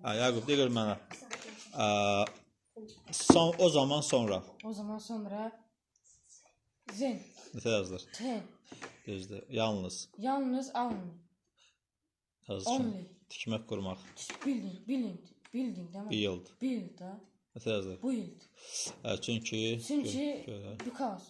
Yaqub, de gör mənə. O zaman sonra. O zaman sonra zen. Necə yazılır? Ten. Düzdür. Yalnız. Yalnız only. Yazılır. Only. Tikmək, qurmaq. Building değil mi? Build. Build da. Necə yazılır? Build. Çünki Because.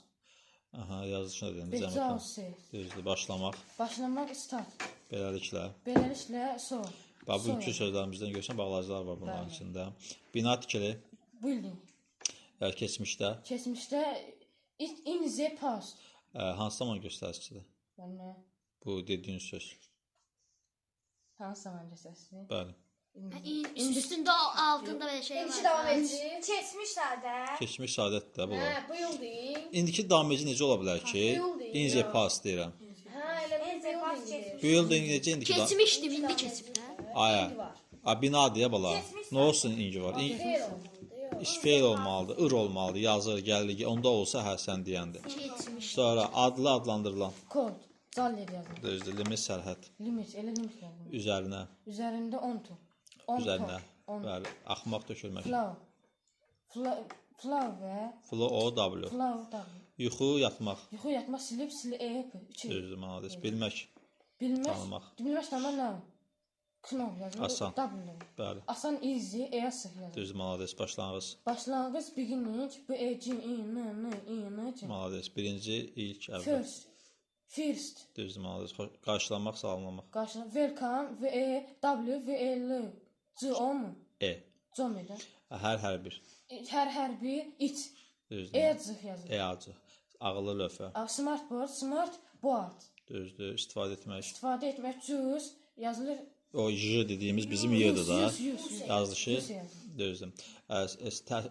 Aha, yazılışını dedim. Because. Düzdür. Başlamaq. Başlamaq start. Beləliklə. Beləliklə so. Bugünkü sözlərimizdən görsən bağlacılar var bunların içində. Bina tikili. Building. Keçmişdə. Keçmişdə in the past. Hansı zaman göstəricisidir? Yəni Bu dediyin söz. hansı zaman göstəricisi? Bəli. Üstündə altında belə şey İndiki var. davam edici. Keçmişlərdə. Keçmiş saadətdir bu. Bu building. İndiki davam edici necə ola bilər ki? In the past deyirəm. Elə bir past keçmiş. Building necə indiki davam? Keçmişdi, indi keçib də. Aya. Bina deyə bala. Nə olsun ingi var? İsfeil olmalıdır, ır olmalıdır, yazır, gəlir. Onda olsa sən deyəndir. Keçmiş. Sonra adlı adlandırılan. Code. Zaller yazılır. Düzdür, limit sərhəd. Limit, elə limit yazılır. Üzərinə. Üzərində 10 ton. Üzərinə. Bəli, axmaq tökülmək. Flower. Flow. Flower. Yuxu, yatmaq. Yuxu yatmaq, silib, üçü. Düzdür, mənadəs. Bilmək. Tanımaq. Bilmək tanımaq nə? Knov yazılır. Asan. W. Bəli. Asan, easy, ES yazılır. Düzdür, mənadəs. Başlanğıc. Başlanğıc, beginning, B, E, G, I, N, C. Mənadəs. Birinci, ilk, əvvəl. First. Düzdür, mənadəs. Qarşılanmaq, salamlamaq. Qarşılanmaq. Welcome, V, E, W, V, E, L. C, O mu? E. Com edə. Hər bir. Hər bir, it. Düzdür. E-cıq yazılır. E-acı. Ağıllı lövhə. Smartboard, smart board. Düzdür, istifadə etmək. İstifadə etmək, choose yazılır. O J dediyimiz bizim Y-dir da. Use. Yazılışı. Düzdür.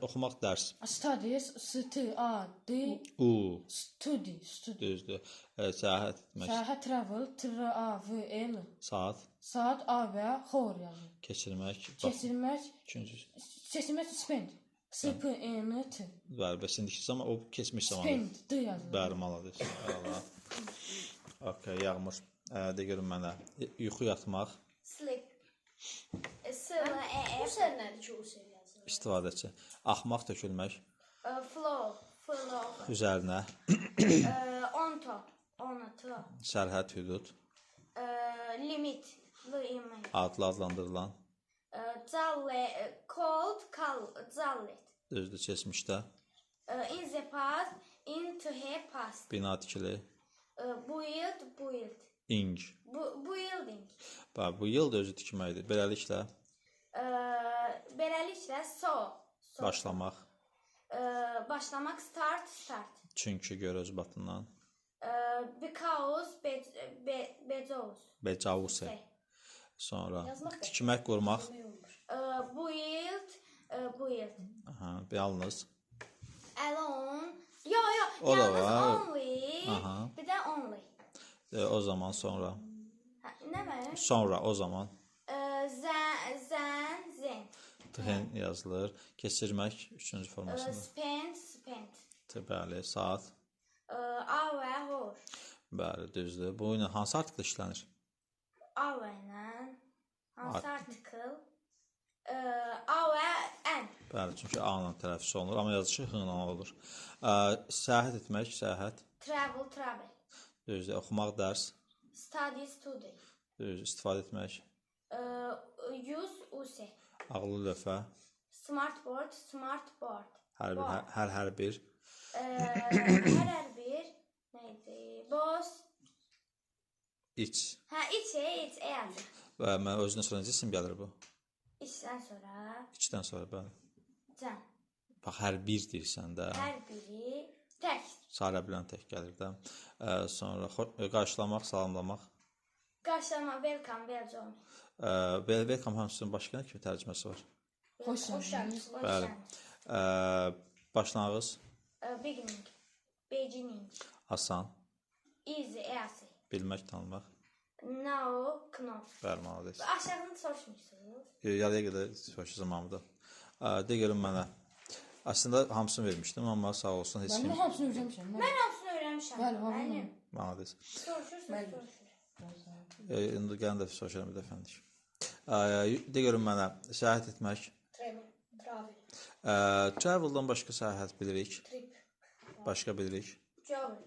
Oxumaq dərs. Studies, S-T-A-D. U. Study. Düzdür. Səyahət etmək. Səyahət, travel, T-R-A-V-L. Saat. Saat, A və xor yazılır. Keçirmək. Keçirmək. Üçüncü. Keçirmək, spend. S-P-N-T. Bəli, bəs indiki zaman o keçmiş zamanı. Spend, D yazılır. Bəli, maladır. Okay, yağmur. De görün mənə. Yuxu yatmaq. Sleep. S-L-E-E. Bu sən nədir ki, o şey yazılır? İstifadəçi. Axmaq, tökülmək. Flow. Üzərinə. On top. Sərhəd, hüdud. Limit. Limit. Adlı adlandırılan. Zallet. Düzdür, keçmişdə. In the past. Into the past. Bina tikili. Build. İng. Building. Bu yıl da özü tikməkdir. Beləliklə. So. Başlamaq. Başlamaq. Start. Çünki gör öz batından. Because. Because. Sonra. Tikmək, qurmaq. Build. Aha, yalnız. Alone. O da Yalnız var. only. Aha. Bir de only. O zaman sonra. Ne var? Sonra o zaman. Zen. Tren yazılır. Keçirmək üçüncü formasında. Spend. Bəli, saat. Hour. Hor. Bəli, düzdür. Bu ilə hansı artikl işlənir? Hour ilə. Hansı article? Hour and. Bəli, çünki A ilə tələffüz olunur, amma yazışı H ilə olur. Səyahət etmək, səyahət. Travel. Düzdür, oxumaq, dərs. Study. Düzdür, istifadə etmək. Use. Ağıllı lövhə. Smartboard. Hər bir. Hər bir neydi? Boss. İç. İç. yazır. Və mən özünə sonra necə isim gəlir bu? İçdən sonra. İçdən sonra, bəli. Can. Bax, hər bir deyirsən də. Hər biri tək. Sarı bilən tək gəlir də. Sonra qarşılamaq, salamlamaq. Qarşılama, welcome. Welcome hamısının başqa nə kimi tərcüməsi var? Xoş gəldiniz. Bəli. Başlanğıc. Beginning. Asan. Easy. Bilmək, tanımaq. Now, knop. Bəli, maladeyiz. Aşağını soruşmuşsunuz. Yarıya qədər soruşu zamanında. De görün mənə. Əslində hamısını vermişdim, amma sağ olsun heç kim. Mən hamısını öyrənmişəm. Mən hamısını öyrənmişəm. Bəli, Maladeyiz. Soruşursunuz. İndi gəlin də soruşalım bir dəfəndik. De görüm mənə səyahət etmək. Travel. Travel'dan başqa səyahət bilirik. Trip. Başqa bilirik. Journey.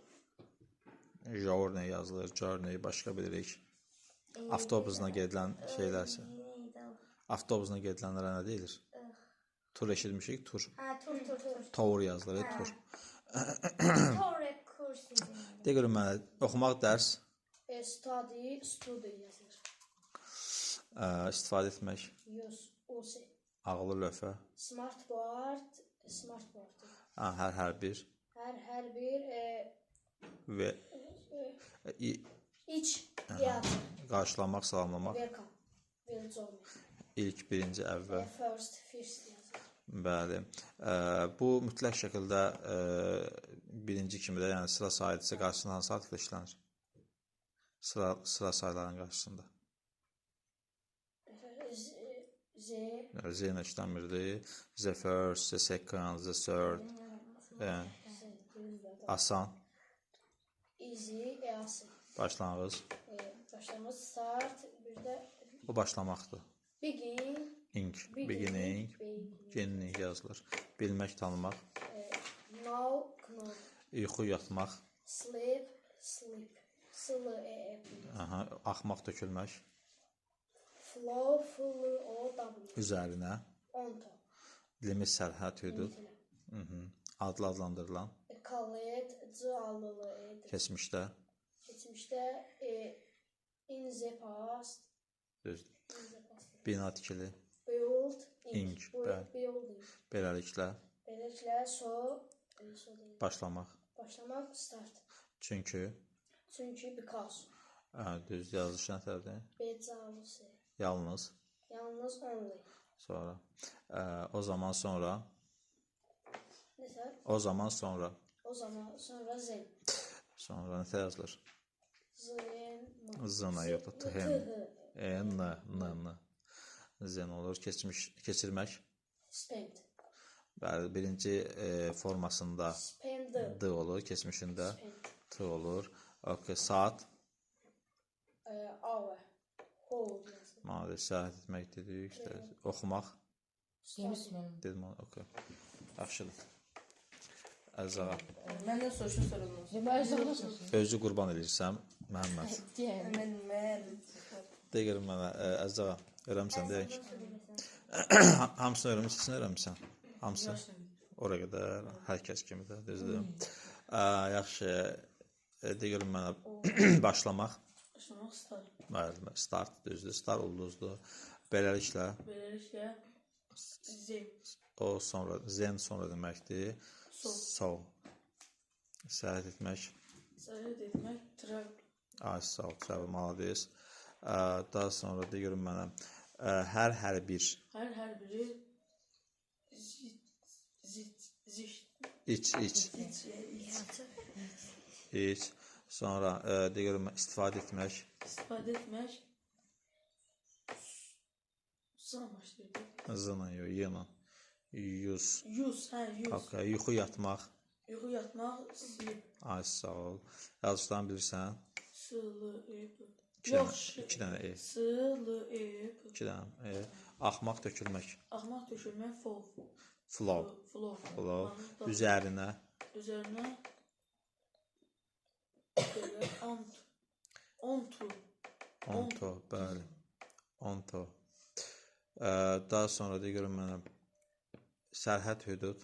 Journey yazılır, journey başqa bilirik. Avtobusla gedilən şeylərsə. Avtobusla gedilənlərə nə deyilir? Tur eşitmişik, tur. Ha, tur. Tour yazılır, tur. Tur kursu. De görüm mənə oxumaq dərs, Study. Study yazılır. istifadə etmək, Use. Use. ağlı lövhə, Smartboard. Smartboard. hər bir Hər bir və iç yaz. qarşılamaq, salamlamaq, Welcome. Welcome. ilk, birinci, əvvəl. First yazılır. Bəli. Bu mütləq şəkildə birinci kimi də, yəni sıra sayıcısı qarşısında hansı harflə işlənir? Sıra sayıların qarşısında. Z. Z ilə işlənmirdi. The first, the second, the third. Yəni, asan, Easy. Easy. başlanğıc. Başlamış. Start. Bir də Bu başlamaqdır. begin. Beginning, beginning yazılır. Bilmək, tanımaq, Know. yuxu, yatmaq, Sleep. axmaq, tökülmək, Flow. üzərinə, Onto. limit, sərhəd, hüdud, adlı adlandırılan, Khalid. Cəlalı. keçmişdə, Keçmişdə in the past. düzdür. Bina tikili, Build. bəli. Beləliklə, Beləliklə başlamaq. başlamaq. Start. Çünki, Because. düz yazılış nətərdir? Becalısı. Yalnız, Yalnız only. sonra, o zaman sonra, Nəsə? o zaman sonra, O zaman sonra zen. sonra nətə yazılır? Zen. Zına yox da təhən, n. Zen olur, keçirmək. Spend. Bəli, birinci formasında Spend. D olur, keçmişində Spend. T olur. Okay, saat, Hour. Hold. mənalı səyahət etmək dedik, oxumaq, Yemişəm. dedim onu, okay. Yaxşıdır. Əzağa, Məndən soruşursunuz. Deməli, özü qurban edirsəm, Məhəmməd. Mən De görüm mənə, Əzağa, öyrənmisən deyək. Hamısını öyrənmisən? Hamısını? Ora qədər, hər kəs kimi də, düzdür. Yaxşı, de görüm mənə, başlamaq, başlamaq start. bəli, start, düzdür, start ulduzdur. Beləliklə, o sonra, zen sonra deməkdir. Sol. Səyahət etmək. Səyahət etmək, travel. Sağ ol, travel, maladiz. Daha sonra de görüm mənə, hər bir. Hər biri İç. Sonra de görüm mənə, istifadə etmək. İstifadə etmək. Zına başlayır. Zına, yox, yığla. Yüz. Yüz. Okay, yuxu yatmaq. Yuxu yatmaq, sleep. Sağ ol. Yazışdan bilirsən. Sleep. İki dənə E. Sleep. İki dənə E. Axmaq, tökülmək. Axmaq tökülmək, fall. Flow. Üzərinə. Üzərinə. Onto, bəli. Onto. Daha sonra da görün mənə, sərhəd, hüdud.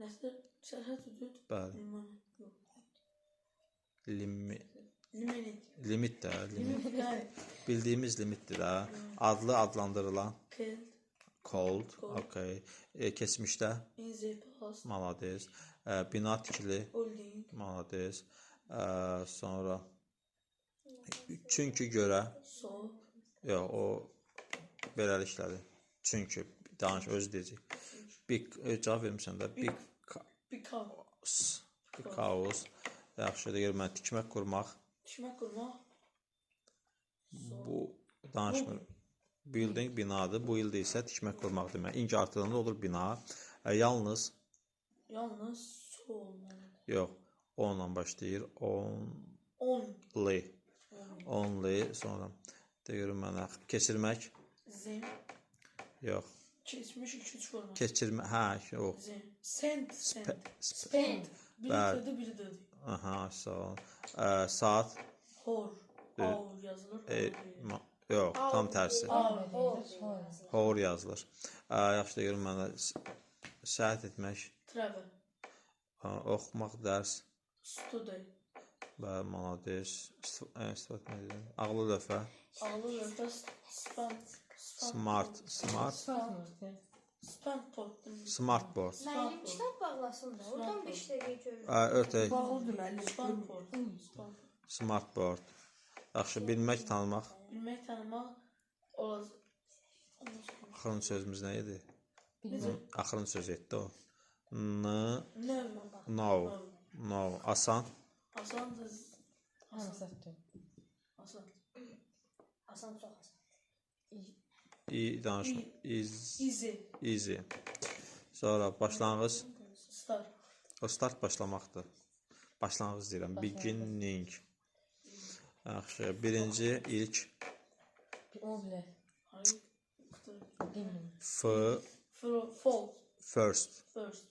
Nəsdir? Sərhəd, hüdud. Bəli. Limit də. Bildiyimiz limitdir də. Adlı adlandırılan. Cold. Okay. Keçmişdə. In the past. Maladiz. Bina tikili. Holding. Maladiz. Sonra çünki görə. So. Yox, o beləliklədir. Çünki danış öz deyəcək. Cavab vermişsən də. Because. Yaxşı, deyir mən tikmək, qurmaq. Tikmək, qurmaq. Bu danışmır. Building binadır. Bu ildə isə tikmək, qurmaq demək. İnki artırılanda olur bina. Yalnız so olmalıdır. yox, onunla başlayır. Only. Sonra de görüm mənə, keçirmək. Zem. Yox. Keçmiş 2-3 forma. Keçirmə, hə, o. Zem. Sent. Sent. Spend. Biri Bəli. T'dir, biri D'dir. Aha, sağ ol. Saat, Hor. Aur yazılır. yox, tam tərsi. Aur. Hor yazılır. Yaxşı da görüm mənə. Səhət etmək, Travel. oxumaq, dərs. Study. Bəli, malades. İstifadə edirəm. Ağlı lövhə. Ağlı lövhə. Smart. Spanport. Smartboard. Müəllim kitab bağlasın da. Oradan 5 dəqiqə görürəm. Ötək. Bağlıdır müəllim. Spanport. Smartboard. Yaxşı, bilmək, tanımaq. Bilmək, tanımaq olacaq. Axırıncı sözümüz nə idi? Axırıncı söz etdi o. Növ. No. Asan. Asandır. Hansı? Asan. Asan çox asan. Danışma. Easy. Sonra başlanğıc. Start. O start başlamaqdır. Başlanğıc deyirəm. Beginning. Yaxşı. Birinci, ilk. Oble. Hayır. Fall. First. First.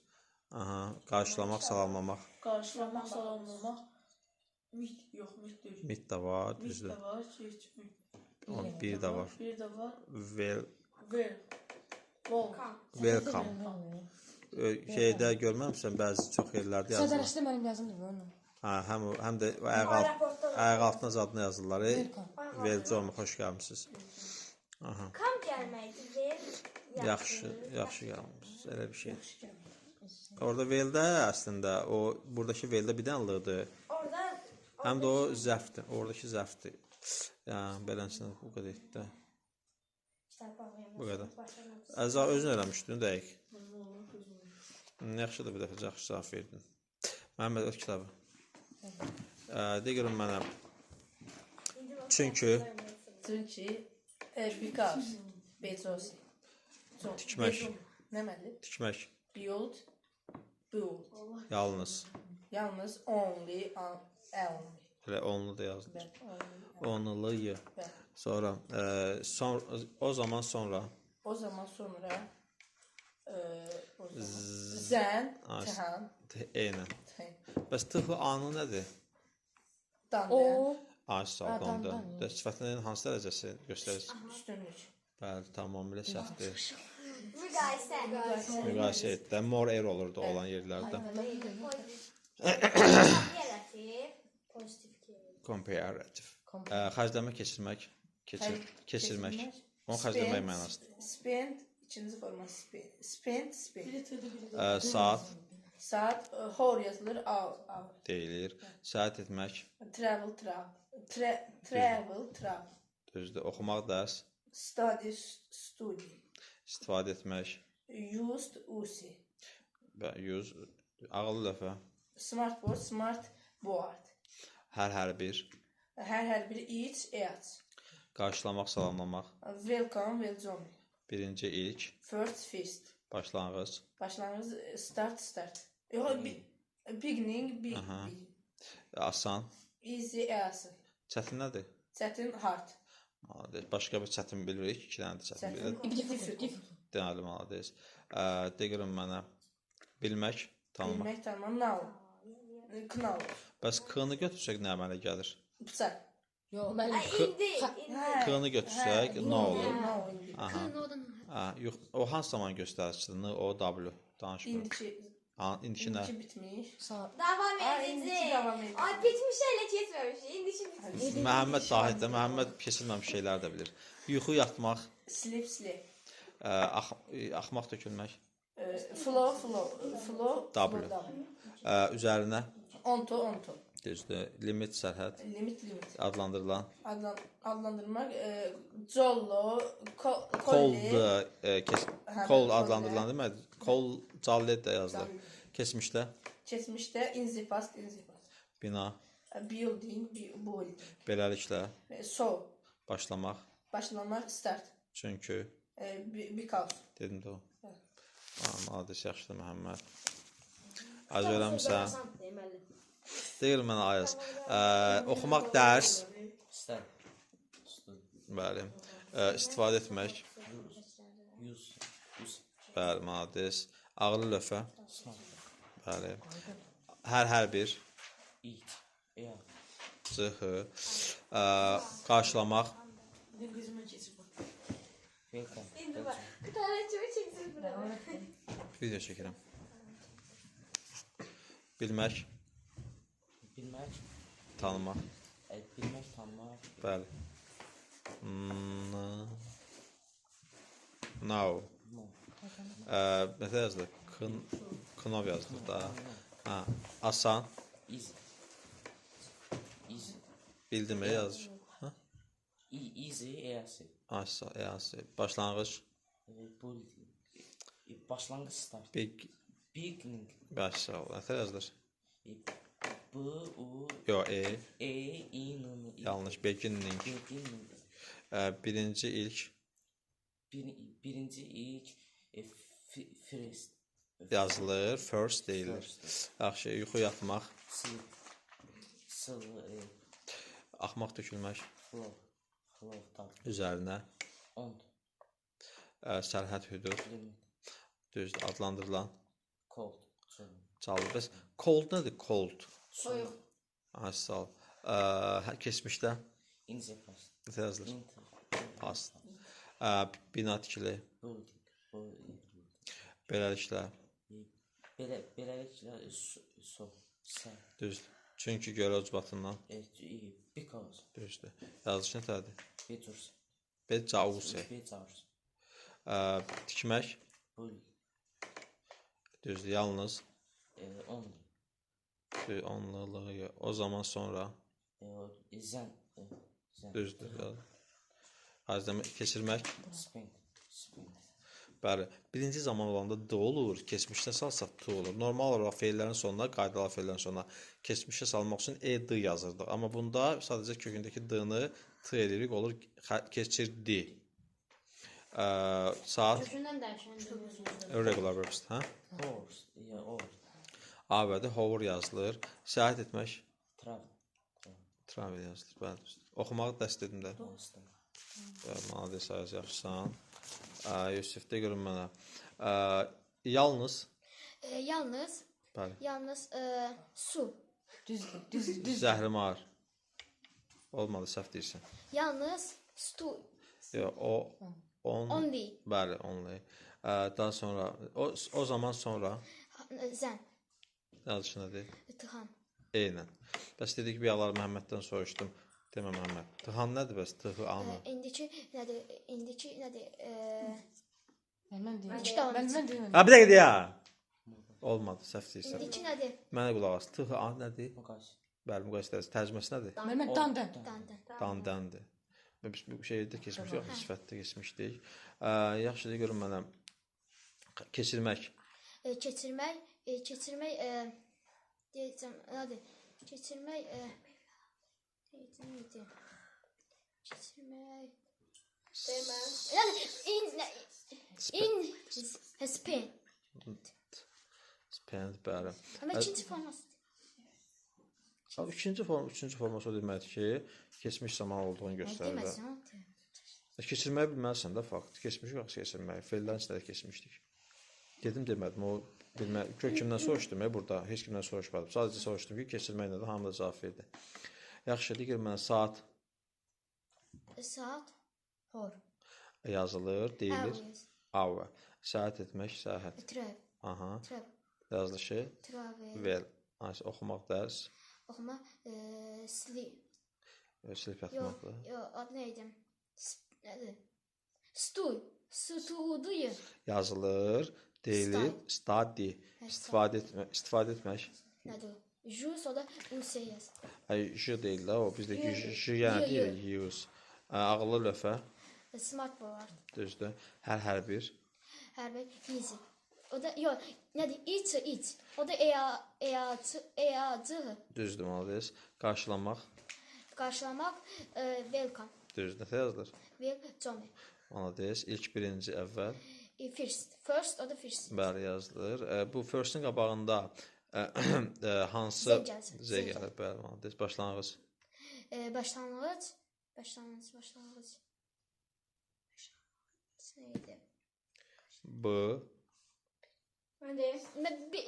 Aha. Qarşılamaq, salamlamaq. Qarşılamaq, salamlamaq. Mit. Yox, mit deyil. Mit də var, Mit düzdür. də var. Keçmiş. Bir də var. Bir də var. Well. Welcome. Şeydə görməmisən, bəzi çox yerlərdə yazılır. Sadələşdə mənim yazımdır bu onu. Hə, həm də ayaq altına zadını yazırlar. Welcome, xoş gəlmisiniz. Aha. Kam gəlməkdir. Yaxşı gəlmisiniz. Elə bir şey. Orada veldə əslində o buradakı veldə bir dənə l-dır. Orada Həm də o zəfdir. Oradakı zəfdir. Yəni beləsinə bu qədər etdi. kitab bağlayım. Bu qədər. Əza özün eləmişdin dəqiq. Yaxşıdır, bir dəfə yaxşı cavab verdin. Məhəmməd öz kitabı. De görüm mənə. Çünki because Bezos. tikmək, Nə məli? tikmək, Build. yalnız. Yalnız only. Elə onlu da yazılır. Bəli. Onluyı. Sonra o zaman sonra O zaman sonra zən, təhan, eynən. Bəs tıxı anı nədir? O. Ay sağ Adamdan, oldu. Sifətinin hansı dərəcəsi göstərir? üstünlük. Bəli, tamamilə səhvdir. Müqayisə. Müqayisə etdə more air olurdu olan yerlərdə. Pozitiv. Comparative. Xərcləmə keçirmək, keçirmək. Onu xərcləmək mənasıdır. Spend, ikinci forma spend. Saat Saat, hor yazılır, hour. deyilir. Səyahət etmək, Travel. düzdür. Oxumaq, dərs, Study. istifadə etmək, Used, use. use, ağıllı lövhə, Smartboard. hər bir, Hər biri each. qarşılamaq, salamlamaq, Welcome. birinci, ilk, First. başlanğıc, Başlanğıc, start. Yox, beginning. Aha. asan, Easy, asan. çətin nədir? Çətin, hard. Malades. Başqa bir çətin bilirik, iki dənə də çətin bilirik. Difficult. Deməli, malades. Deyirəm mənə, bilmək, tanımaq. Bilmək, tanımaq, knal. Bəs k-nı götürsək nə əmələ gəlir? Bıçaq. Yox, mənim. K-nı götürsək nə olur? Aha. Kırın Yox, o hansı zaman göstəricidir? N, O, W. Danışmır. İndiki nə? İndiki bitmiş. Davam İndiki edəcək. davam edəcək. Ay bitmiş elə keçməmiş. İndiki bitmiş. Məhəmməd Dahiddə, Məhəmməd keçilməmiş şeylər də bilir. Yuxu yatmaq, Sleep. axmaq tökülmək, Flow. W. Üzərinə, Onto. düzdür, limit, sərhəd, Limit. adlandırılan, Adlandırmaq. Jollo. koldur, kol adlandırılan deməli, kol called də yazılır. Keçmişdə, Keçmişdə inzipast. bina, Building. beləliklə, başlamaq, Başlamaq, start. çünki, Because. dedim də o. Adres yaxşıdır Məhəmməd. Az öyrənmirsən. Deyirəm mənə Ayaz. Oxumaq dərs. Bəli. istifadə etmək. Use. Use. Bəli, malades. Ağlı lövhə. Smoke. Bəli. Hər bir. Eat. Yeah. Cıhı. Qarşılamaq. Dengizime kesip bak. Welcome. Bir tane çok çeksin buraya. Video çəkirəm. Bilmək, Bilmək. tanımaq. Bilmək, tanımaq. Bəli. Now. No. Nə yazılır? Knov yazılır da. Ha, asan. Easy. Easy. Bildirmə yazılır. Ha? Easy. Easy. Asan. Başlanğıc. Building. Başlanğıc start. Beginning. Başla. Nə yazılır? B, U, Yo, E, I, N. yanlış. Beginning. Beginning. Birinci ilk Birinci ilk first. yazılır. First deyilir. First. Yaxşı, yuxu yatmaq. Sleep. Axmaq tökülmək. Flow. Tab. Üzərinə. On. Sərhəd hüdud. Limit. Düzdür, adlandırılan. Cold. Çalır. Bəs cold nədir? Cold. Soyuq. Sağ ol. Keçmişdə In the past. nə yazılır? Inter. Past. Bina tikili. Building. Beləliklə. Beləliklə sən. Düzdür. Çünki gölə ucbatından. Because. Düzdür. Yazılış nətədir? Peters. Because. Peters. Tikmək. Building. Düzdür. Yalnız. Only. Onluluğu. O zaman sonra. Zen. Düzdür. Hazırda keçirmək. Spend. Bəli. Birinci zaman olanda d olur. Keçmişdə salsaq t olur. Normal olaraq feillərin sonuna, qaydalı feillərin sonuna keçmişə salmaq üçün ed yazırdıq. Amma bunda sadəcə kökündəki d-nı t edirik, olur keçirdi. Saat Kökündən dəyişən. regular verbs, hə? Horse. Or. A-bədi hover yazılır. Səyahət etmək Travel. travel yazılır. Bəli, düzdür. Oxumağı dəst edim də. Boston. Bəli, malades, yaxşısan. Yusif də görün mənə. Yalnız Yalnız bəli. su. Düzdür. Zəhrimar. Olmadı, səhv deyirsən. Yalnız stu. Yox, Only. Bəli, only. Daha sonra o zaman sonra Zen. yazışı nədir? Tıhan. Eynən. Bəs dedik bir yalar Məhəmməddən soruşdum. Demə Məhəmməd. Tıhan nədir bəs? Tığı anı. İndiki nədir? Mən deyim. İki davam Mən deyim. Ha, bir dəqiqə deyə. Olmadı, səhv deyirsən. İndiki nədir? Mənə qulaq as. Tığı anı nədir? Muqayis. Bəli, müqayisə edəriz. Tərcüməsi nədir? Mən dandan. Dandəndir. Biz bu şeydə keçmişdik, yox, sifətdə keçmişdik. Yaxşıdır, görün mənə. Keçirmək. Keçirmək deyəcəm, nədir? Keçirmək spend. Spend, bəli. Amma ikinci forması. Üçüncü forması o deməkdir ki, keçmiş zaman olduğunu göstərir. Deməsin. Keçirməyi bilməlisən də fakt. Keçmiş yox, keçirməyi. Feillərin içində də keçmişdik. Dedim demədim, o bilmə kökümdən soruşdum burada, heç kimdən soruşmadım. Sadəcə soruşdum ki, keçirmək nədir? Hamı da cavab verdi. Yaxşı, digər mənə saat Hor. yazılır, deyilir. Hour. Səyahət etmək, səyahət. Travel. Aha. Travel. Yazılışı Travel. vel. Oxumaq dərs. Oxuma sleep. Sleep Yox, yatmaqdır. ad neydi? Nədir? Study. Yazılır, deyilir. Study. İstifadə etmək. Nədir? Jus o da use yaz. J deyil də, o bizdəki J yəni deyil, use. Ağıllı lövhə, Smart board. düzdür. Hər bir. Hər bir easy. O da yox, nədir? It. O da eacı. Düzdür, malades. Qarşılamaq, Qarşılamaq welcome. düzdür. Nə yazılır? Welcome. Malades. İlk birinci əvvəl. First o da first. Bəli yazılır. Bu first-in qabağında hansı Z gəlir? Bəli, malades. Başlanğıc. Başlanğıc. Neydi? B, Hadi.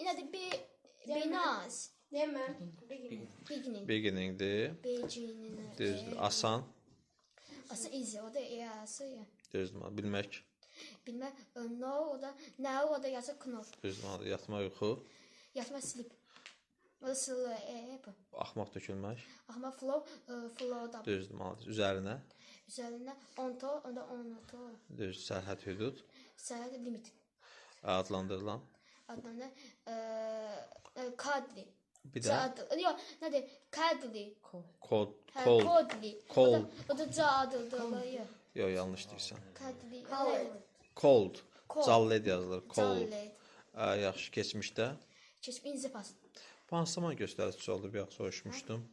Nədir? Binaz. Deme. Begin. Beginning. beginningdir. Beginning. Düzdür. Asan, Asa easy. O da eası ya. düzdür. Bilmək, Bilmem. No o da now o da yasa knof. düzdür. Yatmaq, yuxu, Yatma sleep. O da sılı hep. axmaq, tökülmək, Ama flow da. düzdür. Üzərinə, Üzerinde onto o da onto. düzdür. Sərhəd, hüdud, Sayı limit. adlandırılan. Adında kadli. Bir də Yok nedir? Kadli. kod, Ha, cold. Kodli. Cold. O da cadı dolayı. Yox, yanlış deyirsən. Kadli. Cold. Cold. Called yazılır. Cold. Calı. Yaxşı, keçmişdə. Keçip inzipas. Bu hansı zaman göstəricisi oldu? Bir yaxşı soruşmuşdum.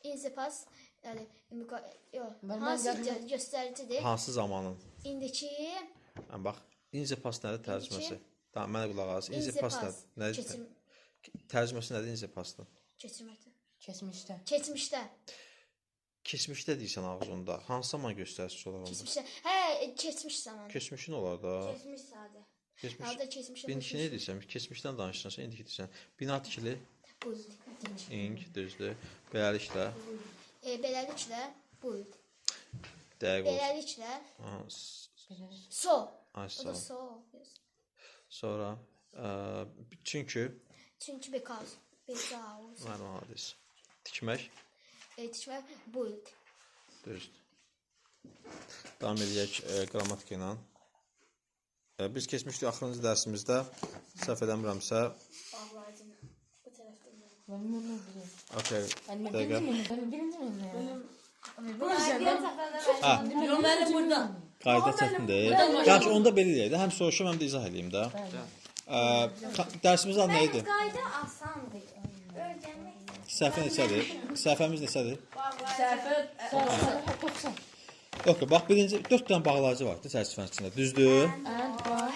İnzipas yani yok. Ben Hansı geldim. göstericidir? Hansı zamanın? İndiki Bax, inzipas nədir tərcüməsi? Tamam, mənə qulaq as. İnzipas inzipas. nədir? Keçim, Tərcüməsi nədir inzipasın? keçirməkdir. Keçmişdə. Keçmişdə. Keçmişdə deyirsən ağzında. Hansı zaman göstəricisi olar onda? Keçmişdə. Hə, keçmiş zaman. Keçmişin olar da. Kesmiş sade. Keçmiş. Orada keçmişə İndiki nə deyirsən? Keçmişdən danışırsan, indiki deyirsən. Bina tikili, bu. ing, düzdür. Beləliklə, Beləliklə bu. dəqiq olsun. Beləliklə Ha, so. ay O sağ da ol. so. Sonra, çünki, Çünki because. Because. mənim hadis. Tikmək, Tikmək bu. düzdür. Davam edək qrammatika ilə. Biz keçmişdik axırıncı dərsimizdə, səhv eləmirəmsə, Bağlayıcını. Bu taraftan. Ben bunu biliyorum. okey, Ben dəqiqə. birinci miyim ya? Yox, mənim burada. Qayda çətindir. Yaxşı, onda belə eləyək də, həm soruşum, həm də izah eləyim də. Dərsimizin adı nə idi? Qayda asandır. Öyrənmək. Səhifə neçədir? Səhifəmiz neçədir? Səhvə 90. Okey, bax birinci 4 dənə bağlayıcı var da çərçivənin içində. Düzdür? And var.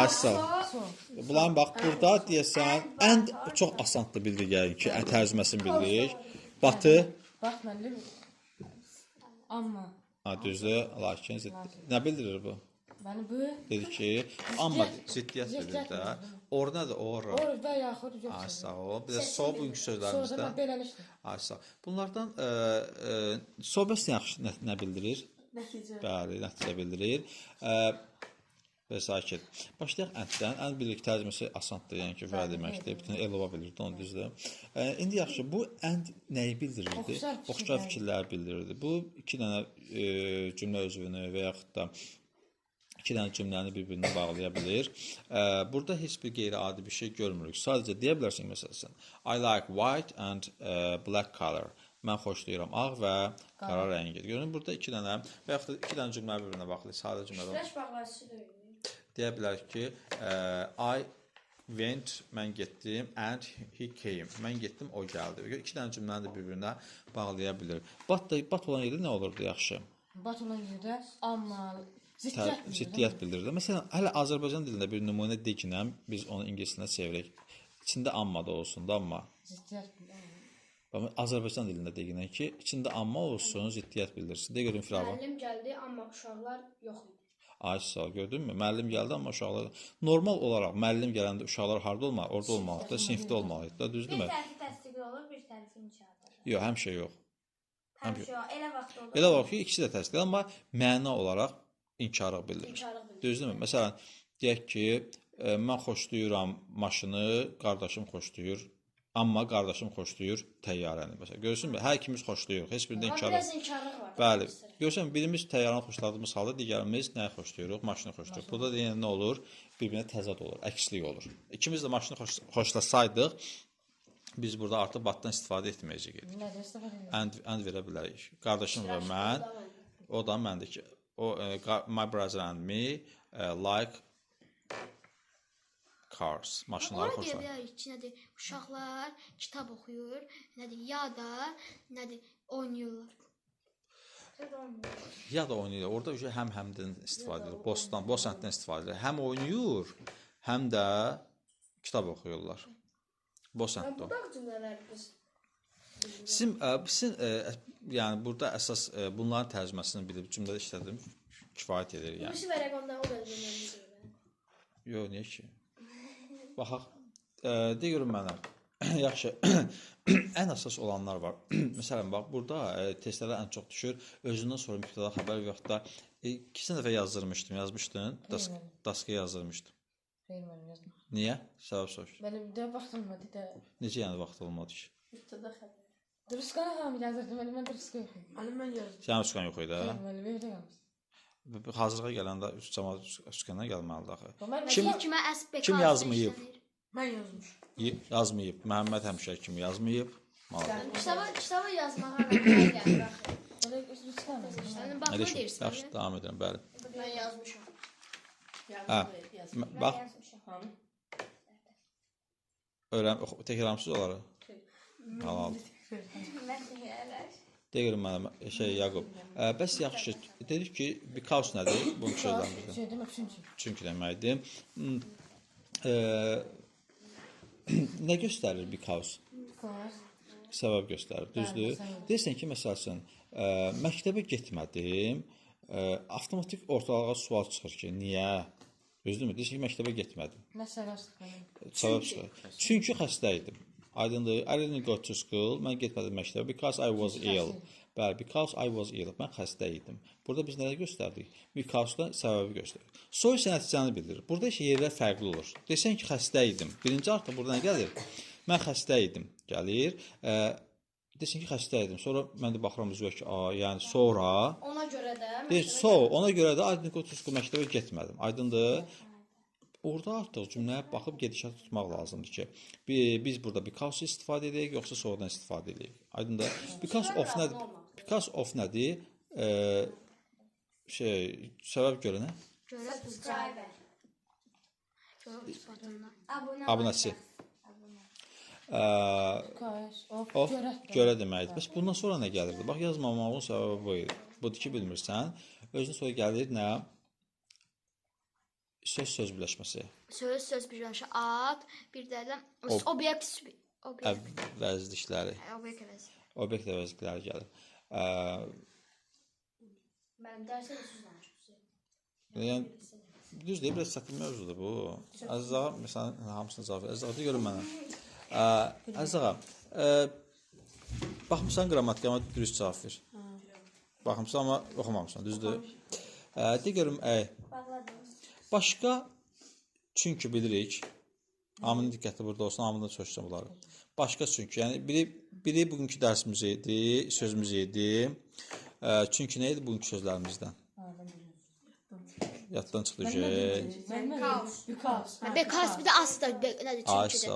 Asal. So. Bunların bax burada deyəsən and çox asandır bildir yəni ki, tərcüməsini bildirik. Batı, Bax məndə amma. ha düzdür, lakin nə bildirir bu? Bəni bu. Dedi ki, amma ziddiyyət bildirir də. Or nədir? Or. Orada yaxud yox. Ay sağ ol. Bir də so bugünkü Sonra sözlərimizdə. da beləlikdir. Ay sağ ol. Bunlardan sohbət yaxşı nə bildirir? nəticə. Bəli, nəticə bildirir. Və sakit. Başlayaq ənddən. Ənd bilirik tərcüməsi asandır, yəni ki, və deməkdir. Bütün elova bilirdi, onu düzdür. İndi yaxşı, bu ənd nəyi bildirirdi? Oxşar fikirləri bildirirdi. Bu iki dənə cümlə özünü və yaxud da iki dənə cümləni bir-birinə bağlaya bilir. Burada heç bir qeyri-adi bir şey görmürük. Sadəcə deyə bilərsən məsələn, I like white and black color. Mən xoşlayıram ağ və qara rəngi. Görün, burada iki dənə və yaxud da iki dənə cümlə bir-birinə bağlı, sadə cümlələr. Flash bağlayıcısı da öyrənir. Deyə bilərik ki, I went, mən getdim, and he came. Mən getdim, o gəldi. İki dənə cümləni də bir-birinə bağlaya bilir. Bat olan yerdə nə olurdu yaxşı? Bat olan yerdə amma Ziddiyyət bildirir. Məsələn, hələ Azərbaycan dilində bir nümunə deginəm, biz onu ingilis dilinə çevirək. İçində amma da olsun da, amma. Ziddiyyət bildirir. Azərbaycan dilində deginək ki, içində amma olsun, ziddiyyət bildirsin. De görün Firava. Müəllim gəldi, amma uşaqlar yox idi. Ay sağ ol, gördünmü? Müəllim gəldi, amma uşaqlar normal olaraq müəllim gələndə uşaqlar harda olmalı? Orada olmalıdır, sinifdə olmalıdır da, düzdürmü? Bir tərəfi təsdiqli olur, bir tərəfi inkar. Yox, həmişə yox. Həmişə o, elə vaxt olur. Elə var ki, ikisi də təsdiqli, amma məna olaraq inkarı bildirir. İnkarlıq bildirir. Düzdürmü? Məsələn, deyək ki, mən xoşlayıram maşını, qardaşım xoşlayır, amma qardaşım xoşlayır təyyarəni. Məsələn, görürsünüzmü? Hər ikimiz xoşlayırıq, heç birində Amma inkar biraz inkarlıq var. Bəli. Görürsən, birimiz təyyarəni xoşladığımız halda digərimiz nəyi xoşlayırıq? Maşını xoşlayırıq. Burada da yenə nə olur? Bir-birinə təzad olur, əkslik olur. İkimiz də maşını xoşlasaydıq, biz burada artıq batdan istifadə etməyəcəyik. Nədir istifadə edir? And verə bilərik. Qardaşım və mən, o da məndir ki, my brother and me like cars, maşınları Ona deyə xoşlayır. bilərik ki, nədir? Uşaqlar kitab oxuyur, nədir? Ya da nədir? Oynayırlar. Ya da oynayır. Orada həm-həmdən istifadə edir. Boş səntdən istifadə edir. Həm oynayır, həm də kitab oxuyurlar. Boş səntdə. Bu da cümlələr biz. Sizin yəni burada əsas bunların tərcüməsini bilib cümlədə işlədim. kifayət edir yəni. Gümüşü və rəqəmdən o da önemlidir. Yox, niyə ki? Baxaq. Deyirəm mənə. Yaxşı. Ən əsas olanlar var. Məsələn, bax, burada testlərə ən çox düşür. Özündən sonra mübtəda xəbər və yaxud da ikisini dəfə yazmışdın. Daskaya yazdırmışdım. Xeyr, mənim yazdım. Niyə? Səbəb soruş. Mənim də vaxtım olmadı da. Necə yəni vaxt olmadı ki? Mübtəda xəbər. Dürüstqana hamı yazırdım, mən dürüstqə yox idi. Müəllim mən yazdım. Sənin üskan yox idi, hə? Müəllim evdə qalmış. Hazırlığa gələndə cəmaət üskandan gəlməlidir axı. Kim kimə əs Kim yazmayıb? Mən yazmışam. Yazmayıb. Məhəmməd həmişə kim yazmayıb? Malum. Kitabı yazmağa rəqəm gəlir axı. O da dürüstqana. Sənin baxma deyirsən. Yaxşı, davam edirəm, bəli. Mən yazmışam. Yazdım. Bax, Hamı. təkrarlamısınız onları? Halal. Mən deyərlər. Deyirəm mənə, Yaqub. Bəs yaxşı, dedik ki, because nədir? Bunu sözlərimizdə. Şey demək çünki. Çünki deməkdir. Nə göstərir because? Because. Səbəb göstərir, düzdür? Deyirsən ki, məsəl üçün, məktəbə getmədim, avtomatik ortalığa sual çıxır ki, niyə? Düzdürmü? Deyirsən ki, məktəbə getmədim. Nə səbəb çıxır? Səbəb çıxır. Çünki xəstə idim. Aydındır. I didn't go to school. Mən getmədim məktəbə because I was ill. Bəli, because I was ill. Mən xəstə idim. Burada biz nəyə göstərdik? Because-dan səbəbi göstərir. Soy isə nəticəni bildirir. Burada isə yerlər fərqli olur. Desən ki, xəstə idim. Birinci artıq burada nə gəlir? Mən xəstə idim. Gəlir. Desən ki, xəstə idim. Sonra mən də baxıram üzvə ki, yəni sonra. Ona görə də. Ona görə də I didn't go to school məktəbə getmədim. Aydındır. Orada artıq cümləyə baxıb gedişat tutmaq lazımdır ki, biz burada because istifadə edək, yoxsa sonradan istifadə edək. Aydındır. Because of nədir? Because of nədir? Səbəb görə nə? Subscriber. Abunəçi. Because Of görə deməkdir. Bəs bundan sonra nə gəlirdi? Bax, yazmamağın səbəbi bu idi. Budur ki, bilmirsən. Özünün sonra gəlir nə? Söz birləşməsi. Söz birləşməsi ad, bir də obyekt Əvəzlikləri. Obyekt əvəzlikləri gəlir. Mənim dərsə də söz danışmışam. Yəni, düzdür, biraz çətin mövzudur bu. Əziz ağa, məsələn, hamısını cavab verir. Əziz ağa, görün mənə. Əziz ağa, baxmışsan qrammatikama dürüst cavab ver. Baxmışsan, amma oxumamısan, düzdür? De görüm, başqa, çünki bilirik, hamının diqqəti burada olsun, hamının da çalışacağım bunları. Başqa çünki, yəni biri bugünkü dərsimiz idi, sözümüz idi. Çünki nə idi bugünkü sözlərimizdən? Yaddan çıxdı ki. Because bir də as da nədir çünki də.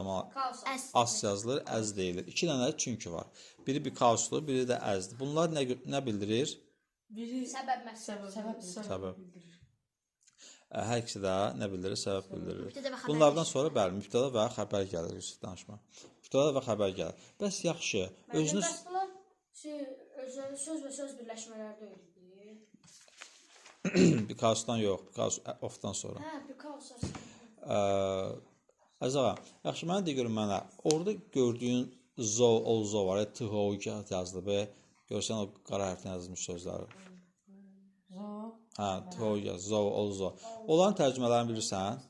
As yazılır, əz deyilir. İki dənə çünki var. Biri because-dur, biri də əzdir. Bunlar nə bildirir? Biri Səbəb məsələ. Səbəb. Hər ikisi də nə bildirir? Səbəb bildirir. Bunlardan sonra bəli, mübtəda və xəbər gəlir Yusuf danışma. Mübtəda və xəbər gəlir. Bəs yaxşı, özünüz Söz və söz birləşmələrdə öyrədir. because-dan yox, because of-dan sonra. Because. Əzağa, yaxşı, mənə de görüm mənə, orada gördüyün zo, olzo var, tıho, yazılıb, görsən o qara hərflə yazılmış sözləri. Tıho, zo, olzo. Onların tərcümələrini bilirsən?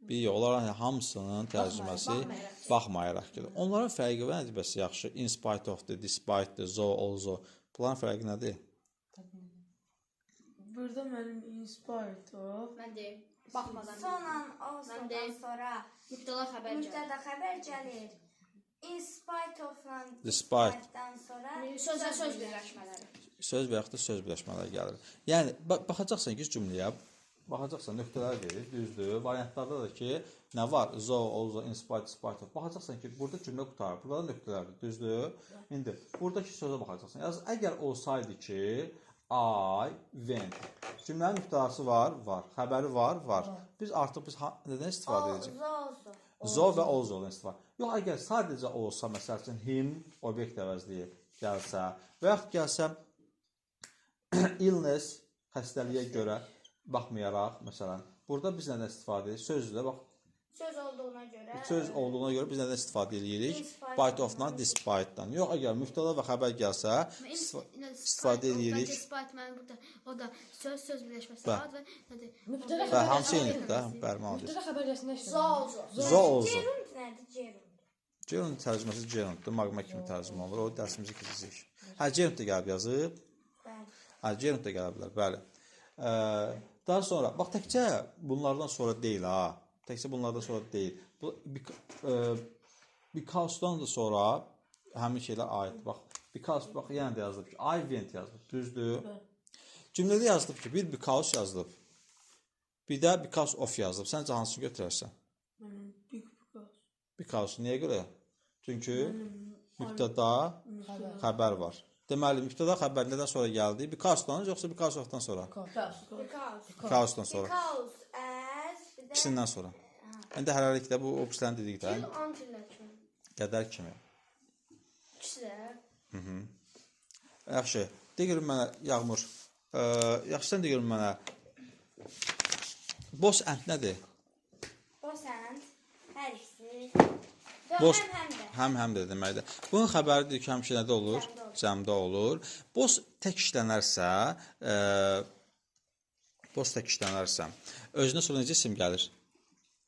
Biri, onların hamısının tərcüməsi baxmayaraq gedir. Onların fərqi və nədir bəs yaxşı? In spite of-dır, despite-dır, zo, olzo. Bunların fərqi nədir? Burada mənim inspired of. Mən deyim. Baxmadan. Sondan sonra mübtəda xəbər gəlir. In spite of-dan sonra söz və söz birləşmələri. Söz və yaxud da söz birləşmələri gəlir. Yəni, baxacaqsan ki, cümləyə, baxacaqsan, nöqtələr verir, düzdür. Variantlarda da ki, nə var? Zo, olzo, in spite, spite of. Baxacaqsan ki, burada cümlə qutarır. Burada da nöqtələrdir, düzdür. İndi, buradakı sözə baxacaqsan. Yəni, əgər olsaydı ki, I went. Cümlənin mübtədası var, var. Xəbəri var, var. Biz artıq nədən istifadə edəcəyik? Zo və olzodan istifadə. Yox, əgər sadəcə olsa, məsəl üçün, him, obyekt əvəzliyi gəlsə və yaxud gəlsə, illness, xəstəliyə görə baxmayaraq, məsələn, burada biz nədən istifadə edirik? Sözlə, bax, Söz olduğuna göre. Söz olduğuna görə biz nədən istifadə edirik? Despite Bite of-dan, despite-dan. Yox, əgər mübtəda və xəbər gəlsə, istifadə edirik. Despite mən burada o da söz birləşməsi Bəli. ad və nədir? Mübtəda Və hansı yenilikdə? Bərmalıdır. Mübtəda xəbər gəlsin işləyir. Zalzo. Zoolzo. Gerund nədir? Gerund. Gerund tərcüməsi gerunddur. Maqma kimi tərcümə olur. O dərsimizi keçəcək. Hə, gerund da gəlib yazıb. Bəli. Hə, gerund da gələ bilər. Bəli. Daha sonra, bax təkcə bunlardan sonra deyil ha. Təkcə bunlardan sonra deyil. Bu because-dan da sonra həmin şeylər aiddir. Bax, because bax yenə də yazılıb ki, I went yazılıb. Düzdür? Cümlədə yazılıb ki, bir because yazılıb. Bir də because of yazılıb. Səncə hansını götürərsən? Big because. Because niyə görə? Çünki mübtəda xəbər var. Deməli, mübtəda xəbər nədən sonra gəldi? Because-dan yoxsa because of-dan sonra? Because-dan sonra. Because as bir də İkisindən sonra. İndi hələlikdə bu opsiyonu dedik də. Antilləkin. Qədər kimi. İkisi də. Yaxşı. De görüm mənə Yağmur. Yaxşı sən de görüm mənə. Boss and nədir? boss and hər ikisi. Boss Həm də. həm də deməkdir. Bunun xəbəridir ki, həmişə nədə olur? Cəmdə olur. Boss tək işlənərsə, özünə sonra necə isim gəlir?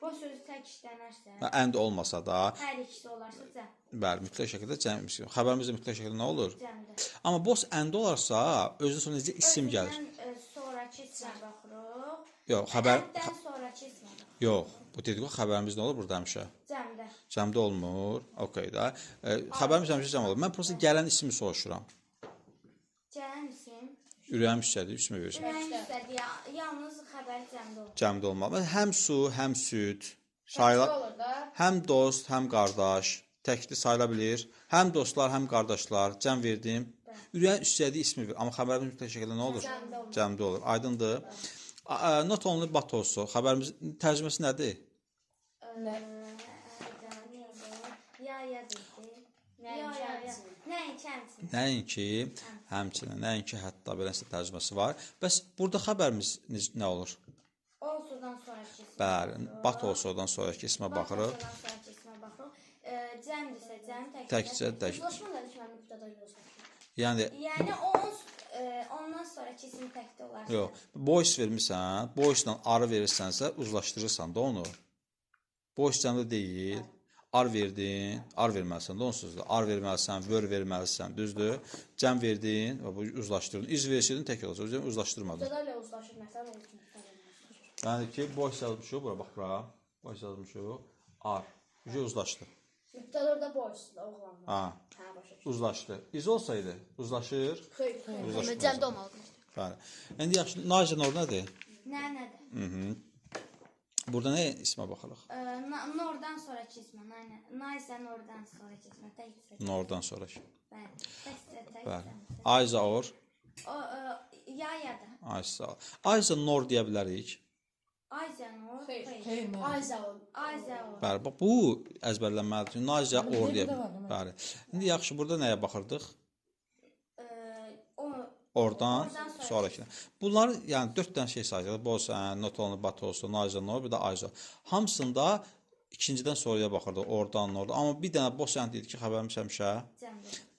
Boss sözü tək işlənərsə, And olmasa da, hər ikisi olarsa cəm. bəli, mütləq şəkildə cəm. Xəbərimizdə mütləq şəkildə nə olur? Cəmdə. Amma boss and olarsa, özünə sonra necə isim gəlir? Özündən sonrakı ismə baxırıq. Yox, xəbər Əldən sonrakı ismə baxırıq. yox. Bu dedik xəbərimiz nə olur burada həmişə? Cəmdə. Cəmdə olmur. Okay da. Xəbərimiz həmişə cəm olur. Mən prosta gələn ismi soruşuram. Gələn isim. Ürəyim istədi, ismi verirsən. Ürəyin istədiyi yalnız xəbər cəmdə olur. Cəmdə olmalı. Həm su, həm süd, sayıla, olur da. həm dost, həm qardaş, təkli sayıla bilir. Həm dostlar, həm qardaşlar, cəm verdim. Ürəyin istədiyi ismi ver. Amma xəbərimiz mütləq şəkildə nə olur? Cəmdə olur. Aydındır. Not only but also. Xəbərimiz tərcüməsi nədir? Ya dedi. Nəinki həmçinin. Nəinki, həmçinin, nəinki hətta beləsə tərcüməsi var. Bəs burada xəbərimiz nə olur? Olsudan sonrakı ismə. Bəli, but also-dan sonraki ismə baxırıq. Olsudan sonrakı ismə baxırıq. Cəmdirsə cəm, Təkcə tək. Uzlaşma nədir ki, mən mübtəda yoxsa? Yəni Yəni ondan sonrakı isim təkdə olarsa. yox, boys vermisən, boysla arı verirsənsə uzlaşdırırsan da onu. Boys cəmdə deyil. Ar verdin, ar verməlisən də onsuz da. Ar verməlisən, vör verməlisən, düzdür? Cəm verdin, bu uzlaşdırdın. İz verseydin tək olacaq, o yüzden uzlaşdırmadın. Mübtəda ilə uzlaşır, məsələn, olur ki, mübtəda. Yəni ki, boys yazmışıq, bura bax bura. Boys yazmışıq, ar. Uzlaşdı. Mübtəda orada boysla oğlanlar. Ha, Hə, başa düşdüm. uzlaşdı. İz olsaydı, uzlaşır. Xeyr. Cəmdə olmalıdır. Bəli. İndi yaxşı, Naciyan orada nədir? Nədir? Burada nə ismə baxırıq? Nordan sonrakı ismə. Naysə nordan sonrakı ismə. Təkcə. Nordan sonra. Bəli. Təkcə. Bəli. Ayza or, O ya da. Aysa. Ayza nor deyə bilərik. Ayza nor. Xeyr. Ayza ol. Ayza or. Bəli, bax bu əzbərlənməlidir. Naciya or deyə. Bəli. İndi yaxşı, burada nəyə baxırdıq? Oradan sonrakına. Bunlar yəni 4 dənə şey sayılır. Boss and, not only but also, Naciya nor, bir də Ayza. Hamısında ikincidən sonraya baxırdıq. Oradan, oradan. Amma bir dənə boss and dedi ki, xəbərimiz həmişə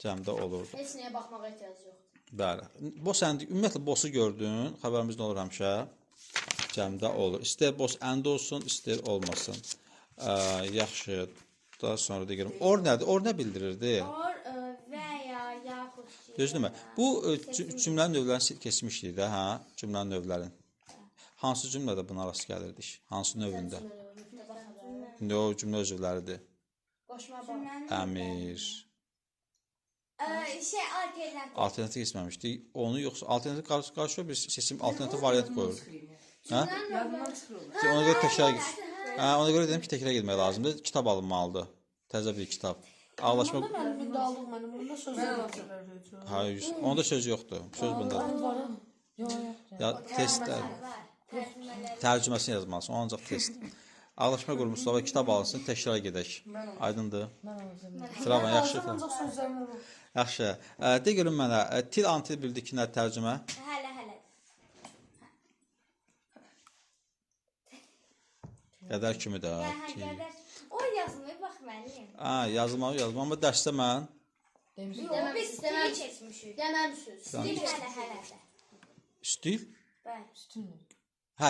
cəmdə olurdu. Heç nəyə baxmağa ehtiyac yoxdur. Bəli. Boss and ümumiyyətlə bossu gördün, xəbərimiz nə olur həmişə? Cəmdə olur. İstər boss and olsun, istər olmasın. Yaxşı. Daha sonra deyirəm. Or nədir? Or nə bildirirdi? Or və ya yaxud ki. Düzdürmü? Bu cümlənin növlərini keçmişdik də, hə? Cümlənin növlərini. Hansı cümlədə buna rast gəlirdik? Hansı növündə? İndi o cümlə özürləridir. Qoşma bax. Əmir. Alternativ. Alternativ keçməmişdik. Onu yoxsa alternativ qarşı bir seçim alternativ variant qoyuruq. Hə? Yadından çıxır. Ona görə təkrar ona görə dedim ki, təkrar getmək lazımdır. Kitab alınmalıdır. Təzə bir kitab. Ağlaşma. Mənim indi aldıq mənim. Bunda söz yoxdur. Hayır, onda söz yoxdur. Söz bunda. Varım. Yox. Ya testlər. Tərcüməsini yazmalısın, o ancaq test. Ağlaşma qurmuşlar və kitab alınsın, təkrar gedək. Aydındır. Sıravan, yaxşı. Ancaq sözlərim olur. Yaxşı. De görün mənə, til antil bildik ki, nə tərcümə? Hələ. Qədər kimi də. Qədər. O yazılmır, bax müəllim. Yazılmalı, amma dərsdə mən Demişsin. Yox, biz stili keçmişik. Deməmişsiniz. Stil hələ. stil, Bəli. Üstünlük.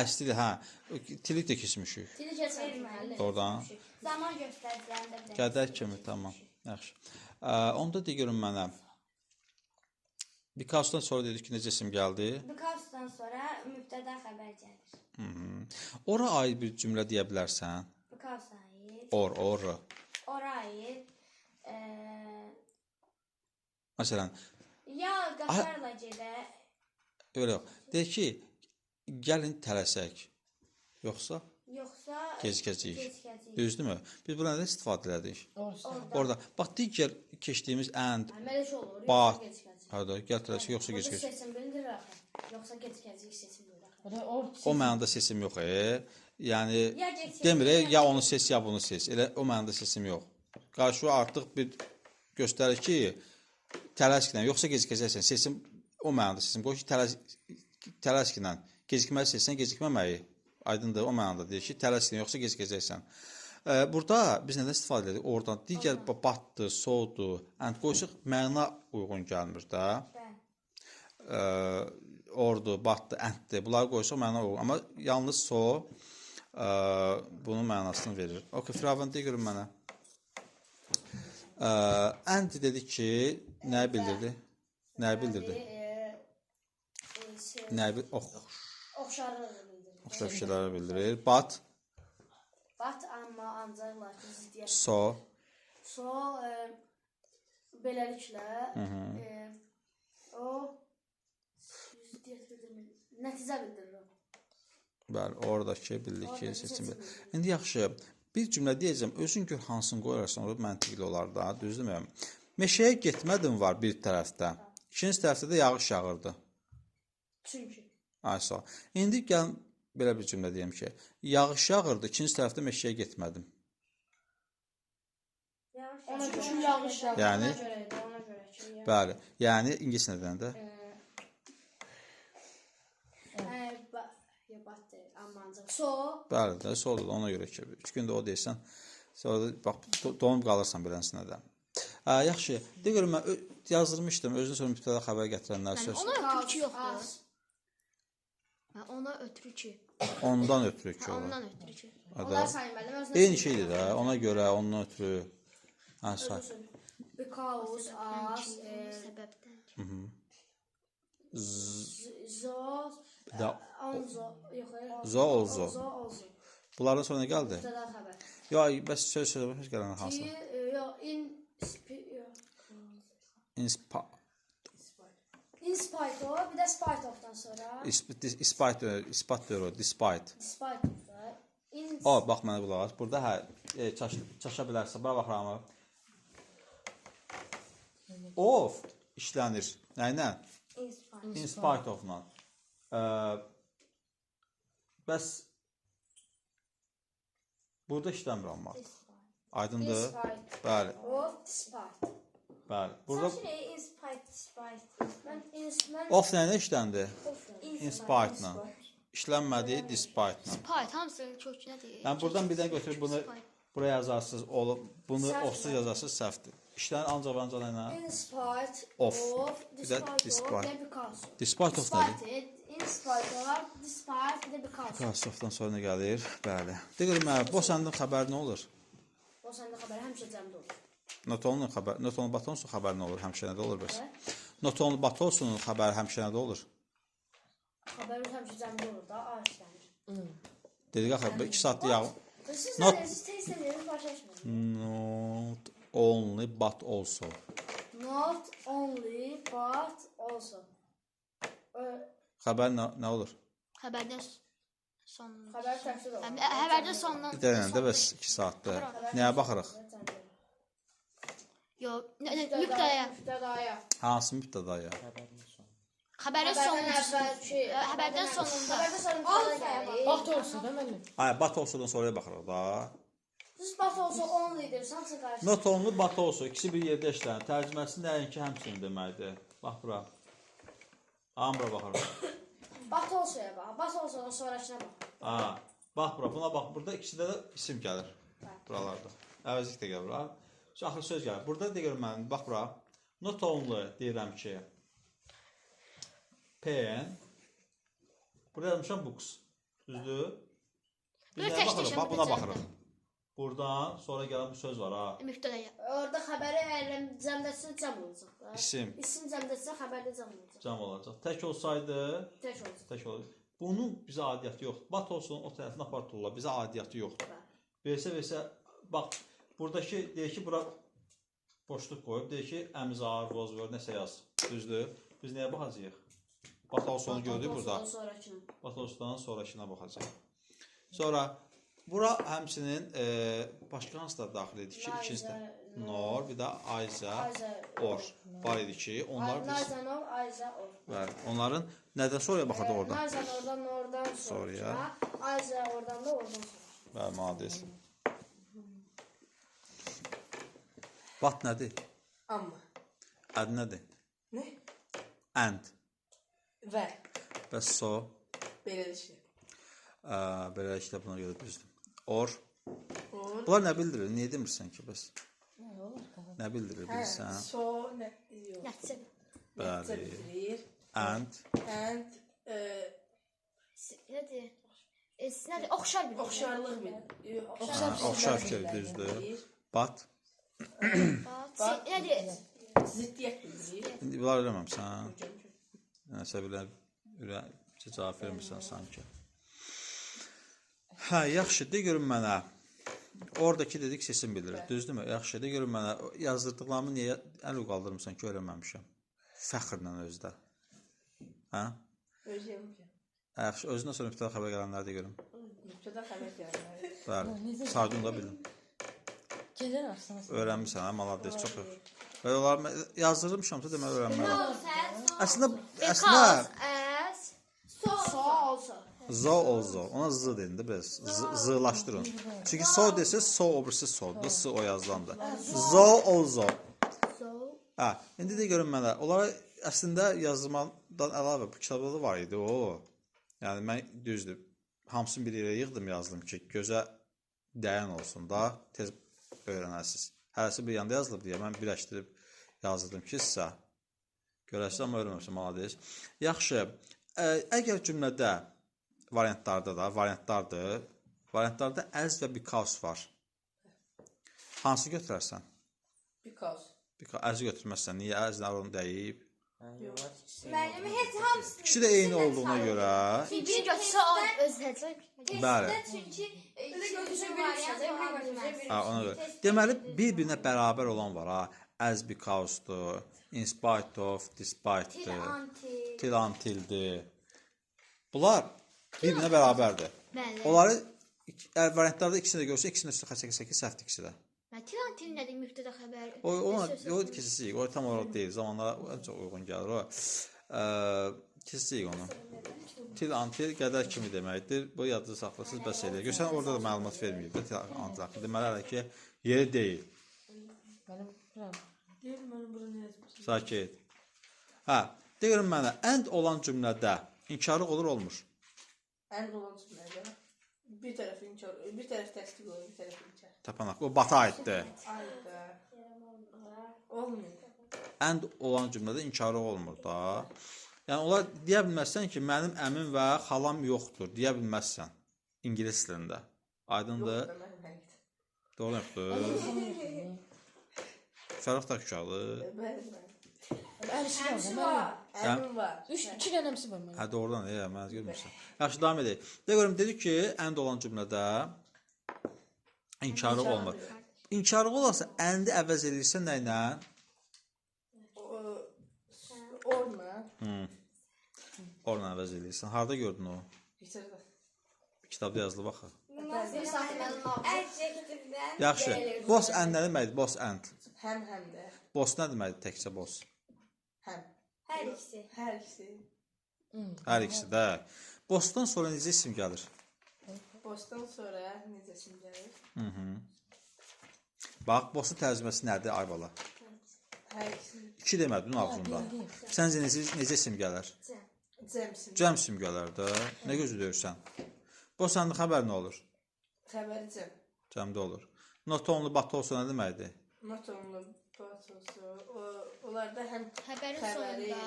stil, tilik də keçmişik. Dili keçmədik. Oradan. Zaman göstəricilərində bir Qədər kimi, tamam. Yaxşı. Onda de görün mənə. Picasso'dan sonra dedik ki, necə isim gəldi? Picasso'dan sonra mübtəda xəbər gəlir. Ora aid bir cümlə deyə bilərsən. Picasso aid, Or. ora aid, Məsələn, ya qatarla gedə, öyle yox. Deyək ki, gəlin tələsək. Yoxsa yoxsa gecikəcəyik. gecikəcəyik. Düzdürmü? Biz buna nədən istifadə elədik? Orası. Orada, bax, digər keçdiyimiz and, Əməliş olur. Bax. Yoxsa gecikəcək. hada, gəl tələsək, yoxsa Burada gecikəcək. seçim bildirir axı. Yoxsa gecikəcək seçim bildirir axı. O da or. O mənada seçim yox. Yəni, Ya gecikəcək. demir, ya onu seç, ya bunu seç. Elə o mənada seçim yox. Qarşı artıq bir göstərir ki, tələsklə, yoxsa gecikəcəksən. Seçim o mənada seçim. Qoy ki, tələsklə gecikməli seçsən, gecikməməyi. Aydındır, o mənada deyir ki, tələsklə, yoxsa gecikəcəksən. Burada biz nədən istifadə edirik? Oradan digər batdı, soğudu, qoysuq məna uyğun gəlmir də. Ordu, batdı, ənddir. Bunları qoysuq məna uyğun. Amma yalnız so bunun mənasını verir. Okay, Firavan deyə görün mənə. Əndi dedi ki, nəyi bildirdi? Nəyi bildirdi? Nəyi bildirdi? Oxşarlıq bildirir. Oxşar şeyləri bildirir. Bat, Bat amma ancaq lakin ziddiyyət. so, So beləliklə o ziddiyyət bildirmir. Nəticə bildirir. bəli, oradakı bildik ki, seçim. İndi yaxşı, bir cümlə deyəcəm, özün gör hansını qoyarsan, orada məntiqli olar da, düzdürmü? Meşəyə getmədim var bir tərəfdə. İkinci tərəfdə də yağış yağırdı. Çünki. Ay sağ ol. İndi gəl belə bir cümlə deyim ki, yağış yağırdı, ikinci tərəfdə meşəyə getmədim. Ona görə yağış yağır. Yəni? Ona görə ki. Bəli, yəni ingilis nədən də? Bat deyil, amma ancaq so. Bəli də, soldur da ona görə ki, 3 gündə o deyirsən, sonra da bax, donub qalırsan beləsinə də. Yaxşı, de görüm, mən yazdırmışdım, özünü sonra mübtəda xəbər gətirənlər söz. Ona ötürü ki yoxdur. Ona ötürü ki. Ondan ötürü ki olur. Ondan ötürü ki. Ada. Onlar saymalı. Eyni şeydir də, ona görə, ondan ötürü. Say. Because as Səbəbdən. zo Da, onzo yox. zo, olzo. Olzo. Bunlardan sonra nə gəldi? Mübtəda xəbər. Ya, bəs söz söyləmək gələn hansıdır? Yox, In spite in spite of, bir də spite of-dan sonra. ispat deyir o, despite. Despite of da. In O, bax mənə qulaq as. Burada çaşa bilərsə, bura baxıram. Of işlənir. Nə ilə? In spite of-la. Bəs burada işləmir amma. Aydındır? spite Bəli, of despite. bəli. Burada Spite. Mən of nə ilə işləndi? In spite-la. İşlənmədi, despite-la. Payt hamısı kökünədir. Yəni buradan bir dənə götürüb bunu buraya yazarsınız, bunu ofsuz yazarsınız, səhvdir. İşlənir ancaq ilə. in spite Of. of Bir də despite of despite. the because. Despite of nədir? Despite in spite of despite the because. Kasofdan sonra nə gəlir? Bəli. De görüm mənə, bu sənin xəbər nə olur? O səndə xəbər həmişə cəmdə olur. Notonun xəbər, Notonun Batons'un xəbər nə olur? Həmişə nədə olur bəs? Notonun Batons'un xəbər həmişə nədə olur? Xəbər həmişə cəmdə olur da, A işlənir. Dedik axı 2 saatda yağ. Siz Not- nədir? Siz test edirsiniz, başa düşmədiniz. Not only but also. Not only but also. Xəbər nə olur? Xəbərdən sonundan. Xəbər təfsir olur. Həbərdən sonundan. Bir dənə də bəs 2 saatda. Nəyə baxırıq? Yox, nüqtəyə. Mübtədaya. Hansı mübtədaya? Xəbərin sonu. Xəbərin sonundan. Xəbərdən sonunda. Xəbərdən sonunda gəlir. Bat olsa da müəllim. Ay, but also-dan sonraya baxırıq da. Siz but also only deyirsiniz, hamısı qarşı. Not only but also ikisi bir yerdə işlənir. Tərcüməsi nəinki həmçinin deməkdir. Bax bura. Amra baxırıq. But also'ya bax. But also'dan sonrakına bax. Ha. Bax bura, buna bax. Burada ikisində də isim gəlir. Buralarda. Əvəzlik də gəlir. Axır söz gəlir. Burada da görüm mənim. Bax bura. Not only deyirəm ki. Pen. Burada yazmışam books. Düzdür? Biz Böyle nəyə tək baxırıq? təkən Bax buna bitəcək. baxırıq. Buradan sonra gələn bir söz var ha. Müftədə ya. Orada xəbəri əgər cəmdəsə cəm olacaq da. İsim. İsim cəmdəsə xəbərdə cəm olacaq. Cəm olacaq. Tək olsaydı Tək olacaq. tək olur. Bunun bizə aidiyyatı yoxdur. Bat olsun o tərəfinə apartırlar. Bizə aidiyyatı yoxdur. Versə bax buradakı deyir ki bura boşluq qoyub deyir ki əmzar, vozvor nəsə yaz. Düzdür? Biz nəyə baxacağıq? Bat olsun gördük burada. Sonrakını. Bat olsundan sonrakına baxacağıq. Sonra bura həmçinin başqa hansılar daxil idi ki, ikincisi Nor, bir də Ayza, Or var idi ki, onlar biz Nazanov, Ayza, Or. bəli, onların nədən sonraya baxırdı orada? Nazan oradan Sonraya. Ayza oradan da oradan sonra. Bəli, madis. Bat nədir? Amma. Əd nədir? Nə? And. Və. Bəs so. Beləliklə. Beləliklə buna görə düzdür. Or. Or. Bunlar nə bildirir? Niyə demirsən ki, bəs? Nə bildirir Hə, bilirsən? so nə? Yox. Nəticə. Bəli. Bildirir. And. And. Nədir? Nədir? Oxşar bir. Oxşarlıq bilir. Oxşar fikir düzdür. Bat. Nədir? Ziddiyyət bildirir. İndi bunlar eləməmsən. Nəsə belə cavab vermirsən sanki. Hə, yaxşı, de görün mənə. Oradakı dedik sesim bildirir. Düzdürmü? Yaxşı, de görün mənə. Yazdırdıqlarımı niyə əl qaldırmısan ki, öyrənməmişəm? Fəxrlə özdə. Hə? Özləyəmişəm. Yaxşı, özündən sonra mübtəda xəbər gələnləri də görüm. Mübtəda xəbər gələnləri. Bəli. Sayğın da bilin. Gelir aslında. Öyrənmirsən, hə? Malades, çox yaxşı. Belə olar, yazdırmışamsa demək öyrənmək. Əslində As. So olsa. zo olzo. Ona z deyin də biraz. Z'laşdırın. Çünki so desəz so obrisi so'dur. S o yazılandır. Zo olzo. So. Hə, indi də görün mənə. Onlara əslində yazılmadan əlavə bu kitabda da var idi o. Yəni mən düzdür. Hamısını bir yerə yığdım, yazdım ki, gözə dəyən olsun da tez öyrənəsiniz. Hərəsi bir yanda yazılıb deyə mən birləşdirib yazdım ki, sizə görəsiniz, amma öyrənməmişəm, malades. Yaxşı, əgər cümlədə variantlarda as və because var. Hansı götürərsən? Because. Azı götürməzsən. Niyə azlar onu deyib? Müəllim heç hamısı. İkisi də eyni olduğuna görə. Bir götürsə özləcək. Bəli. Çünki Ha, ona görə. Deməli, bir-birinə bərabər olan var ha. As because'dur, in spite of, despite'dir, till until'dir. Bunlar bir-birinə bərabərdir. Bəli. Onları variantlarda ikisini də görsə, ikisini də üstə 88 səhvdir ikisi də. Tilantil nədir müftədə xəbər? O kesiciyik. O tam olarak değil. Zamanlara en çok uygun gəlir o. Kesiciyik onu. Til antil qədər kimi deməkdir. Bu yadda saxlasınız bəs eləyir. Görsən orada da məlumat verməyib də til antil haqqında. Deməli hələ ki yeri deyil. Deyir, mən bura nə yazmışım? Sakit. Hə, de görün mənə and olan cümlədə inkarlıq olur olmur. And olan cümlədə bir tərəf təsdiq olur, bir tərəf inkar. Tapanaq. O bata aiddir. Ayda. Olmuyor. And olan cümlədə inkarlıq olmur da. Yəni onlar deyə bilməzsən ki, mənim əmim və xalam yoxdur. Deyə bilməzsən ingilis dilində. Aydındır? Doğru yoxdur. Fəraq da uşaqdır. Əmsi var. Əmim var. 2 dənəmsi var mənim. Hə doğrudan, mən görmürsən. Yaxşı, davam edək. De görüm, dedik ki, and olan cümlədə inkarlıq olmur. İnkarlıq olarsa, and-i əvəz edirsən nə ilə? Orla. Orla əvəz edirsən. Harada gördün o? Bitirdə. Kitabda yazılı baxır. Adjektivdən. Yaxşı. Boss and nə deməkdir? Boss and. Həm də. Boss nə deməkdir təkcə boss? Həm. Hər ikisi. Hər ikisi. Hər ikisi də. Bossdan sonra necə isim gəlir? Bossdan sonra necə isim gəlir? Bax, bossun tərcüməsi nədir ay bala? Hər ikisi. 2 demədin ağzında. Səncə necə isim gələr? Cəmsin. Cəm isim gələr də. Nə gözləyirsən? Bosanlı xəbər nə olur? Xəbərcəm. Cəmdə olur. Notonlu batı olsa nə deməkdir? Notonlu batosu. Onlarda həm Xəbərin Xəbəri- sonunda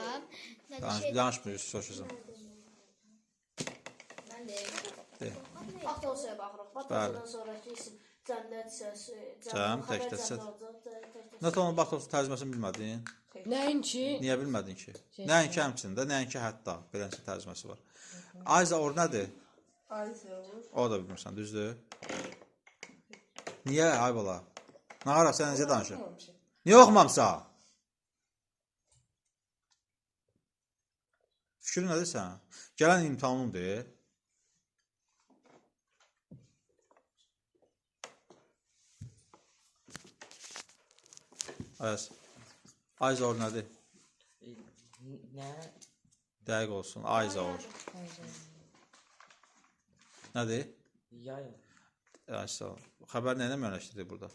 nə şey Danışmıyoruz, soruşacağım. mən də Batosaya baxırıq. Batosudan sonraki isim cəmdətsə, Cəm, təkdəsə. Notonlu batı olsa tərcüməsini bilmədin? Nəinki? Niyə bilmədin ki? Nəinki həmçində, nəinki hətta. Beləncə tərcüməsi var. Ayza or nədir? Aysə olur. O da bilmirsən, düzdür? Niyə, ay bala? Nağara, sən necə danışır? Niyə oxumamsan? Fikrin nədir sən? Gələn imtahanındır. Ayaz. Ayza or nədir? Nə? Dəqiq olsun. Ayza or. Nədir? Yay. Ayza or. Xəbər nə ilə müəyyənləşdirdik burada?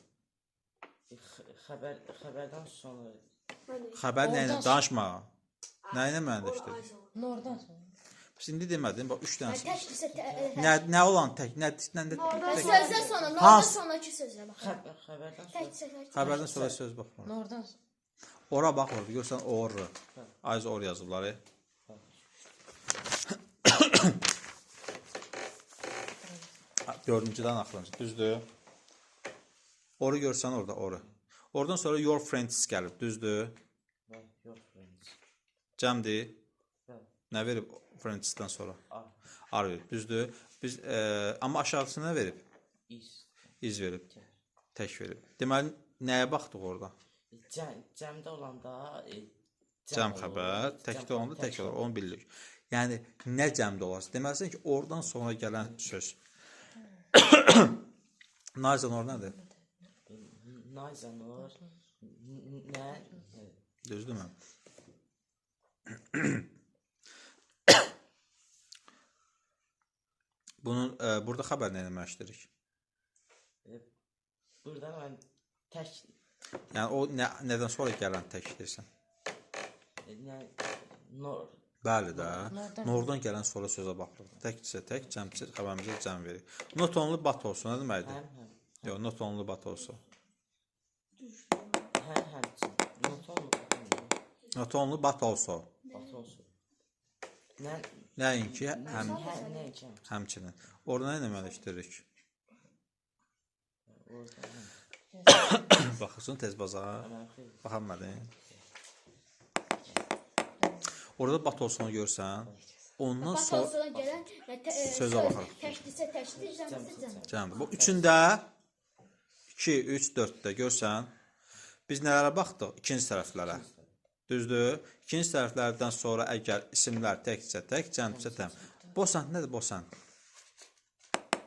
Xəbərdən sonra Xəbər nə ilə? Danışma. Nə ilə müəyyənləşdirdik? Nordan sonra. Biz indi demədin, bax 3 dənə. təkdirsə Nə olan tək, nə sözdən sonra, nordan Hans. sonraki sözə baxırıq. xəbərdən sonra Təkdirsə xəbərdən sonra söz baxma. Nordan sonra. Ora bax orada, görsən or. Ayza or yazıblar. Dördüncüdən axırıncı, düzdür? Oru görsən orada, oru. Oradan sonra your friends gəlib, düzdür? yox friends. Cəmdir. Hə. Nə verib friendsdən sonra? Ar. Ar verib, düzdür? Biz amma aşağısına nə verib? İz. İz verib. Tək verib. Deməli nəyə baxdıq orada? Cəmdə olanda Cəm xəbər, təkdə olanda tək olur, onu bilirik. Yəni nə cəmdə olarsa, deməlisən ki, oradan sonra gələn söz. Nazan or nədir? Nayzanor. Nə? Düzdürmü? Bunun burada xəbər nə eləməşdirik? Burada mən tək Yəni o nədən sonra gələn tək deyirsən? nə nor Bəli də. Nordan gələn sonra sözə baxırıq. Təkcə tək, cəmcə xəbərimizə cəm verir. Notonlu bat olsun, nə deməkdir? həm Yox, notonlu bat olsun. həmçin. Notonlu bat olsun. Batolsun. Nə Nəinki həm nə üçün? həmçinin. Orada nə eləməlişdiririk? Orada Baxırsan tez bazar. mən xeyr. Baxamadın. Orada bat olsun görsən. Ondan sonra Batosuna gələn Sözə baxırıq. Təkdirsə təkdir, cəmdirsə cəm. cəmdir. Bu üçündə 2, 3, 4-də görsən. Biz nələrə baxdıq? İkinci tərəflərə. Düzdür? İkinci tərəflərdən sonra əgər isimlər təkcə tək, cəmdirsə cəm. Bosant nədir bosant?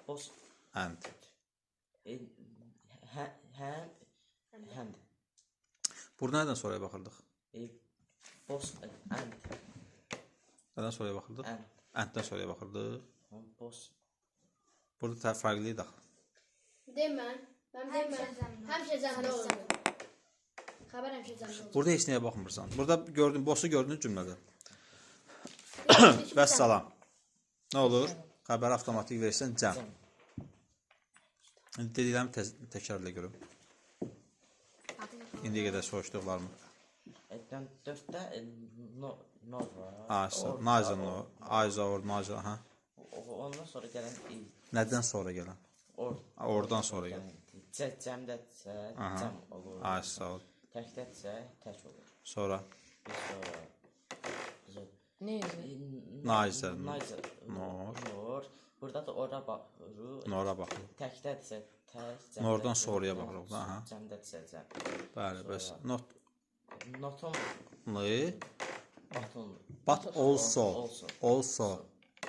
Bos And. həm Burada nədən sonraya baxırdıq? bos and Nədən sonraya baxırdıq? and Anddən sonraya baxırdıq. bos Burada fərqliydi axı. Demən, həmişə cəmdə olur. Xəbər həmişə cəmdə olur. Burada heç nəyə baxmırsan. Burada gördün, bosu gördün cümlədə. Vəssalam. Nə olur? Xəbər avtomatik versən cəm. İndi dediklərimi təkrarla görüm. İndiyə qədər soruşduqlarımı. Etdən 4-də nor var. Aysa, Nazan o, Ayza or, Nazan, ha. Ondan sonra gələn Nədən sonra gələn? Oradan sonra gələn. Cəmdətsə Aha. cəm olur. Aysa o. Təkdətsə tək olur. Sonra Bir sonra Neyse. Nazan, Nayzə. Nor. Nor. Burada da ora baxırıq. Nora baxır. Təkdətsə tək. Nordan sonraya baxırıq da, aha. Cəmdətsə cəm. Bəli, bəs. Noton Notlı, baton. but also. Also.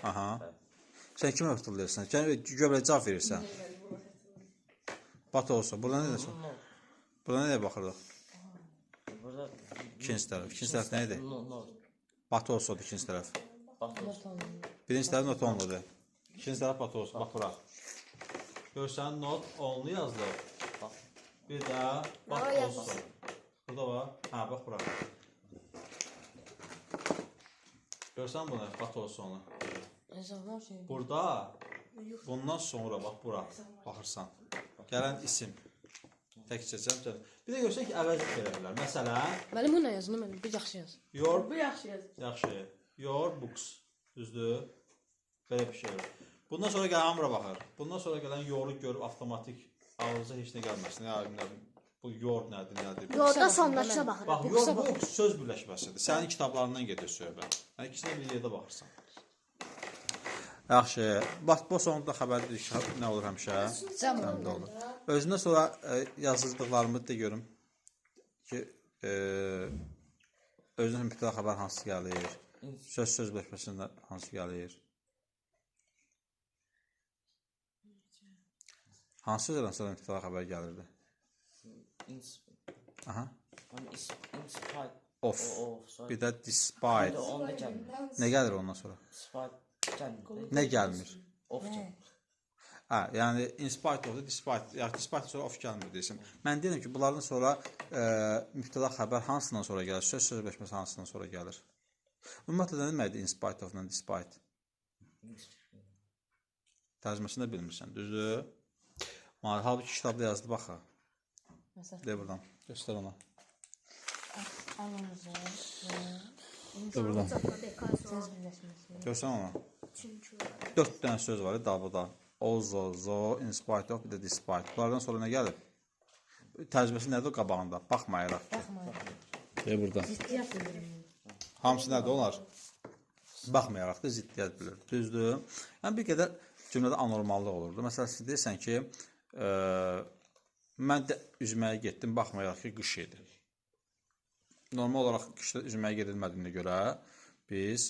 Aha. Sən kimə ötürülürsən? Göbələk cavab verirsən. But also. Burada nə desən? Burada nəyə baxırdıq? Burada İkinci tərəf. İkinci tərəf nə idi? nor. But also'dur ikinci tərəf. Baton. Birinci tərəf not onludur. İkinci tərəf but olsun. Bax bura. Görsən not onlu yazılır. Bir də but olsun. Burada var. Ha bax bura. Görsən bunu? But olsun onu. Hesablar şey. Burada Bundan sonra bax bura baxırsan. Gələn isim. Təkcə cəm. Bir də görsən ki, əvəzlik verə bilər. Məsələn, Mənim bununla yazın, mənim bir yaxşı yaz. your Bu yaxşı yazır. yaxşı. Your books. Düzdür? Belə bir şey. Bundan sonra gələn bura baxır. Bundan sonra gələn yoru görüb avtomatik ağzınıza heç nə gəlməsin. Ya bu yor nədir? Yolda sondaşa baxırıq. Bax, your books söz birləşməsidir. Sənin kitablarından gedir söhbət. Yəni ikisinə bir yerdə baxırsan. Yaxşı. Bax, bu sonunda xəbər dedik ki, nə olur həmişə? Cəmdə olur. Özündən sonra yazıldıqlarımı da görüm ki, özünün mübtəda xəbər hansı gəlir? Söz birləşməsində hansı gəlir? Hansı sözlərdən sonra mübtəda xəbər gəlirdi? Aha. Inspired. Of. Sorry. Bir də despite. Onda gəlmir. Nə gəlir ondan sonra? Despite gəlmir. Nə gəlmir? Of gəlmir. Hə, yəni in spite of da despite, yəni despite sonra of gəlmir deyirsən. Mən deyirəm ki, bunlardan sonra mübtəda xəbər hansından sonra gəlir? Söz birləşməsi hansından sonra gəlir? Ümumiyyətlə nə deməkdir in spite of-la despite? Tərcüməsini də bilmirsən, düzdür? Halbuki kitabda yazdı, bax ha. Məsələn, De buradan, göstər ona. anlamızı, De buradan, söz birləşməsi. görsən ona. Çünki 4 dənə söz var dabada. Also, zo, in spite of, bir də despite. Bunlardan sonra nə gəlir? Tərcüməsi nədir o qabağında? Baxmayaraq. Baxmayın. De burada. Ziddiyyət bildirir. Hamısı nədir onlar? Baxmayaraq da ziddiyyət bilir. Düzdür? Yəni bir qədər cümlədə anormallıq olurdu. Məsələn, siz deyirsən ki, mən də üzməyə getdim, baxmayaraq ki, qış idi. Normal olaraq qışda üzməyə gedilmədiyinə görə biz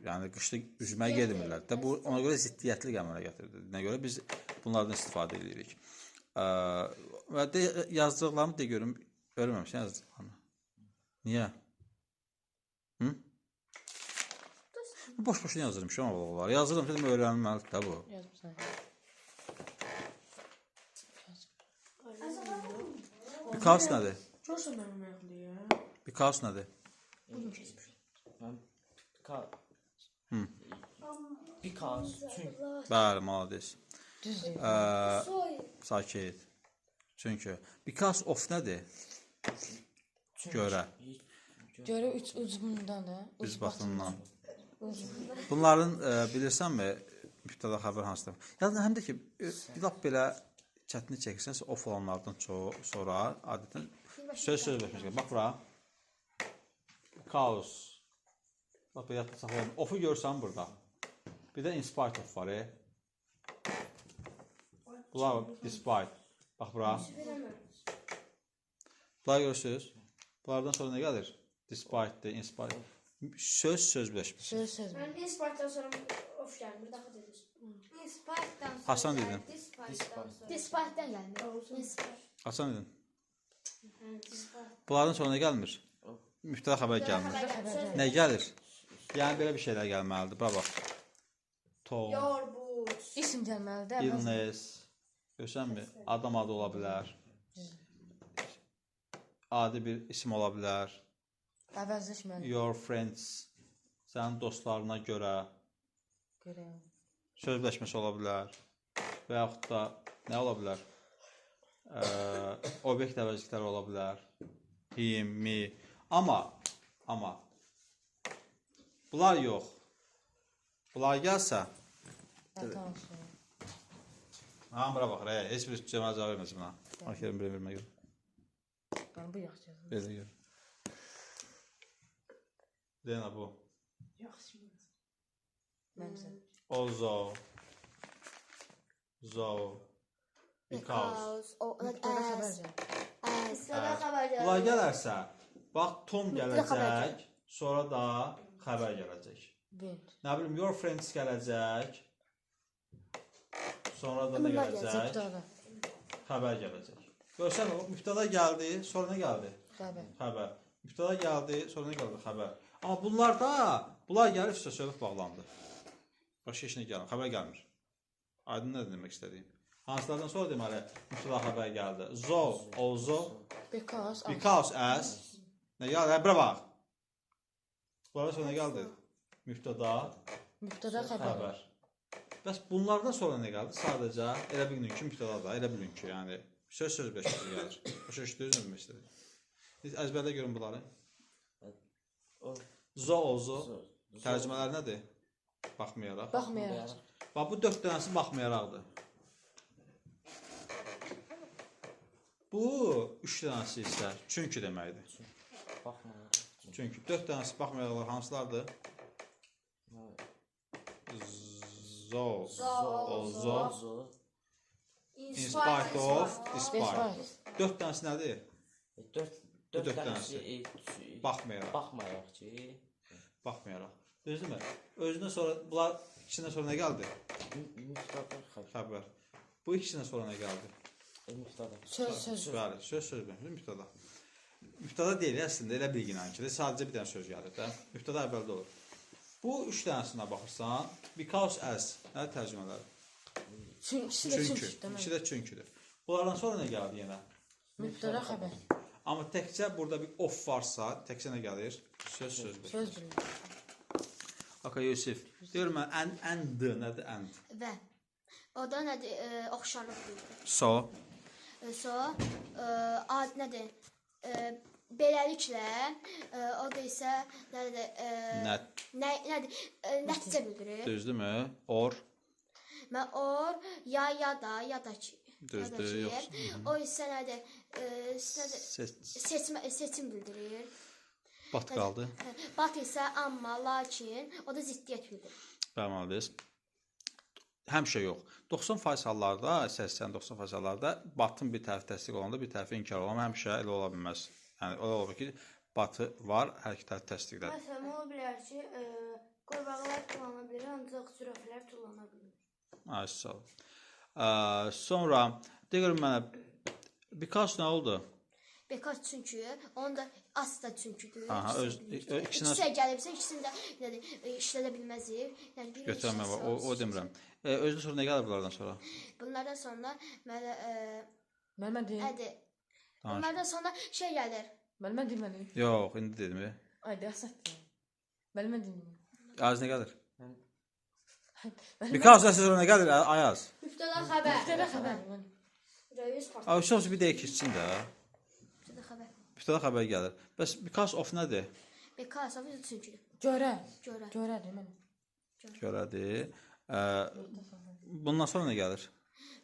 yəni qışda üzməyə gedmirlər. Də bu ona görə ziddiyyətli əmələ gətirdiyinə görə biz bunlardan istifadə edirik. Və də yazdıqlarımı da görüm, görməmişəm yazdıqlarımı. Niyə? Hı? Boş-boşuna yazırım şu an olar. Yazırım dedim öyrənilməlidir də bu. Yazmışsan. Because nədir? Görsən mənim məxliyə. Because nədir? Because çünki Bəli, malades. Düzdür. Sakit. Çünki because of nədir? Görə. Görə üç ucundan da. Üz batından. Ucundan. Bunların bilirsənmi mübtəda xəbər hansıdır? Yəni həm də ki, lap belə çətinlik çəkirsənsə of olanlardan sonra adətən söz birləşməsi. Bax bura. Chaos. Bax belə saxlayın. Of-u görsən burada. Bir də in spite of var. Bunlar despite. Bax bura. Bunlar görürsünüz. Bunlardan sonra nə gəlir? Despite, in spite. Söz birləşməsi. Söz. Mən inspirtdən sonra of gəlmir, daha dedir. Inspired'dan sonra. Hasan dedin. Dispite'dan sonra. Despite'dən gəlmir. Inspire. Hasan dedin. Bunlardan sonra nə gəlmir? Mübtəda xəbər gəlmir. Nə gəlir? Yəni belə bir şeylər gəlməlidir. Bura bax. Tom, Your boots. İsim gəlməlidir. illness. Görsənmi? Adam adı ola bilər. Adi bir isim ola bilər. Əvəzləşməli. Your friends. Sənin dostlarına görə Görəyəm. söz birləşməsi ola bilər. Və yaxud da nə ola bilər? Obyekt əvəzlikləri ola bilər. Him, me. Amma bunlar yox. Bunlar gəlsə Tamam sonra. bura bax, heç bir cəmələ cavab verməz buna. Axırın bir vermə gör. Yəni bu yaxşı yazılır. Belə gör. Deyən bu. Yaxşı. Məncə. Also. Zo. Because. Mübtəda xəbər gəlir. Bunlar gələrsə, bax Tom gələcək, sonra da xəbər gələcək. Went. Nə bilim, your friends gələcək. Sonra da nə gələcək? Mübtəda. Xəbər gələcək. Görsən, o mübtəda gəldi, sonra nə gəldi? Xəbər. Xəbər. Mübtəda gəldi, sonra nə gəldi? Xəbər. Amma bunlar gəlib üstə söhbət bağlandı. Başqa heç nə gəlmir, xəbər gəlmir. Aydın nə demək istədiyim? Hansılardan sonra deməli mübtəda xəbər gəldi? Zo, also, because as. Nə gəldi? Bura bax. Bunlardan sonra nə gəldi? Mübtəda Mübtəda xəbər. xəbər. Bəs bunlardan sonra nə gəldi? Sadəcə elə bilin ki, mübtəda da, elə bilin ki, yəni söz birləşdirmə gəlir. Başa düşdünüz nə demək istədim? Siz əzbərdə görün bunları. O Zo. Tərcümələri nədir? Baxmayaraq. Baxmayaraq. Bax bu 4 dənəsi baxmayaraqdır. Bu 3 dənəsi isə çünki deməkdir. baxmayaraq. Çünki 4 dənəsi baxmayaraqlar hansılardır? Zo. Zo. In spite of, despite. 4 dənəsi nədir? 4 dörd dənəsi Baxmayaraq. baxmayaraq ki, Baxmayaraq. Düzdürmü? Özündən sonra, bunlar ikisindən sonra nə gəldi? mübtəda xəbər. Xəbər. Bu ikisindən sonra nə gəldi? Mübtəda. Söz. Bəli, söz bilmir, mübtəda. Mübtəda deyil, əslində elə bilginə ki, sadəcə bir dənə söz gəlir də. Mübtəda əvvəldə olur. Bu 3 dənəsinə baxırsan, because as, nə tərcümələri? İkisi də çünki. İkisi də çünkidir. Bunlardan sonra nə gəldi yenə? Mübtəda xəbər. Amma təkcə burada bir of varsa, təkcə nə gəlir? Söz bilir. Söz bilir. Okay, Yusif. Deyirəm mən, and nədir and? Və o da nədir? Oxşarlıq bildirir. So. Ad nədir? Beləliklə o da isə nədir? Nədir? Nəticə bildirir. Düzdürmü? Or. Mən ya da ki. Düzdür, yox. O isə nədir? Seçim bildirir. Bat qaldı. Bat isə amma, lakin o da ziddiyyət bildirir. Bəli, həmişə yox. 90% hallarda, 80-90% hallarda batın bir tərəfi təsdiq olanda bir tərəfi inkar olanda həmişə elə ola bilməz. Yəni ola bilər ki, batı var, hər iki tərəf təsdiqlədir. Məsələn, ola bilər ki, qurbağalar tullana bilir, ancaq zürafələr tullana bilir. Ay, sağ ol. Sonra deyirəm mənə because nə oldu? Because çünki, onun da asla çünküdür. Aha, İkisi də gəlibsə, ikisini də nədir? İşlədə bilməzik. Yəni biri götürmə var. O demirəm. Özünə sonra nə gəlir bunlardan sonra? Bunlardan sonra Mən deyim. nədir? Bunlardan sonra şey gəlir. Mən deməli. Yox, indi dedim. Ay, dərsətdir. Mən deyim. Az nə gəlir? Because sonra nə gəlir? Ayaz. Mübtəda xəbər. Mübtəda xəbər. Rəis part. Ay, çox bir dəqiqə keçsin də. Mübtəda xəbər. Mübtəda xəbər gəlir. Bəs because of nədir? Because of çünki. Görə. Görə. Görədir mən. Görədir. Bundan sonra nə gəlir?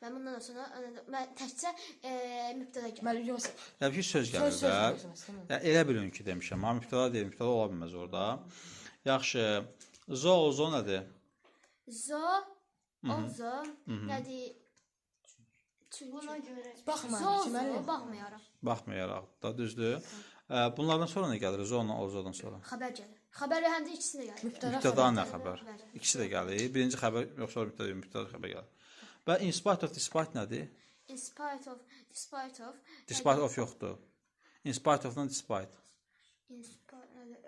Mən bundan sonra mən təkcə mübtəda gəlir. Mən yox. Yəni ki, söz gəlir də. Elə bilin ki, demişəm. Amma mübtəda deyil, mübtəda ola bilməz orada. Yaxşı. Zo nədir? Zo, nədir? Buna görə Baxmayaraq. Baxmayaraq. Baxmayaraq da, düzdür. Bunlardan sonra nə gəlir? Zo'dan, ozodan sonra. Xəbər gəlir. Xəbər həm də ikisində gəlir. Mübtəda nə xəbər? İkisi də gəlir. Birinci xəbər, yoxsa mübtəda xəbər gəlir. Və in spite of, despite nədir? In spite of, despite of. Despite of yoxdur. In spite of-dan despite. In spite nədir?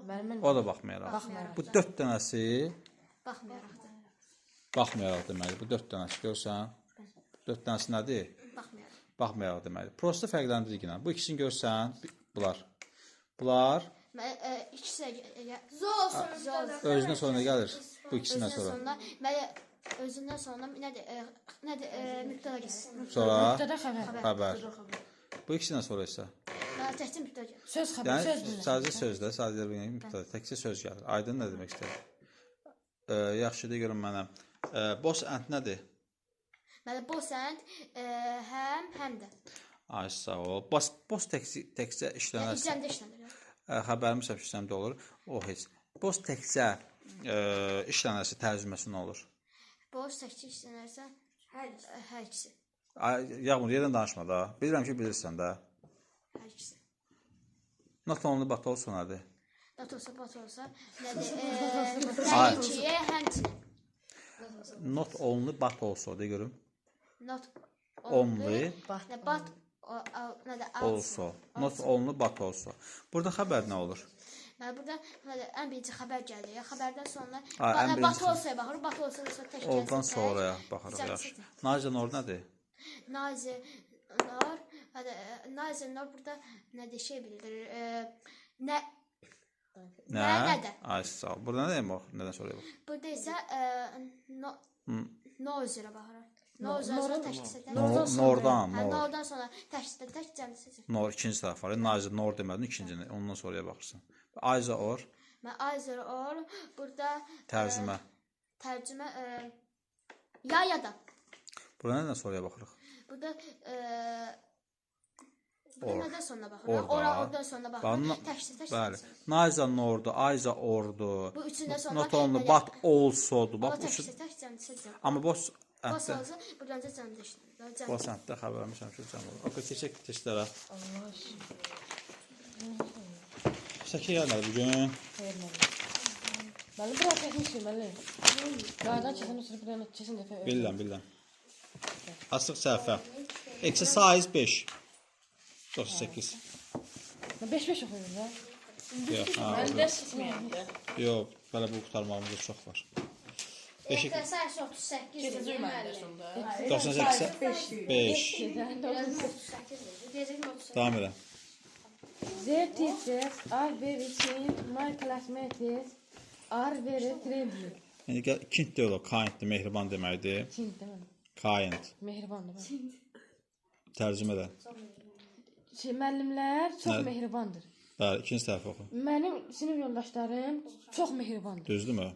Mən O da baxmayaraq. Bu 4 dənəsi Baxmayaraqdır. baxmayaraq deməkdir. Bu 4 dənəsi görsən. 4 dənəsi nədir? Baxmayaraq. Baxmayaraq deməkdir. Prosta fərqləndirir yenə. Bu ikisini görsən, bunlar. Bunlar Mən ikisi də özündən sonra nə gəlir? Bu ikisindən sonra. Özündən sonra nədir? Mübtəda gəlir. Sonra mübtəda xəbər. xəbər. Bu ikisindən sonra isə. Mən təkcə mübtəda gəlir. Söz xəbər, söz Yəni bilir. sadəcə sözdə, sadəcə mübtəda, təkcə söz gəlir. Aydın nə demək istəyir? Yaxşı da görün mənə. Boss and nədir? Məndə both and həm də. Ay sağ ol. Boss təkcə işlənərsə. İcrəmdə işlənir. Xəbərimiz həmişə işləmdə olur. O heç. Boss təkcə işlənərsə tərcüməsi nə olur? Boş təkcə işlənərsə hər ikisi. Yağmur yerdən danışma da. Bilirəm ki, bilirsən də. Hər ikisi. Not only but also nədir? Not olsa, bat olsa nədir? Hər ikiyə həmçinin. Not only but also de görüm. Not Only but nədir? also. Not only but also. Burada xəbər nə olur? Yəni burada ən birinci xəbər gəlir. Xəbərdən sonra ən birinci bat olsa baxır, bat olsa sonra tək gəlsin. Oradan sonraya baxırıq yaxşı. Nazir Nor nədir? Nazir Nor burada nə şey bildirir? Nə? Ay sağ ol. Burada nə demək o? Nədən sonra bax? Burada isə Nə üzrə baxıram? Nə üzrə təşkil edən? Nordan, Hə, nor. nordan sonra tək cəmsi. Nor ikinci tərəf var. Naizə nor demədin ikincini. Ondan sonraya baxırsan. Ayza or Mən Ayzer or burada tərcümə. tərcümə ya da. Bura nədən sonraya baxırıq? Burada Or. nədən sonra baxıram? Orda. Oradan sonra baxıram. Təşkil. Bəli. Naizə nordu, ayza ordu. Bu üçündən sonra Not only but also. Bax bu təşkil tək cəmsi. amma boş Bas ətdə. olsa buradan da cəmdə işləyir. Bu səntdə xəbərmişəm ki, cəm olur. Okey, keçək testlərə. Səki gəlmədi bu gün. Mən bura çəkmişəm, müəllim. Qaydan keçən sonra bir dənə keçən dəfə. Bilirəm. Açıq səhifə. Exercise 5. 98. Mən 5-5 oxuyuram da. Yox, ha. Mən də sıçmayanda. Yox, belə bu qurtarmağımızda çox var. Beşik Sayısı 38 Keçəcək məndə sonda. 98 5. Deyəcək 38. Davam elə. Their teachers are very kind, my classmates are very friendly. İndi gəl kind deyil o, kinddir, mehriban deməkdir. Kind deməm. Kind. Mehribandır. Tərcümə elə. Müəllimlər çox Nə? mehribandır. Bəli, ikinci tərəfə oxu. Mənim sinif yoldaşlarım çox mehribandır. Düzdürmü?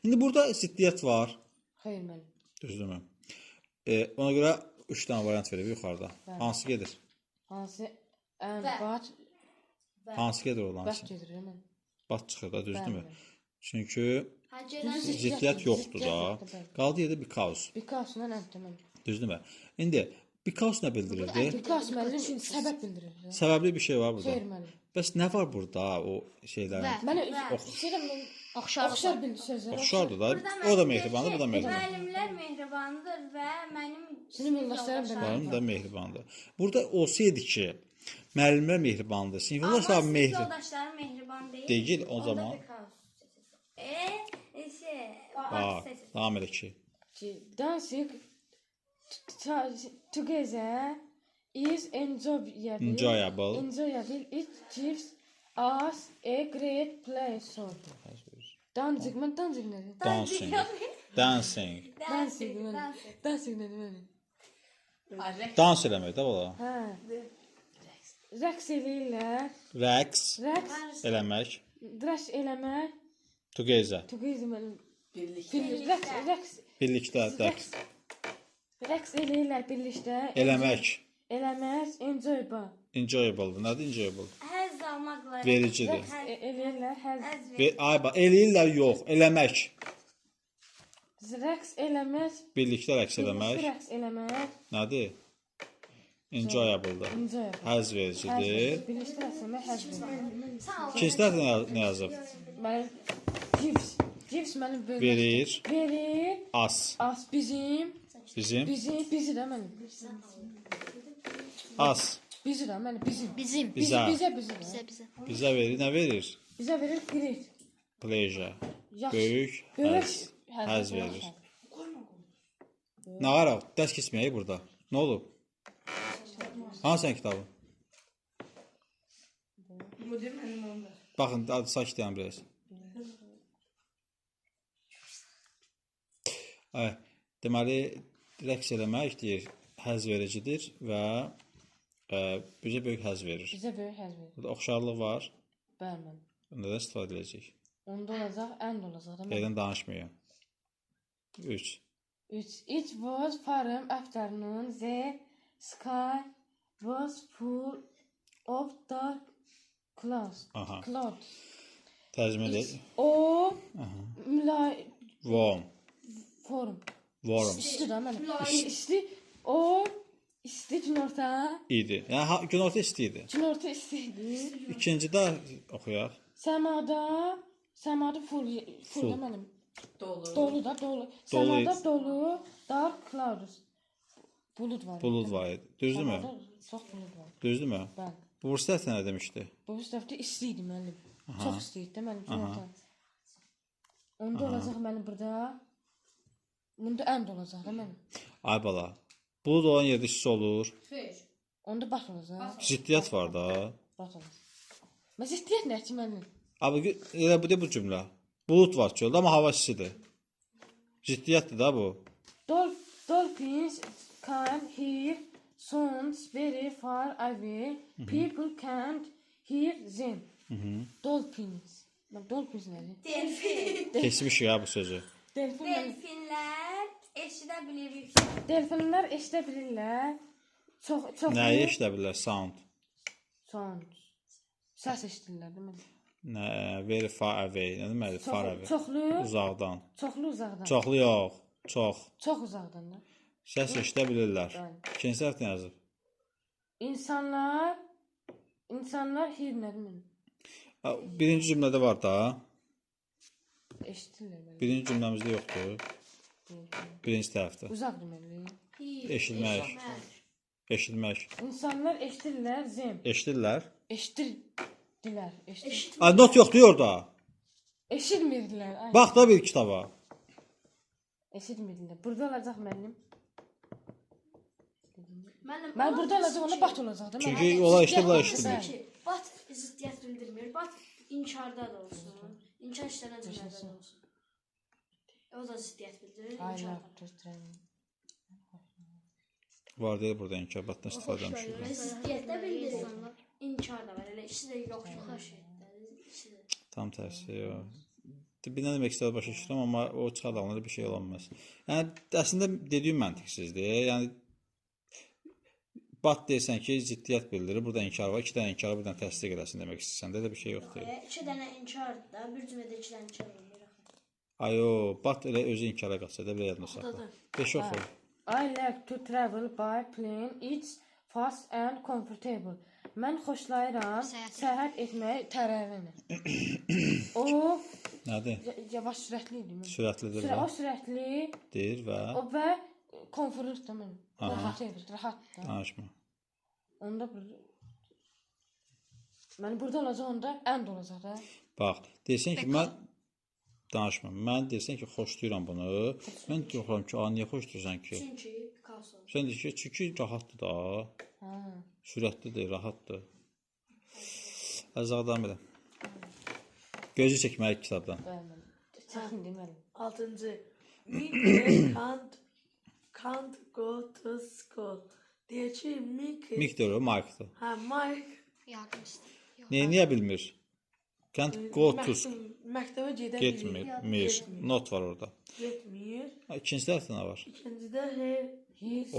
İndi burada ziddiyyət var. Xeyr müəllim. Düzdürmü? Ona görə 3 dənə variant verib yuxarıda. Hansı gedir? Hansı ən baş Hansı gedir olan? baş gedir mən. Baş çıxır da, düzdürmü? Bəli. Çünki Həcədən ziddiyyət yoxdur da. Qaldı yerdə because. Because-la ən tamam. Düzdürmü? İndi because nə bildirirdi? Because müəllim səbəb bildirir. Səbəbli bir şey var burada. Xeyr müəllim. Bəs nə var burada o şeylərin? Mənə istəyirəm oxşar bildir sözlər. Oxşardır da. O da mehribandır, bu da mehriban. Müəllimlər mehribandır və mənim Sinif yoldaşlarım da Benim də mehribandır. Burada olsaydı ki, müəllimlər mehribandır, sinif yoldaşlar mehriban yoldaşlarım mehriban deyil. deyil o zaman. Bax, Davam edək ki. Dancing together is enjoyable. Enjoyable. It gives us a great pleasure. Dancing, mən dancing nədir? Dancing. Dancing. Dancing mən. Dancing nədir mən? Dans eləmək də ola. Hə. Rəqs eləyirlər. Rəqs Rəqs, eləmək. rəqs eləmək. Together. Together mənim. Birlikdə. Rəqs Birlikdə rəqs. rəqs eləyirlər birlikdə. Eləmək. Eləmək, enjoyable. Enjoyable-dır. Nədir enjoyable? həzz almaqla Vericidir. Eləyirlər, həzz. Ay bax, eləyirlər yox, eləmək. Rəqs eləmək. Birlikdə rəqs eləmək. Rəqs eləmək. Nədir? Enjoyable-dır. Enjoyable. Həzz vericidir. Birlikdə rəqs eləmək həzz verir. İkinci tərəfdə nə yazıb? Mənim gives. Gives mənim verir. Verir. Verir. As. As bizim. Bizim. Bizi də mənim. As. Bizi də mənim. Bizim. Bizə. Bizə. Bizə verir. Nə verir? Bizə verir great. Pleasure. Yaxşı. Böyük həzz. Həzz verir. Nə var? Dərs keçməyək burada. Nə olub? Hansı sən kitabın? Müdir mənim onda. Baxın, hadi sakit dayan biraz. Deməli, rəqs eləmək deyir, həzz vericidir və bizə böyük həzz verir. Bizə böyük həzz verir. Burada oxşarlıq var. Bəli mənim. Onda da istifadə edəcəyik. Onda olacaq, ən də olacaq da mənim. Yerdən danışmayın. 3. 3. It was warm afternoon. The sky was full of dark clouds. Aha. Clouds. Tərcümə edək. O Warm. form. Warm. İsti də mənim. İsti. O isti günorta. İdi. Yəni, günorta isti idi. Günorta isti idi. İkincidə oxuyaq. Səmada full da mənim. Dolu. Dolu da dolu. Səmada dolu, dark clouds. Bulud var. Bulud var idi. Düzdürmü? Səmada çox bulud var. Düzdürmü? Bəli. Bu bursda nə demişdi? Bu üstəfdə isti idi mənim. Çox isti idi mənim günorta. Onda olacaq mənim burada. Bunda ən də olacaq da mənim. Ay bala. Bulud olan yerdə isti olur. Onda baş olacaq. Ziddiyyət var da. Baş olacaq. Mən istəyirəm nə ki mənim. Abi elə bu cümlə. Bulud var çöldə, amma hava istidir. Ciddiyyətdir da bu. Dolphins can hear sounds very far away. People can't hear them. Dolphins. Dolphins nədir? Delfin. Keçmiş ya bu sözü. Delfinlər eşidə bilir yüksək. Delfinlər eşidə bilirlər. Çox Nəyi eşidə bilirlər? Sound. sound. Səs eşidirlər, demək. Nə, very far away. Nə deməkdir? Far away. Çoxlu, Uzaqdan. çoxlu uzaqdan. Çoxlu yox. Çox. Çox uzaqdan da. Səs eşidə bilirlər. Bəli. İkinci səhv nə yazıb? İnsanlar hear nə demək? Birinci cümlədə var da. Eşidirlər. Bəli. Birinci cümləmizdə yoxdur. Birinci tərəfdə. Uzaq deməli. Eşitmək. Eşitmək. İnsanlar eşidirlər, zem. Eşidirlər. Eşidirdilər, eşidir. Ay, not yoxdur orada. Eşitmirdilər. Ay. Bax da bir kitaba. Eşitmirdilər. Burada olacaq müəllim. Müəllim, Mən burada olacaq, onda bat olacaq da. Çünki onlar eşidirlər, eşitmir. ki, bat ziddiyyət bildirmir. Bat inkarda da olsun. İnkar işlənən cümlədə də olsun. O da ziddiyyət bildirir. Aylar İnkarda. göstərəm. Var deyil burada inkabatdan istifadə etmişik. Ziddiyyətdə bildirir. İnkar da var. Elə ikisi də yoxdur. Hər şeydə. İkisi də. Tam tərsi. Bir nə demək istədim başa düşdüm, amma o çıxardığında bir şey olanmaz. Yəni əslində dediyim məntiqsizdir. Yəni bat deyirsən ki, ziddiyyət bildirir. Burada inkar var. 2 dənə inkar, bir dənə təsdiq eləsin demək istəyirsən. Də bir şey yoxdur. 2 dənə inkardır da. Bir cümlədə 2 dənə inkar olur. Ayo, bat elə özü inkara qaçsa da belə yadına saxla. 5 oxu. I like to travel by plane. It's fast and comfortable. Mən xoşlayıram səyahət etməyi tərəvini. O Nədir? yavaş sürətli idi. Sürətlidir O və sürətli və o və komfort da mən. Rahat da. danışma. Onda mən burada olacaq, onda ənd olacaq da. Bax, deyirsən ki, mən danışma. Mən deyirsən ki, xoşlayıram bunu. Mən yoxlam ki, niyə xoşlayırsan ki? Çünki Picasso. Sən deyirsən ki, çünki rahatdır da. Hə. Sürətlidir, rahatdır. Əzaqdan belə. Gözü çəkməli kitabdan. Bəli. Çətin deməli. 6-cı. Mike can't go to school. Deyir ki, Mikdir o, Mike'dır. Hə, Mike Yardım istəyir. Niyə bilmir? Can't go to məktəbə gedə getmir. Mir. Not var orada. Getmir. İkinci tərəfdə nə var? İkincidə O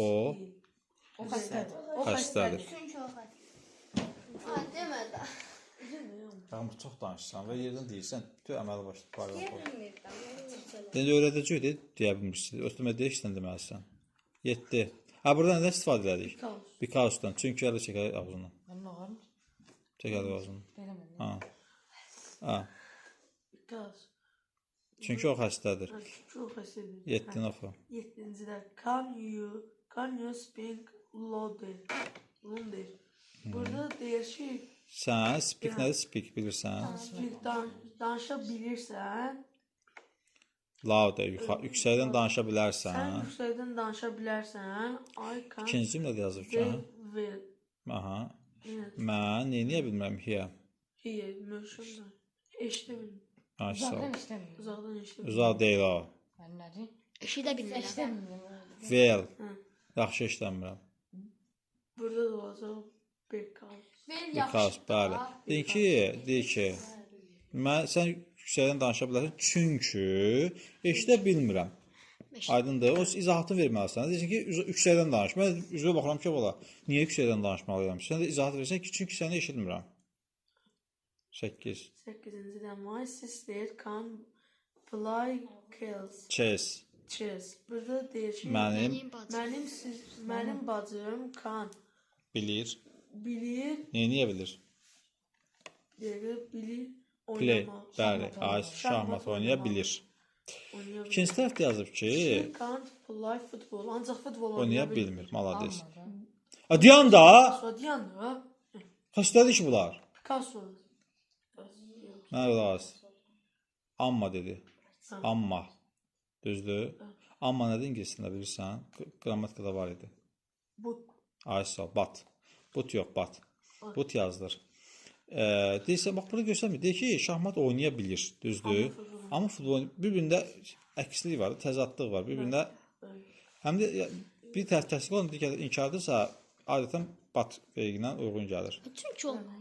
O xəstədir. xəstədir. Çünki o xəstə. Ha, demə də. Amma çox danışırsan və yerdən deyirsən, bütün əməli başlayır. Bilmirəm. Yəni öyrədəcəkdir, deyə bilmirsən. Ötürmə deyirsən deməlisən. 7. Ha, burada nədən istifadə edirik? Because-dan. Çünki əli çəkər ağzından. Mən nə var? Çəkər ağzından. Belə mən. Ha. Ha. Because. Çünki o xəstədir. Çox xəstədir. 7-ni oxu. 7-cidə can you speak louder? Burada deyir ki, Sən speak nədir? Speak bilirsən. danışa bilirsən. Loud, yüksəkdən danışa Sən bilərsən. yüksəkdən danışa bilərsən. I can İkinci cümlədə yazıb ki, well. aha. Mən niyə bilmirəm here? Here, möşümdə. Eşitmirəm. Ay, sağ ol. Uzaqdan işləmir. Uzaqdan eşitmirəm. Uzaq deyil o. Mən nədir? Eşidə bilmirəm. İşləmir. Well. Yaxşı işləmirəm. Burada da olacaq because. Because, bəli. Deyir ki, sən yüksəkdən danışa bilərsən, çünki eşidə bilmirəm. Aydındır. O izahatını verməlisən. Deyirsən ki, yüksəkdən danış. Mən üzvə baxıram ki, ola. Niyə yüksəkdən danışmalıyam? Sən də izahat versən ki, çünki səni eşitmirəm. 8. 8-cidə my sister can fly Chess. chess. Burada deyir ki, mənim bacım can Bilir. bilir, Niyə bilir? bilir Play. oynamaq. Bəli. Ay, şahmat oynaya bilir. İkinci tərəfdə yazıb ki, She can't play football. Ancaq futbol oynaya bilmir. Malades. Diyan da. Sodiyan da. Xəstədir ki bunlar. Picasso. Mənə qulaq. Amma dedi. Amma. Düzdür? Amma nədir ingiliscəsində bilirsən? Qrammatikada var idi. Bu Ay sağ ol. Bat. But yox, bat. But yazılır. Deyirsən, bax burada görsənmir. Deyir ki, şahmat oynaya bilir. Düzdür? Amma futbol bir-birində əkslik var, təzadlıq var. Bir-birinə həm də bir tərəf təsdiq olunur, digər inkardırsa, adətən bat verginə uyğun gəlir. Çünki olmaz.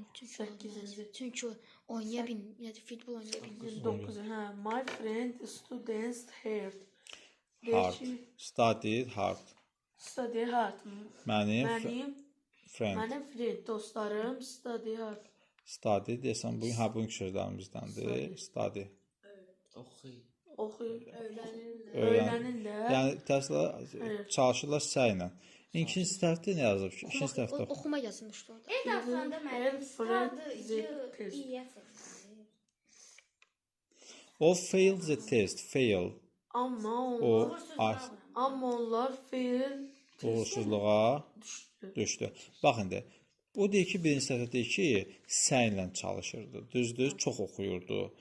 Çünki oynaya bilmir. Yəni futbol oynaya bilmir. 9. Hə, my friend students hard. Hard. Studied hard. Study hard. Mənim Mənim friend. friend dostlarım study hard. Study desəm bu bugünkü sözlərimizdəndir. Study. Oxuy. Oxuyur, Öyrən. öyrənirlər. Yəni təsdiq çalışırlar səylə. İkinci tərəfdə nə yazıb ki? İkinci tərəfdə Oxuma yazılmışdı orada. En aslında En friend the mənim test. iyi o failed the test, fail. Amma O onlar, fail uğursuzluğa düşdü. Bax indi. O deyir ki, birinci səhifədə deyir ki, səylə çalışırdı. Düzdür, çox oxuyurdu.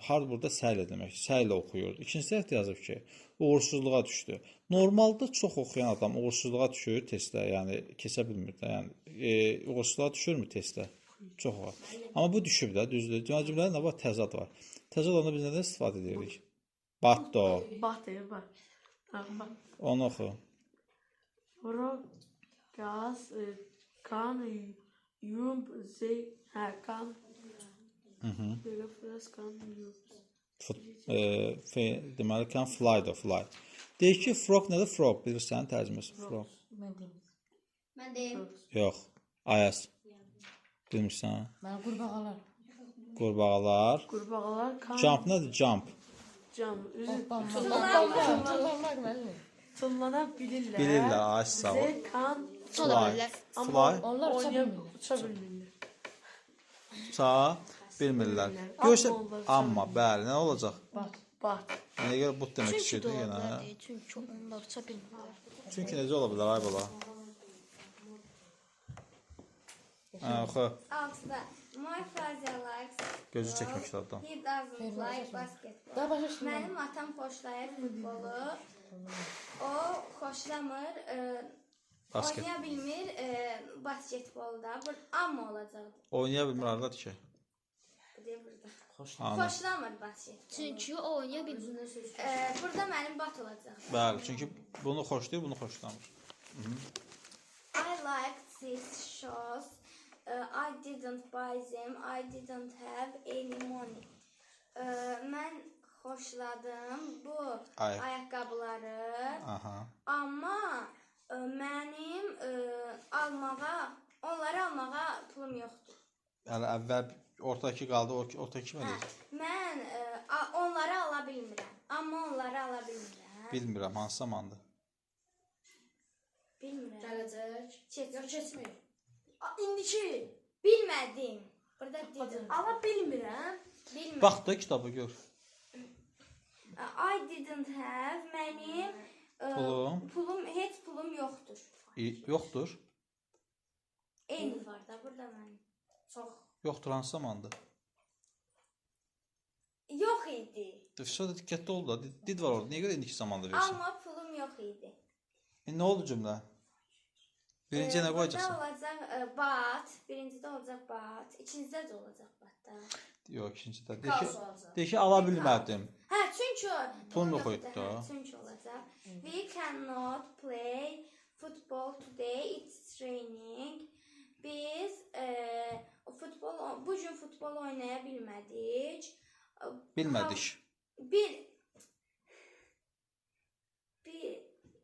Hard burada səylə demək, səylə oxuyurdu. İkinci səhifədə yazıb ki, uğursuzluğa düşdü. Normalda çox oxuyan adam uğursuzluğa düşür testdə, yəni keçə bilmir də. Yəni uğursuzluğa düşürmü testdə? Çox var. Amma bu düşüb də, düzdür. Cümlədə nə var? Təzad var. Təzad onda biz nədən istifadə edirik? Batdo. batır, bax. Bax. Onu oxu. Rock, gas, kan, yum, zey, hə, kan. Belə fras kan, yum. Deməli, can fly da, fly. Deyir ki, frog nədir? Frog, bilirsən tərcüməsi? Frog. Mən deyim. Yox. Ayas. Bilmirsən? Mən qurbağalar. Qurbağalar. Qurbağalar kan, Jump nədir? Jump. cam, üzü Tullanmaq mənim. tullana bilirlər. Bilirlər, ay sağ ol. Zey, kan, Fly. Fly. Onlar uça oynaya bilmirlər. uça bilmirlər. Uça bilmirlər. Görsə, amma bəli, nə olacaq? Bat. Nəyə görə but demək istəyirdi yenə? Çünki onlar uça bilmirlər. Çünki necə ola bilər, ay bala? Oxu. 6-da. My father likes Gözü çəkmə kitabdan. He doesn't like basketball. Daha başa düşmürəm. Mənim atam xoşlayır futbolu. O xoşlamır, Basket. oynaya bilmir basketbolda. Amma olacaq. Oynaya bilmir ardadır ki. Bu deyir burada. Anladım. Xoşlamır basketbol. Çünki o oynaya bilmir. Burada mənim bat olacaq. Bəli, çünki bunu xoşlayır, bunu xoşlamır. I like these shoes. I didn't buy them. I didn't have any money. Mən xoşladım bu ayaqqabıları. Aha. Amma mənim onları almağa pulum yoxdur. Yəni əvvəl ortadakı qaldı, ortadakı kim eləyəcək? Mən onları ala bilmirəm. Amma onları ala bilmirəm. Bilmirəm, hansı zamandır? Bilmirəm. Gələcək. Keçmir. İndiki. Bilmədim. Burada dedim. Ala bilmirəm. Bilmədim. Bax da kitabı gör. I didn't have. Mənim heç pulum yoxdur. Yoxdur. Eyni var da burada mənim. Çox. Yoxdur, hansı zamandır? Yox idi. Şurada diqqətli ol da, did var orada. Niyə görə indiki zamanda versin? Amma pulum yox idi. Nə oldu cümlə? Birinci nə qoyacaqsan? Burada olacaq bat. Birincidə olacaq bat. İkincidə də olacaq bat da. Yox, ikincidə. Deyir ki, ala bilmədim. Hə, çünki Pulum yox idi da. Çünki olacaq. We cannot play football today. It's raining. Biz bu gün futbol oynaya bilmədik. Bilmədik.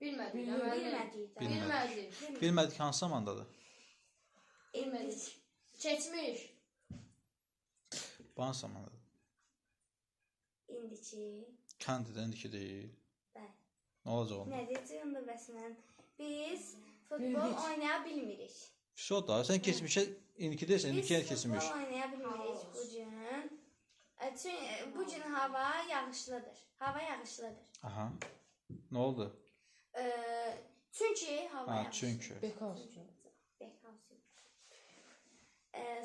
Bilmədik. Bilmədik hansı zamandadır? Keçmiş. Bu hansı zamandadır? İndiki. Kəndidə indiki deyil. Bəli. Nə olacaq onda? Nədir cığında bəsmən? Biz futbol oynaya bilmirik. Şo da, sən keçmişə indiki deyirsən, indiki yer keçmiş. Biz futbol oynaya bilmirik bugün. Bu gün hava yağışlıdır. Aha. Nə oldu? Çünki hava yağışlıdır. Çünki. Because.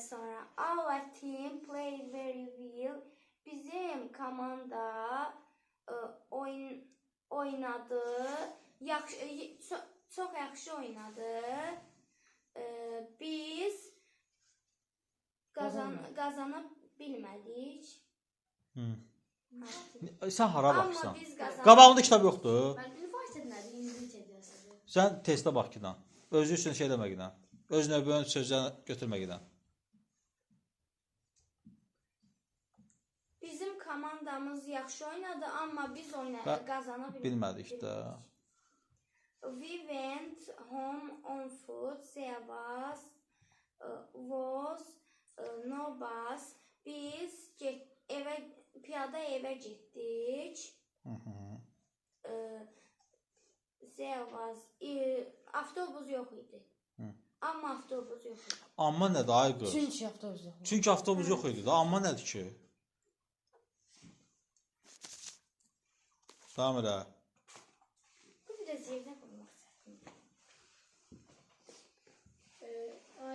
Sonra our team played very well. Bizim komanda oynadı. Çox yaxşı oynadı. Biz qazana bilmədik. Sən hara Amma baxırsan? biz qazanırıq. Qabağında kitab yoxdur. Mən invited nədir? Invited yazılır. Sən testə bax gidən. Özü üçün şey eləməgidən. Öz növbəni sözdən götürməgidən. Bizim komandamız yaxşı oynadı, amma biz Və qazana bilmədik də. We went home on foot. There was no bus. Biz piyada evə getdik. There was avtobus yox idi. Amma avtobus yox idi. Amma nədir ay qız? Çünki avtobus yox. Çünki avtobus yox idi da. Amma nədir ki? Davam elə. Bu biraz yerdə qoymaq istədim.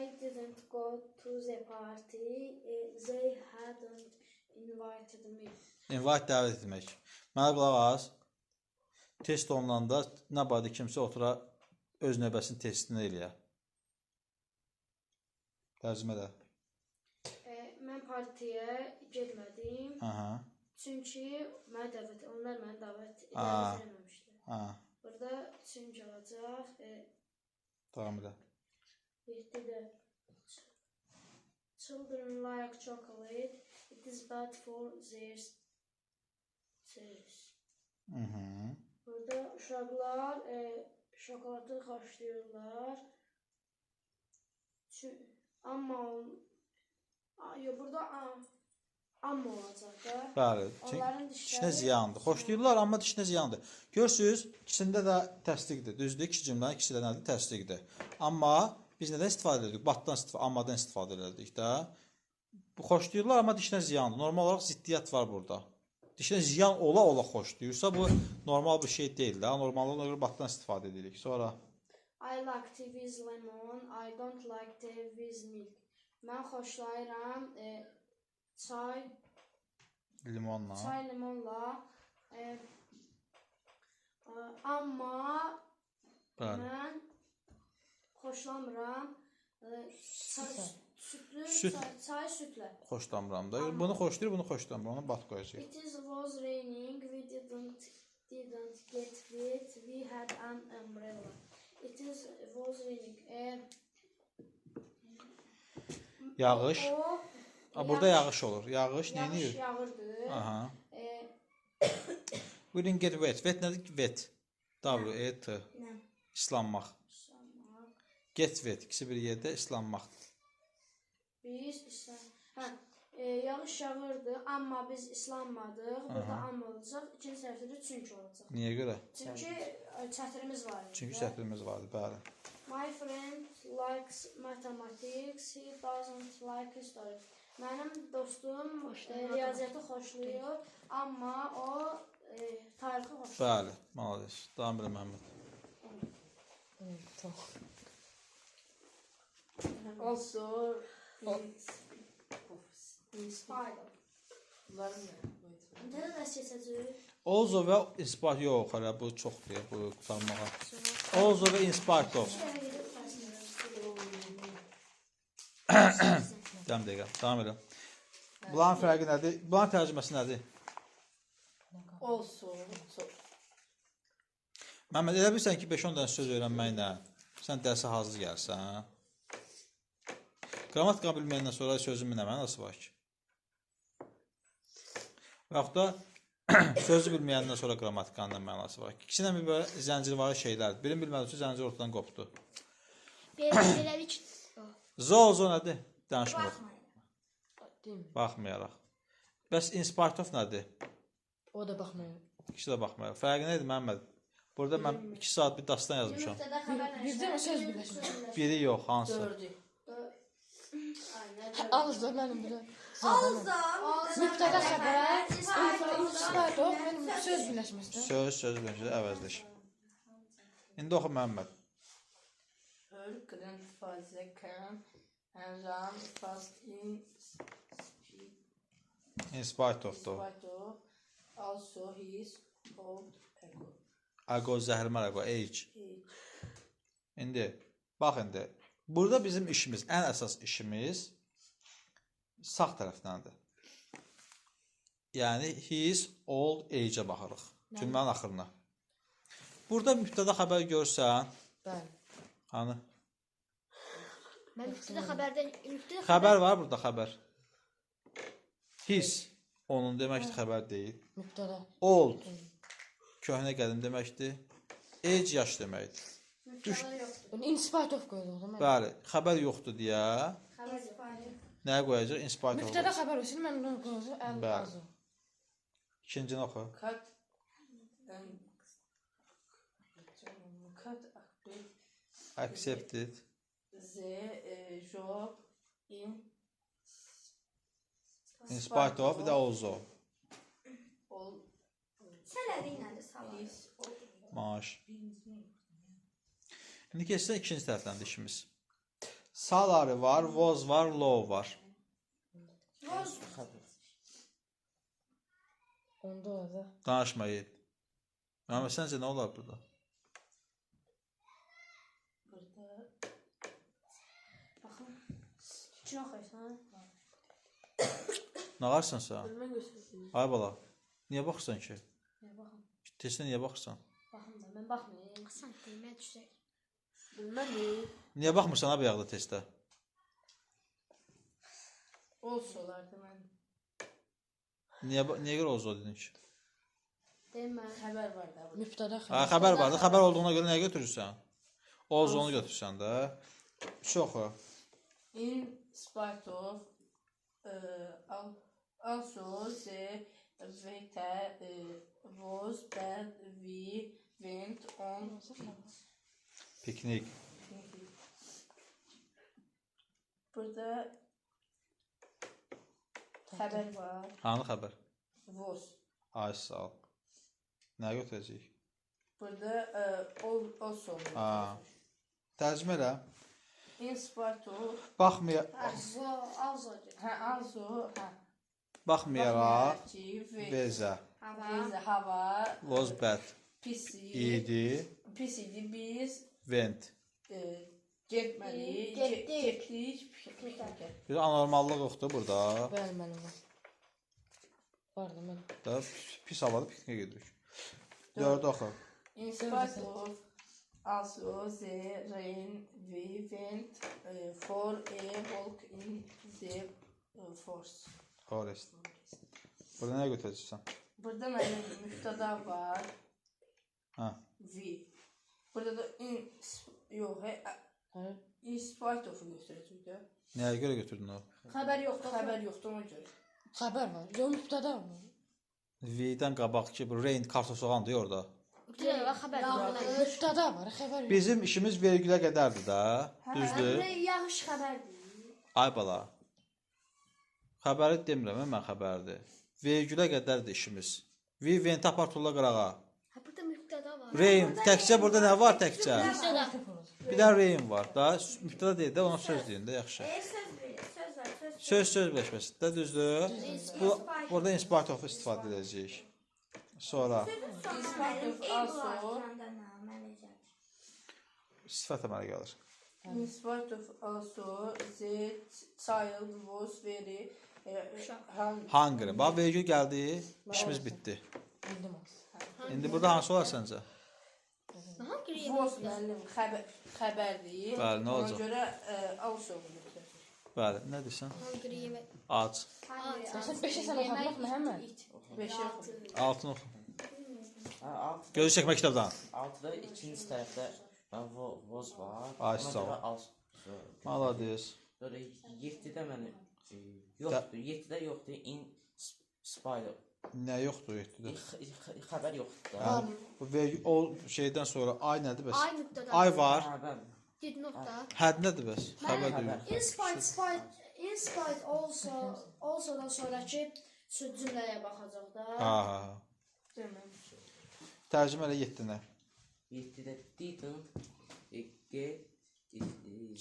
I didn't go to the party. They hadn't invited me. İnvayt dəvət etmək. Mənə qulaq as. Test olunanda nə barədə kimsə otura öz növbəsinin testini eləyə. Tərcümə elə. Mən partiyə getmədim. Aha. Çünki onlar məni dəvət Aa. etməmişdilər. Ha. Burada çünki olacaq. Davam elə. 7-də Children like chocolate. It is bad for their teeth. Burada uşaqlar şokoladı xoşlayırlar. Amma burada amma olacaq da. Bəli. Onların Dişinə ziyandır. Xoşlayırlar, amma dişinə ziyandır. Görürsüz, ikisində də təsdiqdir. Düzdür, iki cümlənin ikisi də nədir? Təsdiqdir. Amma biz nədən istifadə edirik? Batdan ammadan istifadə edirdik də. Bu xoşlayırlar, amma dişinə ziyandır. Normal olaraq ziddiyyət var burada. Dişinə ziyan ola xoşlayırsa, bu normal bir şey deyil də. Normal olaraq batdan istifadə edirik. Sonra I like tea with lemon. I don't like tea with milk. Mən xoşlayıram çay limonla. Amma mən xoşlamıram çay südlə. xoşlamıram da. Bunu xoşlayır, bunu xoşlamır. Onu bat qoyacaq. It was raining. We didn't get wet. We had an umbrella. It was raining. Yağış. Burada yağış olur. Yağış Yağış neyini? yağırdı. Aha. We didn't get wet. Wet nədir? Wet. W-E-T. İslanmaq. Get wet. İkisi bir yerdə islanmaq. Yağış yağırdı, amma biz islanmadıq. Burada amma olacaq. İkinci tərəfdə çünki olacaq. Niyə görə? Çünki çətirimiz var. Çünki sətirimiz vardı, bəli. My friend likes mathematics. He doesn't like history. Mənim dostum riyaziyyatı xoşlayır, amma o tarixi xoşlayır. Bəli, malades. Davam elə Məhəmməd. Also, Spider. bunların nə? Nədə də seçəcək? Also və in spite yox, hələ bu çoxdur, bu qutarmağa. Also və in spite of. Dəm dəqiqə, davam elə. Bunların fərqi nədir? Bunların tərcüməsi nədir? Also, Məhəmməd, elə bilirsən ki, 5-10 dənə söz öyrənməklə sən dərsə hazır gəlsən. Qrammatika bilməyəndən sonra sözün nə mənası var ki? Və yaxud da sözü bilməyəndən sonra qrammatikanın nə mənası var ki? İkisindən bir belə zəncirvari şeylərdir. Birin bilmədiyi zəncir ortadan qopdu. Beləlik Zo nədir? Danışmırıq. Deyim. Baxmayaraq. Bəs in spite of nədir? O da baxmıyor. İkisi də baxmayaraq. Fərqi nədir Məhəmməd? Burada mən 2 saat bir dastan yazmışam. Birdə o söz birləşmir. Biri yox, hansı? dördü. Alızda mənim bir mübtədə xəbər, inspire of, mənim söz birləşməsi. Söz bölüşü əvəzləş. İndi oxu Məhəmməd. Her grandfather came and ran fast In spite of da. spite of also his old ego. Ego zəhərmər ego, age. İndi, bax indi. Burada bizim işimiz, ən əsas işimiz sağ tərəfdəndir. Yəni his old age-ə baxırıq. Cümlənin axırına. Burada mübtəda xəbər görsən, Bəli. hani Mən müftədə xəbərdən xəbər var burada xəbər. His onun deməkdir xəbər deyil. Mübtəda. Old köhnə qədim deməkdir. Age yaş deməkdir. Bunu in spite of qoyulur da mən. Bəli, xəbər yoxdur deyə Xəbər. nəyə qoyacaq? In spite of. Mübtəda xəbər olsun, mən onu qoyacağam ən Bəli. azı. İkincini oxu. Cut. Cut. Accepted. The job In spite of, bir də also. all Sələri nədir salam? his Maaş. İndi keçsən ikinci tərəfdən işimiz. Salary var, was var, law var. Onda olacaq. Danışmayın. Amma səncə nə olar burada? burada üçün oxuyursan. Nə qarsan sən? mən göstərəcəm. Ay bala, niyə baxırsan ki? Nə baxım? Testə niyə baxırsan? Baxım da mən baxmayım. Sən demək düşək. Bilməm. Niyə baxmırsan abi yağda testə? Olsa olardı mən. Niyə görə olsa dedin ki? Demə. Xəbər var da burada. Mübtəda Ha, xəbər. xəbər vardı. Xəbər olduğuna görə nəyə götürürsən? Olsa onu götürsən də. Çoxu. In spite of also the weather was bad we went on Piknik. burada xəbər var. Hanı xəbər? Was. Ay sağ ol. Nəyə götürəcəyik? Burada also. Ha. Tərcümə elə. In spite of Azad. also Baxmayaraq ki Veza hava was bad. pis İdi. pis idi biz Went. getməli getdik piknikə. Bir anormallıq yoxdur burada. Bəli, mənim var. Var da mən. Da pis havada pikniyə gedirik. Dördü oxu. In spite of also the rain we went for a walk in the forest. Forest. Burada nəyə götürəcəksən? Burada mənim mübtəda var. Ha. We. Burada da yox, Hə. in spite of göstərəcək də. Nəyə görə götürdün o? Xəbər yoxdur. Xəbər yoxdur ona görə. Xəbər var. Yox, mübtəda var. V-dən qabaq ki, bu rain kartof soğandır orada. Müftədə xəbər yoxdur. Mübtəda var, xəbər yox. Bizim işimiz vergilə qədərdir də. Düzdür? Yaxşı xəbərdir. Ay bala. Xəbəri demirəm, mən xəbərdir. Vergilə qədərdir işimiz. V-venti aparturla qırağa. Ha burada müftədə var. Rain, təkcə burada nə var təkcə? Müftədə. Bir də rain var da. Mübtəda deyil də, ona söz deyin də yaxşı. Söz verir, söz var, söz. Söz birləşməsi də düzdür. Burada in spite of istifadə edəcəyik. Sonra sifət əmələ gəlir. In spite of also the child was very Hungry. Bax, vergi gəldi, işimiz bitdi. Bildim az. İndi burada hansı olar səncə? was müəllim xəbərdir. Bəli, nə olacaq? Ona görə also götürəcək. Bəli, nə deyirsən? Ac. Sən 5-ə sən oxumaq Məhəmməd. 5 yox. Altını oxu. Altı, Gözü çəkmək kitabdan. altıda ikinci tərəfdə voz var. Ay, Ona sağ ol. görə Malades. Sonra 7-də mən yoxdur. 7-də yoxdur. In spider. Nə yoxdur 7-də? Xəbər yoxdur da. Bu vergi o şeydən sonra ay nədir bəs? Ay müftədə. Ay var. Hə, bəli. 7 nöqtə. Həd nədir bəs? Xəbər deyil. In spite alsodan sonraki cümləyə baxacaq da. Ha. Tərcümə elə 7-nə. 7-də didn't get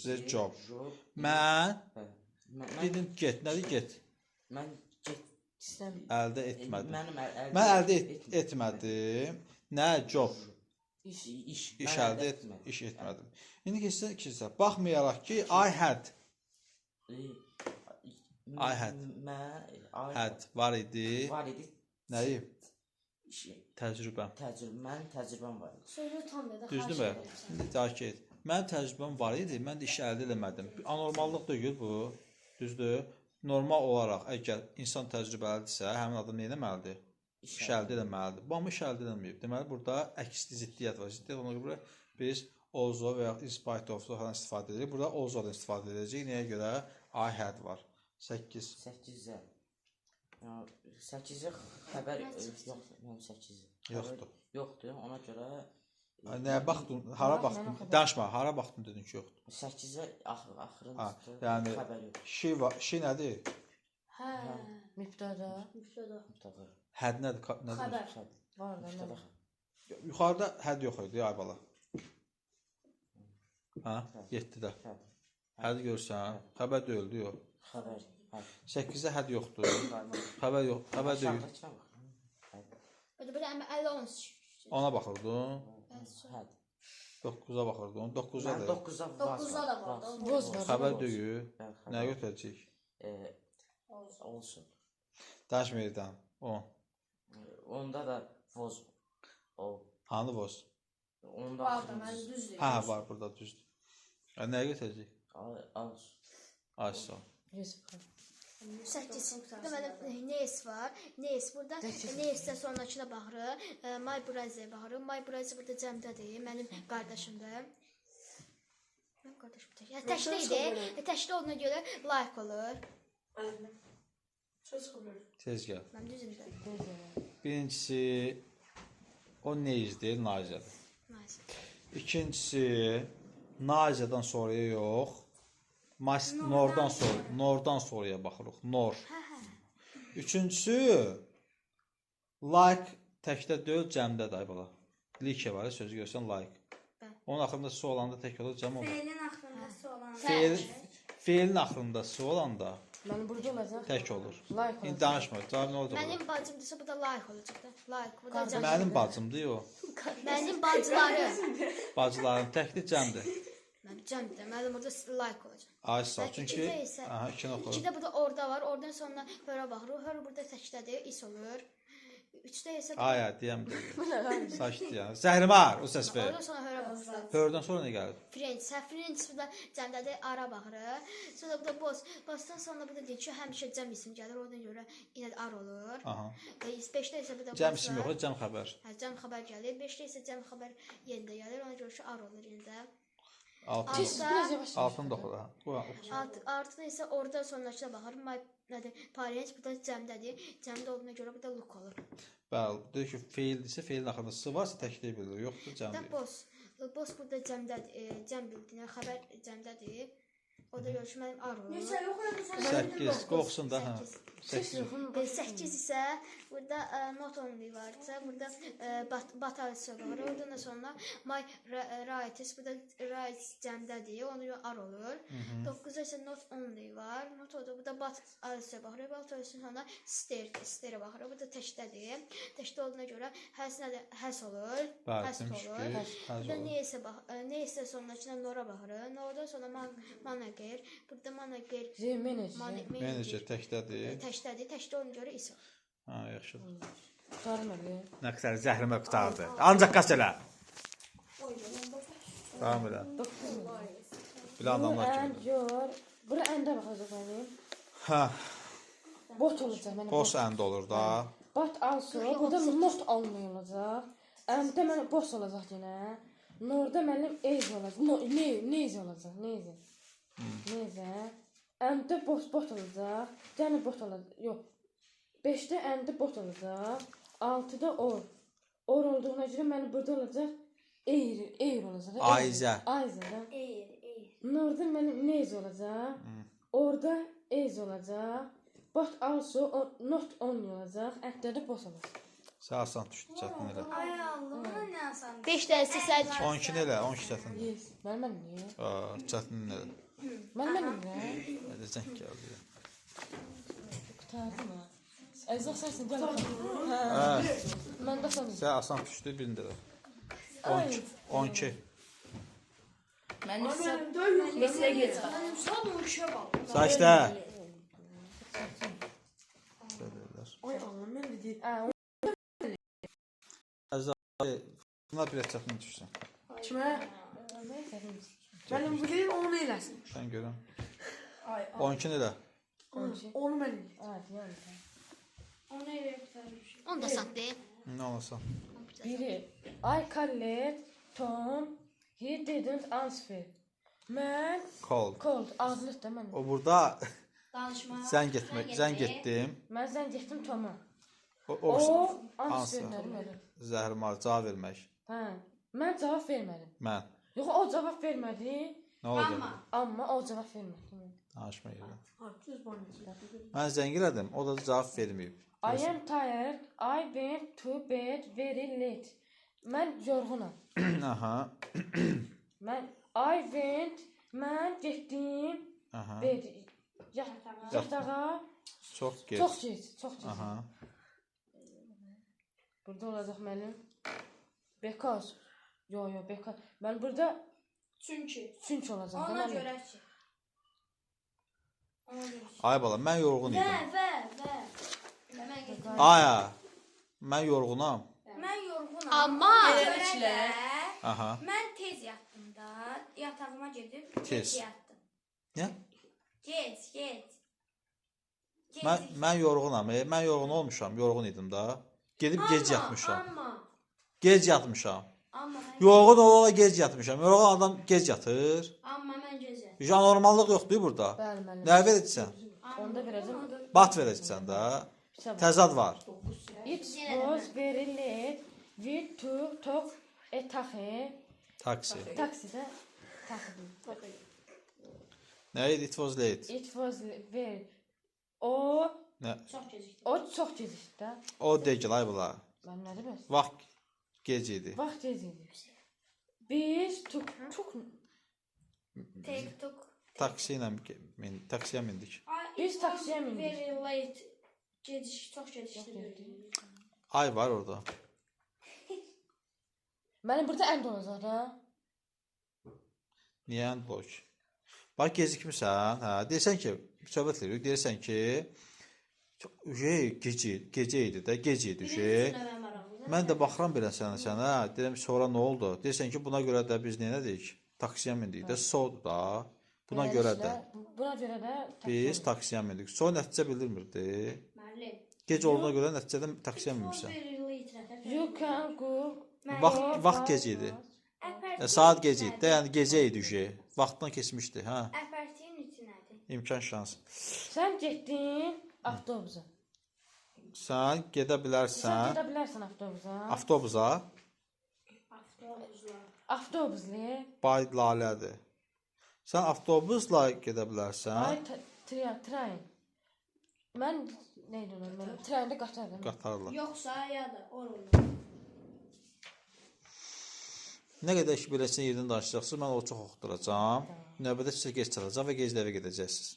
The job. Hə, Mən Mən didn't get. Nədir get? mən get İstəm. Əldə etmədim. Mənim Mən əldə etmədim. Nə job? iş İş əldə iş etmədim. İndi keçsən ikincisi. Baxmayaraq ki, I had. I had. Had var idi. Var idi. Nəyi? İşi- Təcrübəm. Mənim təcrübəm var idi. Sözü tam ya da Düzdürmü? İndi takip et. Mənim təcrübəm var idi, mən də işi əldə eləmədim. Anormallıq deyil bu. Düzdür? Normal olaraq əgər insan təcrübəlidirsə, həmin adam nə etməlidir? İş əldə eləməlidir. Bu amma iş əldə eləməyib. Deməli burada əksli ziddiyyət var. Ziddiyyət ona görə biz also və ya in spite of falan istifadə edirik. Burada also'dan istifadə edəcəyik. Nəyə görə? I had var. 8. 8-ə. 8-ə xəbər yoxdur. Mənim 8-ə. Yoxdur. Yoxdur. Ona görə Nəyə baxdın? Hara baxdın? Danışma. Hara baxdın dedin ki, yoxdur. 8-ə axırın Ha, yəni xəbər yox. şey nədir? Hə. Mübtəda Mübtəda. Mütəfəkkir. Həd nədir? Nədir? Xəbər. var da. nə? Yuxarıda həd yox idi, ay bala. Ha? 7-də. Həd görsən, xəbər deyildi yox. Xəbər. 8-də həd yoxdur. Xəbər yox, xəbər deyil. Burada allowance. Ona baxırdın. Həd. 9-a baxırdın. 9-a Mən da 9-a 9-a da var da. Voz var. xəbər deyil. Nəyə götürəcəyik? Olsun. Daşmeyirdən. 10. Onda da voz. O. Hanı voz? Onda Var da mən düz deyirəm. Hə, var burada düzdür. Nəyə götürəcəyik? az. Ay sağ. 8. Deməli Nes var. Nes burada Nesdən sonrakına baxırıq. My brother baxırıq. My brother burada cəmdədir. Mənim qardaşımdır. Mənim qardaşım tək. Yəni təkdə idi. Təkdə olduğuna görə like olur. Söz xəbər. Tez gəl. Mən düzündə. Birincisi o neyizdir? Nazədir. Maalesef. İkincisi Nazədən sonraya yox. Nordan sonraya baxırıq. Nor. Üçüncüsü like təkdə deyil, cəmdədir ay bala. Like var, sözü görsən like. Onun axırında su olanda tək olur, cəm olur. Feilin axırında olan. Feilin axırında su olanda Mən burada olacaq. tək olur. Like İndi danışma, cavab nə oldu? Mənim bacımdırsa bu da like olacaq da. Like bu da cəm. Mənim bacımdır o. Mənim bacıları. Bacılarım təkdir, cəmdir. Mənim cəmdir. Mənim burada like olacaq. Ay sağ, çünki İkidə isə aha, ikini oxu. İkidə burada orada var. Oradan sonra hörə baxırıq. Hör burada təkdədir. İs olur. Üçdə isə Ay, deyəm. Saçdı ya. Zəhrimar, o səs ver. oradan sonra hörə baxırıq. Hördən sonra nə gəlir? Friends. Friends burada cəmdədir. Ara baxırıq. Sonra burada boss. Bossdan sonra burada deyir ki, həmişə cəm isim gəlir. Oradan görə yenə də ar olur. Aha. 5də isə burada Cəm isim yox, cəm xəbər. Hə, cəm xəbər gəlir. 5də isə cəm xəbər yenində gəlir. Ona görə ki, ar olur yenində. Siz biraz yavaş. Altını da oxu da. Bu oxu. Artıdan isə orada sonrakına baxır. Nədir? Parents burada cəmdədir. Cəmdə olduğuna görə burada look olur. Bəli, deyir ki, feildirsə, feilin axırında s varsa təkliyə bilir, yoxdur Da cəmdir. boss burada cəmdədir. Cəm bildiyinə xəbər cəmdədir. O da görür ki, mənim ar olur. Neçə yoxdur? 8, qoxsun da, hə. 8. 8 isə burada not only varsa, burada batarisi var. Oradan da sonra my rights, burada rights cəmdədir. Ona görə ar olur. 9-da isə not only var. Not orada, burada batarisi baxır. Batarisi sonra stare baxır. Burada təkdədir. Təkdə olduğuna görə həs nədir? Həs olur. Bəli, Həs demiş olur. ki, Burada həz olur. neysə sonrakına nora baxırıq. Oradan sonra manager. Burada manager Menecer təkdədir. Təşdədir. Təşdə ona görə isə. Ha, yaxşıdır. Qurtarmadı. Nə qədər zəhrimə qutardı. Ancaq qaç elə. Tamam elə. 9 min. Bilə adamlar kimi. Gör. Bura əndə baxacaq mənim. Hə, Bot olacaq mənim. boss end olur da. Bot also. Burada not olmayacaq. Əmdə mənim boss olacaq yenə. Norda mənim ez olacaq. Neyz olacaq. Neyz. Əmdə bot olacaq. Yəni bot olacaq. Yox. 5-də əmdə bot olacaq. 6-da or. Or olduğuna görə mənim burada olacaq. Eğir olacaq. Ayzə. Ayzə. Eyr. Norda mənim neyz olacaq. Orada ez olacaq. Bot also not only olacaq. Əmdə də bot olacaq. Sən asan düşdü, çətin elə. Ay Allah, nə asan. 5 dənəsi sən 12 elə, 12 çətin. Yes. Mənim niyə? Çətin elə. Mənim niyə? Elə zəng gəldi. Qurtardım ha. Əzəx sənsin, gəl bax. Hə. Mən də sən. Sən asan düşdü, birində də. 12. Mən isə mesəyə gedəcəm. Sən o işə bax. Saçda. Böyleler. Ay Allah mən də deyim. Bunlar biraz çətin düşsün. Kimə? Mənim bu deyil, onu eləsin. Sən görəm. Ay, 12 elə. onu mən eləyim. Onu elə bitirmiş. Onu da satdı. Nə olsa. Biri. I called Tom. He didn't answer. Mən called. Adlı da mən. O burada Danışma. zəng etdim. Mən zəng etdim Toma. O O answer. answer vermədi. Zəhrimar cavab vermək. Hə. Mən cavab vermədim. Mən. Yox, o cavab vermədi. Nə olacaq? Amma o cavab vermədi. Danışma yerə. Ay, düz bana. Mən zəng elədim, o da cavab verməyib. I am tired. I went to bed very late. Mən yorğunam. Aha. Mən getdim Aha. bed yatağa Çox gec. çox gec. Aha. Burada olacaq mənim because. Because. Mən burada çünki olacaq. Ona Mən- görə ki. Ona görə ki. Ay bala, mən yorğun idim. Və. Mən getdim. Aya. Mən yorğunam. Mən yorğunam. Amma görə də Aha. mən tez yatdım da. Yatağıma gedib Tez. gec yatdım. Nə? Gec. Mən yorğunam. Mən yorğun olmuşam, yorğun idim da. Gedib gec yatmışam. Gec yatmışam. Amma mən Yorğun ola gec yatmışam. Yorğun adam gec yatır. Amma mən gec yatdım. Normallıq yoxdur burada. Bəli, mənim. Nə verəcəksən? Onda verəcəm. Bat verəcəksən də. Təzad var. It was very late. We took a Taksi. taksidə taxıdım. Nə idi? It was late. It was very o Nə? Çox gecikdim. o çox gecikdi də. O deyil ay bula. Mən nə demək? Vaxt gec idi. Vaxt gec idi. Biz tuk TikTok. Taksiyə mindik. Biz taksiyə mindik. Very late. Çox gecikdim. Ay var orada. Mənim burada ənd olacaq da. Niyə blok? Bax gecikmirsən, hə? Deyirsən ki, söhbət edirik. Deyirsən ki, gecə idi də, gec idi. Mən də baxıram belə sənə. Deyirəm sonra nə oldu? Deyirsən ki, buna görə də biz nə edirik? Taksiyə mindik də, soğudu da. Buna görə də biz taksiyə mindik. Sonra nəticə bildirmirdi. Müəllim. Gec olduğuna görə nəticədə taksiyə minmirsən. Very late. You can go. Vaxt gec idi. Saat gec idi də, yəni gecə idi. Vaxtdan keçmişdi, hə? Əpərtiyin üçün nədir? İmkan şans. Sən getdin avtobusa. Sən gedə Sən bilərsən gedə bilərsən avtobusa. avtobusa. Avtobusla. Bay lalədir. Sən avtobusla gedə Ay bilərsən. train. Mən nə idi onun? Mən trendə qatardım. Qatarla. Yoxsa ya da orada. Nə qədər ki biləcəksən yerdən danışacaqsınız, mən o çox oxuduracağam. Növbədə sizə gec çalacaq və gec evə gedəcəksiniz.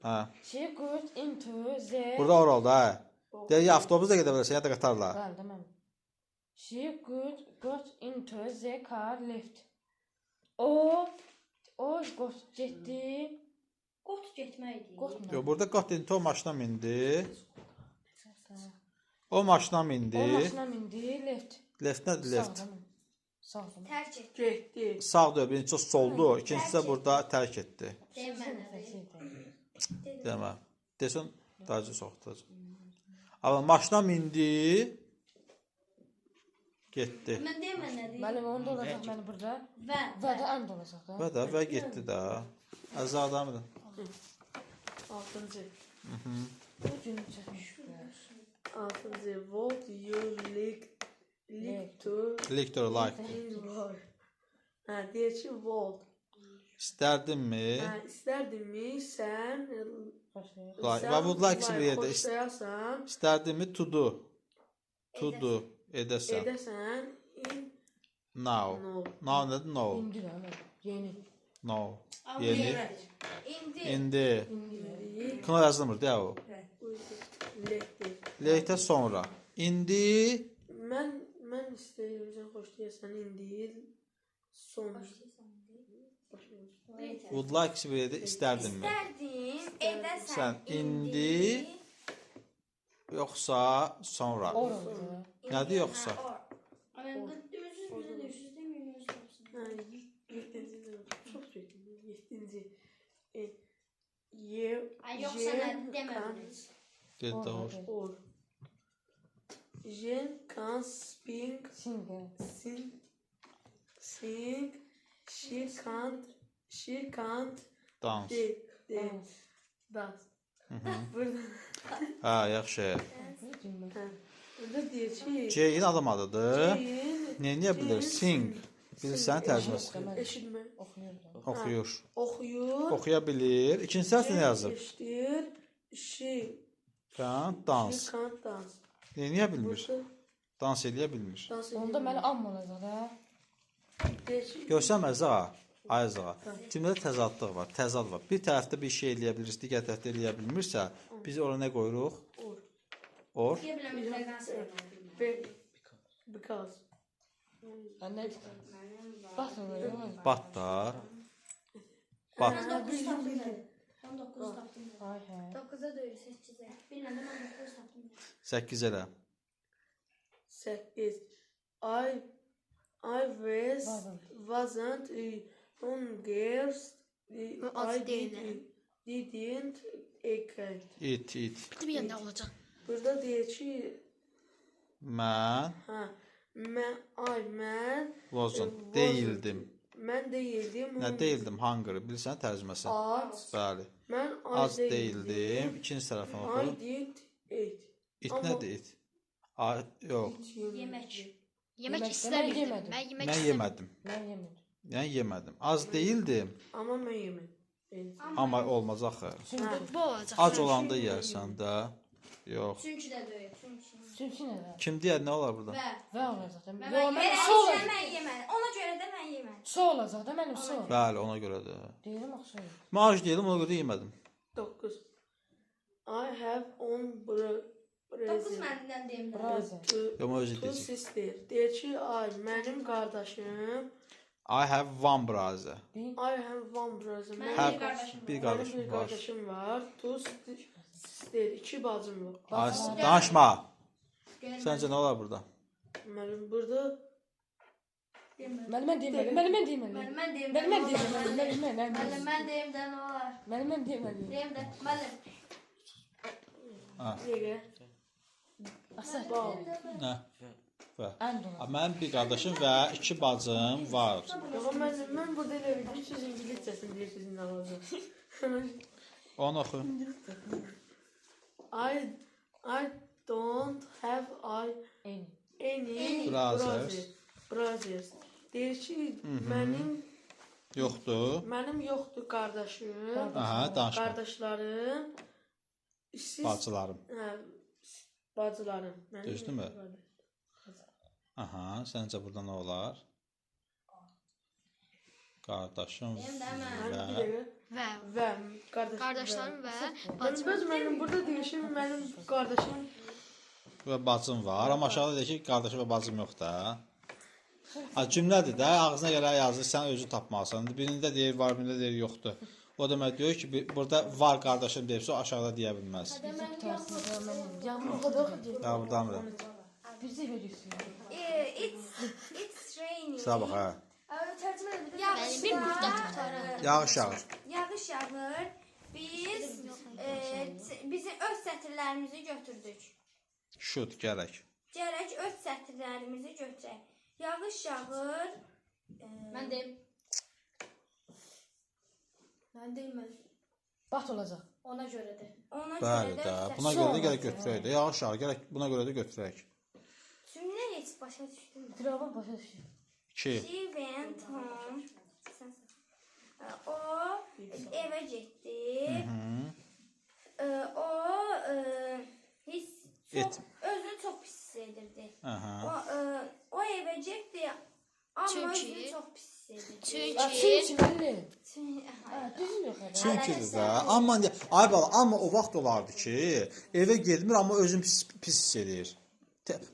Hə. She got into the. Burada oralda, hə. Deyir ya avtobusla gedə bilərsən ya da qatarla. Bəli, deməm. She got into the car left. O getdi. Qot getməkdir. Qotla. Yox, burada qat into o maşına mindi. O maşına mindi. O maşına mindi, left. Left nədir left? Sağdan. Tərk et. Getdi. Sağ dö, birinci soldu, ikincisi də burada tərk etdi. Demə. Desən dacı soxduracaq. Amma maşına mindi. Getdi. Mən demə nədir? Müəllim onda olacaq məni burada. Və Və də ənd olacaq da. Və getdi də. Əziz adamdır. 6-cı. Bu gün çəkmiş. 6-cı. What you like to Lektor like. var. Hə, deyir ki, what. İstərdinmi? Hə, istərdinmi sən Like. Və would like kimi yerdə xoşlayasan, İstərdinmi to do. To do. Edəsən. edəsən in Now. no. Now nədir? No. İndi də mən. Yeni. No. Yeni. indi İndi. Kına yazılmır deyə o. Lekdir. Later sonra. İndi Mən istəyirəm sən xoşlayasan indi Son. Would like bir də istərdinmi? İstərdim, edəsən Sən indi yoxsa sonra? Or oldu. Nədir yoxsa? Ayında düzsüz bizə düzsüz deməyin öz tapsın. Ha, yedinci de çok söyledim. Yedinci. Ye. Ay yoxsa nə deməminiz. Dedi doğru. Or. Jen can speak. Single. Sing. She can't Dans. dance. Burada, Ha, yaxşı. burada diyor ki Ceyin adam adıdır. Jane Neyə bilir? Sing. Bilirsən tərcüməsi. eşitme. Oxuyurdu. Oxuyur. Okuyor. Oxuya bilir. İkinci səs nə yazıb? Eşitir. She Dans. can't dance. Neyə bilmir? Burada Dans eləyə bilmir. dans Onda mənə amma olacaq da. Görsən Əza, Ayza. Cümlədə təzadlıq var, təzad var. Bir tərəfdə bir şey eləyə bilirsə, digər tərəfdə eləyə bilmirsə, biz ora nə qoyuruq? Or. Deyə biləm mütləqən Because. Anne bak oluyor. Batlar. Bat. 9 tapdım. Tam 9 tapdım. Ay he. 9-a deyil, 8-ə. Bilməm də mən 9 tapdım. 8 elə. 8. I wasn't hungers. Az I değilim. didn't eat. İt. Bir yanda olacak. Burada diyor ki Mən mən wasn't. Değildim. Mən değildim. Nə değildim? Hungry. Bilirsən tərcüməsi? Aç. Bəli. Mən Az değildim. İkinci tərəfini oxu. I did eat. İt Amma- nədir it? Yox. Yemək. Yemek Yemek istemedim. yemedim. Ben yemek Mən istemedim. yemədim. Ben yemedim. Yəni yemədim. Az değildim. Amma mən yemədim. Amma olmaz axı. Çünkü, Bu olacak. Ac olanda yeyərsən də. Yox. Çünki də deyil, çünki. çünkü ne de? Kim deyər nə olar burada? Və Ve olacak da. mən Yo, benim su yemədim, olacak. mən yemədim. Ona görə də mən yemədim. Su olacak da benim su. Bəli, ona görədir. Değilim oxşuyur. Maaş deyirəm, ona görə yemədim. 9. I have on 9 məndən deyim. Brazi. Yox, özü Two deyəcək. sister. Deyir ki, mənim qardaşım. I have one brother. I have one brother. Mənim Hə, bir qardaşım bir var. qardaşım Mənim bir var. qardaşım var. Two sister. 2 bacım var. Danışma. Gəlin, Səncə nə olar burada? Mənim burada Mənim mən demədim. Mənim mən demədim. Mən deyim. Mənim mən demədim. Mənim mən Müəllim, mən deyim də nə olar? Mənim mən demədim. Deyim də, müəllim. yerə Asal. bal. Nə? Və. Ən dolar. Mənim bir qardaşım və 2 bacım var. Yox, mən burada elə bildim siz ingiliscəsini deyirsiniz nə olacaq. Onu oxu. I don't have Eyni. any brothers. Deyir ki, Yoxdur. mənim yoxdur qardaşım. Aha, danışma. Qardaşlarım. Siz Bacılarım. Hə, bacılarım. Mənim Düzdürmü? yoxdur qardaşım. Aha, səncə burada nə olar? Qardaşım Deyim də mən. Mənim və bir dəqiqə. Ve Və kardeşlerim ve Bacım, mənim burada deyir ki, mənim qardaşım və bacım var. Amma aşağıda deyir ki, qardaşım və bacım yoxdur da. Ha, cümlədir də, ağzına gələ yazır, sən özü tapmalısan. Birində deyir var, birində deyir yoxdur. O demək deyir ki, burada var qardaşım deyibsə, o aşağıda deyə bilməz. Ya buradan. Bizi görürsün. It's raining. Sıra bax, hə. Tərcümə edə Yani bir müddet Yağış yağır. Yağış yağır. Biz öz sətirlərimizi götürdük. Şut, gərək. Gərək öz sətirlərimizi götürək. Yağış yağır. Mən deyim. Mən deyim. Bat olacaq. Ona görədir. Ona Bəli görə də, də buna görə də gərək götürək də. Yağış yağır, gərək buna görə də götürək. Cümlə heç başa düşdüm. Trava başa düşür. 2. She went home. O evə getdi. O özünü çox pis hiss edirdi. O evə getdi. Amma Çünki- özünü çox pis hiss edirdi. Çünkü Müəllim. Düzün yox hələ. Çünki də, amma ay bala, amma o vaxt olardı ki, evə getmir, amma özünü pis hiss edir.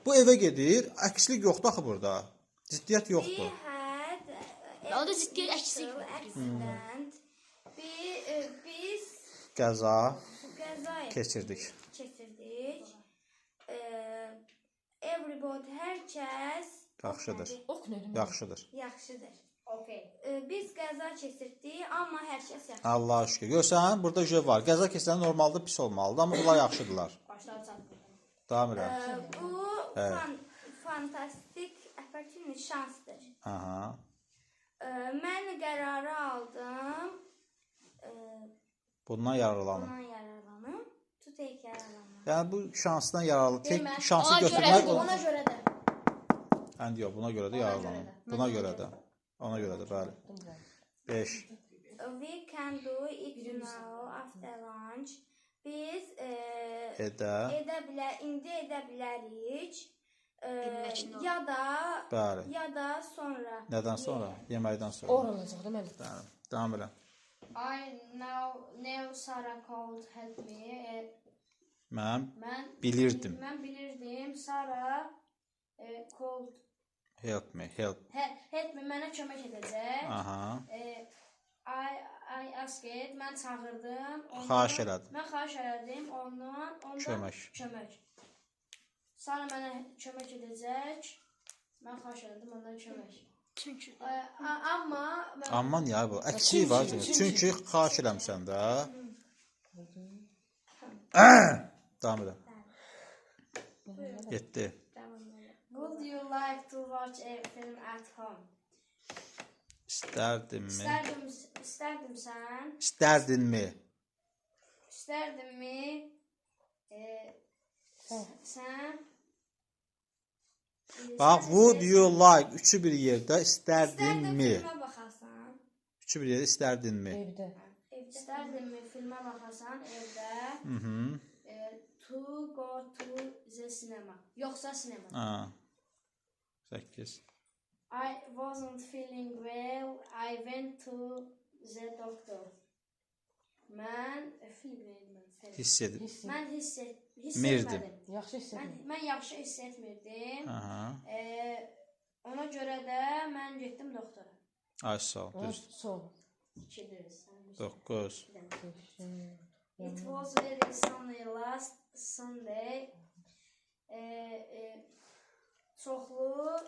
Bu evə gedir, əkslik yoxdur axı burada. Ciddiyyət yoxdur. O da ciddi əksik. Accident. Biz Qəza qəza keçirdik. keçirdik. Everybody, hər kəs Yaxşıdır. Oxunur. Yaxşıdır. yaxşıdır. Okay. Biz qəza keçirdik, amma hər kəs yaxşı. Allah şükür. Görsən, burada j var. Qəza keçirən normalda pis olmalıdır, amma bunlar yaxşıdırlar. Başlar çatmır. Davam elə. Bu Evet. fantastik opportunity şansdır. Aha. Mən qərarı aldım. Bundan yararlanın. Bundan yararlanım. To take yararlanım. Yəni bu şansdan yararlı. Tek Demə, şansı Ona görə götürmək də, ona görə də. Həm yox, buna görə də yararlanın. Buna görə də. Ona görə də, bəli. 5. We can do it now after lunch. Biz Edə. indi edə bilərik. Bilmək nə Ya da Bəli. ya da sonra. Nədən sonra? Yeməkdən sonra. Or olacaq deməli. Bəli. Davam elə. I now Sarah called help me. Mən Mən bilirdim. Mən bilirdim. Sarah called Help me, help. help me mənə kömək edəcək. Aha. I asked, mən çağırdım. Xahiş elədim. Mən xahiş elədim ondan kömək. Sarah mənə kömək edəcək. Mən xahiş elədim ondan kömək. Çünki Amma mən Aman ya bu. Əksik var. Çünki xahiş eləmişsən də. Davam elə. 7. Would you like to watch a film at home? İstərdinmi? İstərdim sən. İstərdinmi? İstərdimmi? Sən. Bax, would you like üçü bir yerdə istərdinmi? Filmə baxasan. Üçü bir yerdə istərdinmi? Evdə. İstərdimmi filmə baxasan evdə? Mhm. To go to the cinema. Yoxsa sinema. Ha. 8. I wasn't feeling well. I went to the doctor. Mən Hiss edib. Mən hiss Mirdim. etmədim. Yaxşı hiss etmir. Mən yaxşı hiss etmirdim. Aha. Ona görə də mən getdim doktora. Ay sağ ol. Düz. Sol. 9. It was very sunny last Sunday. Çoxlu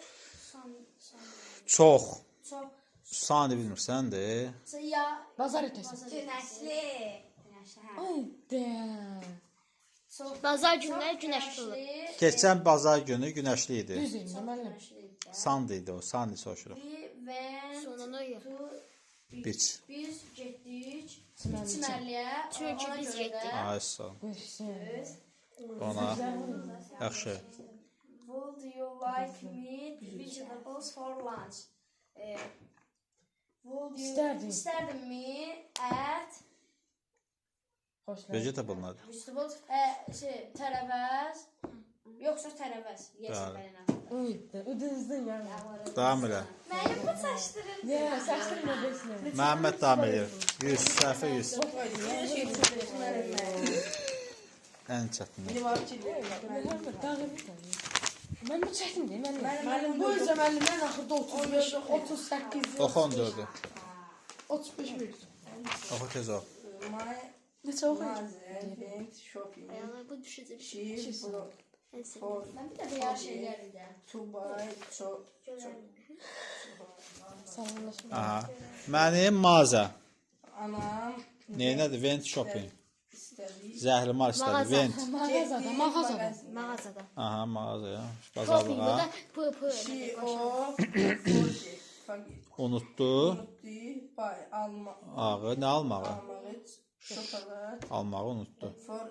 Çox. çox Sani bilmirsən də. ya Bazar ötəsi. Günəşli. Ay də. bazar günləri günəşli olur. Keçən bazar günü günəşli idi. Düz indi müəllim. Sandi idi o. Sandi soruşuruq. Və Sonra nə olur? Biç. biz getdik Çimərliyə. çimərliyə. Çünki Ona biz görə də getdik. Ay sağ ol. Qoysun. Ona. Yaxşı. Would you like meat vegetables for lunch? İstərdim. İstərdimmi ət Xoşlar. Vegetable vegetables tərəvəz yoxsa tərəvəz yesin Bəli. mənə. Uydu. Uduzdu ya. Davam elə. Mənim bu saçlarım. Ya saçlarım ödesin. Məhəmməd davam edir. 100, səhvə 100. Ən çətin. Mən bu çətin deyim. Müəllim bu özə müəllimdən axırda 35, 38, Oxu 14-ü. 35 verir. Oxu tez ol. Neçə oxuyur? Went shopping. Bu düşəcək. She bought for Mən bir də belə şeyləri də. to buy Sağollaşın. Aha. Mənim mağaza. anam Neynədir? Vent shopping. istədi. Zəhrimar istədi. Vent. Mağazada, mağazada. Mağazada. Aha, mağazaya. Shopping Bazarlığa. da pı. She o Unutdu. unutdu. Buy Ağı. Nə almağı? almağı şokolad Almağı unutdu. for